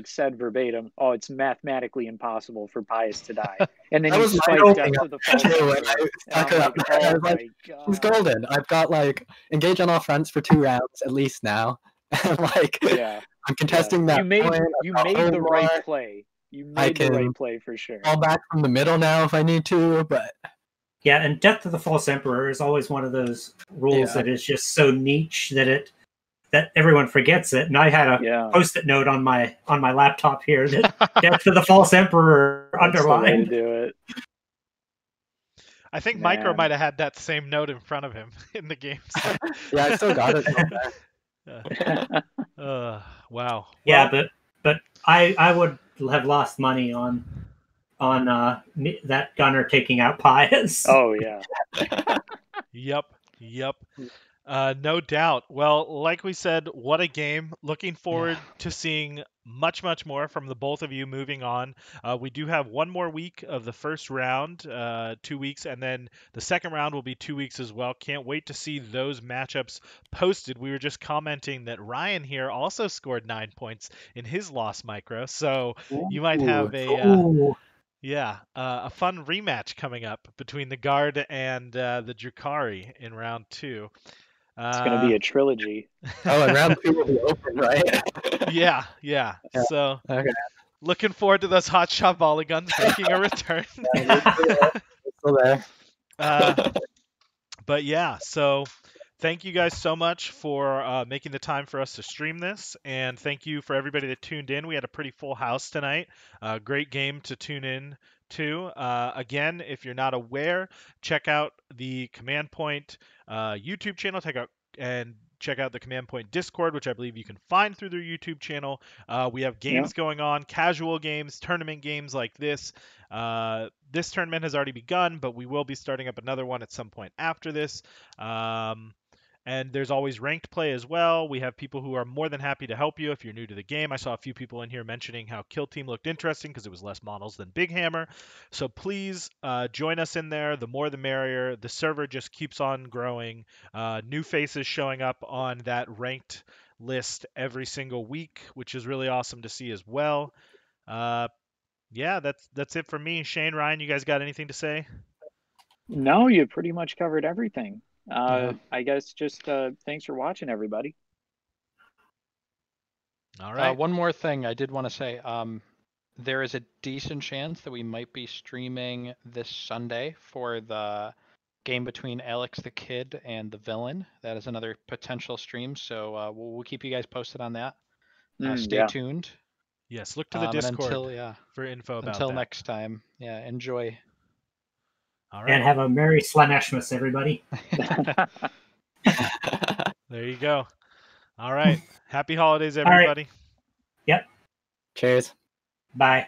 said verbatim, "Oh, it's mathematically impossible for Pius to die." And then he spiked death to the false emperor. He's golden. I've got like engage on all fronts for 2 rounds at least now. I'm contesting that. You made the right play. You made the right play for sure. Fall back from the middle now if I need to, but yeah, and death to the false emperor is always one of those rules that is just so niche that everyone forgets it. And I had a post-it note on my laptop here that death to the false emperor underlined. To do it. I think Micro might have had that same note in front of him in the game. Yeah, I still got it. Wow. Yeah, but I would have lost money on that gunner taking out Pius. Oh yeah. Yep. No doubt. Well, like we said, what a game. Looking forward to seeing much more from the both of you moving on. We do have 1 more week of the first round, 2 weeks, and then the second round will be 2 weeks as well. Can't wait to see those matchups posted. We were just commenting that Ryan here also scored 9 points in his loss micro, so you might have a fun rematch coming up between the Guard and the Drukari in round 2. It's going to be a trilogy. Oh, and round 2 will be open, right? Yeah. Yeah. So Okay. looking forward to those hot shot volley guns making a return. Still there. But yeah, so thank you guys so much for making the time for us to stream this, and thank you for everybody that tuned in. We had a pretty full house tonight. Great game to tune in to. Again, if you're not aware, check out the Command Point YouTube channel. Check out the Command Point Discord, which I believe you can find through their YouTube channel. We have games going on, casual games, tournament games like this. This tournament has already begun, but we will be starting up another one at some point after this. And there's always ranked play as well. We have people who are more than happy to help you if you're new to the game. I saw a few people in here mentioning how Kill Team looked interesting because it was less models than Big Hammer. So please join us in there. The more the merrier. The server just keeps on growing. New faces showing up on that ranked list every single week, which is really awesome to see as well. Yeah, that's it for me. Shane, Ryan, you guys got anything to say? No, you pretty much covered everything. Yeah. I guess just thanks for watching, everybody. All right. One more thing I did want to say. There is a decent chance that we might be streaming this Sunday for the game between Alex the Kid and the Villain. That is another potential stream, so we'll keep you guys posted on that. Stay tuned. Yes, look to the Discord for info about that. Until next time, enjoy. All right. And have a Merry Slaneshmas, everybody. There you go. All right. Happy holidays, everybody. Yep. Cheers. Bye.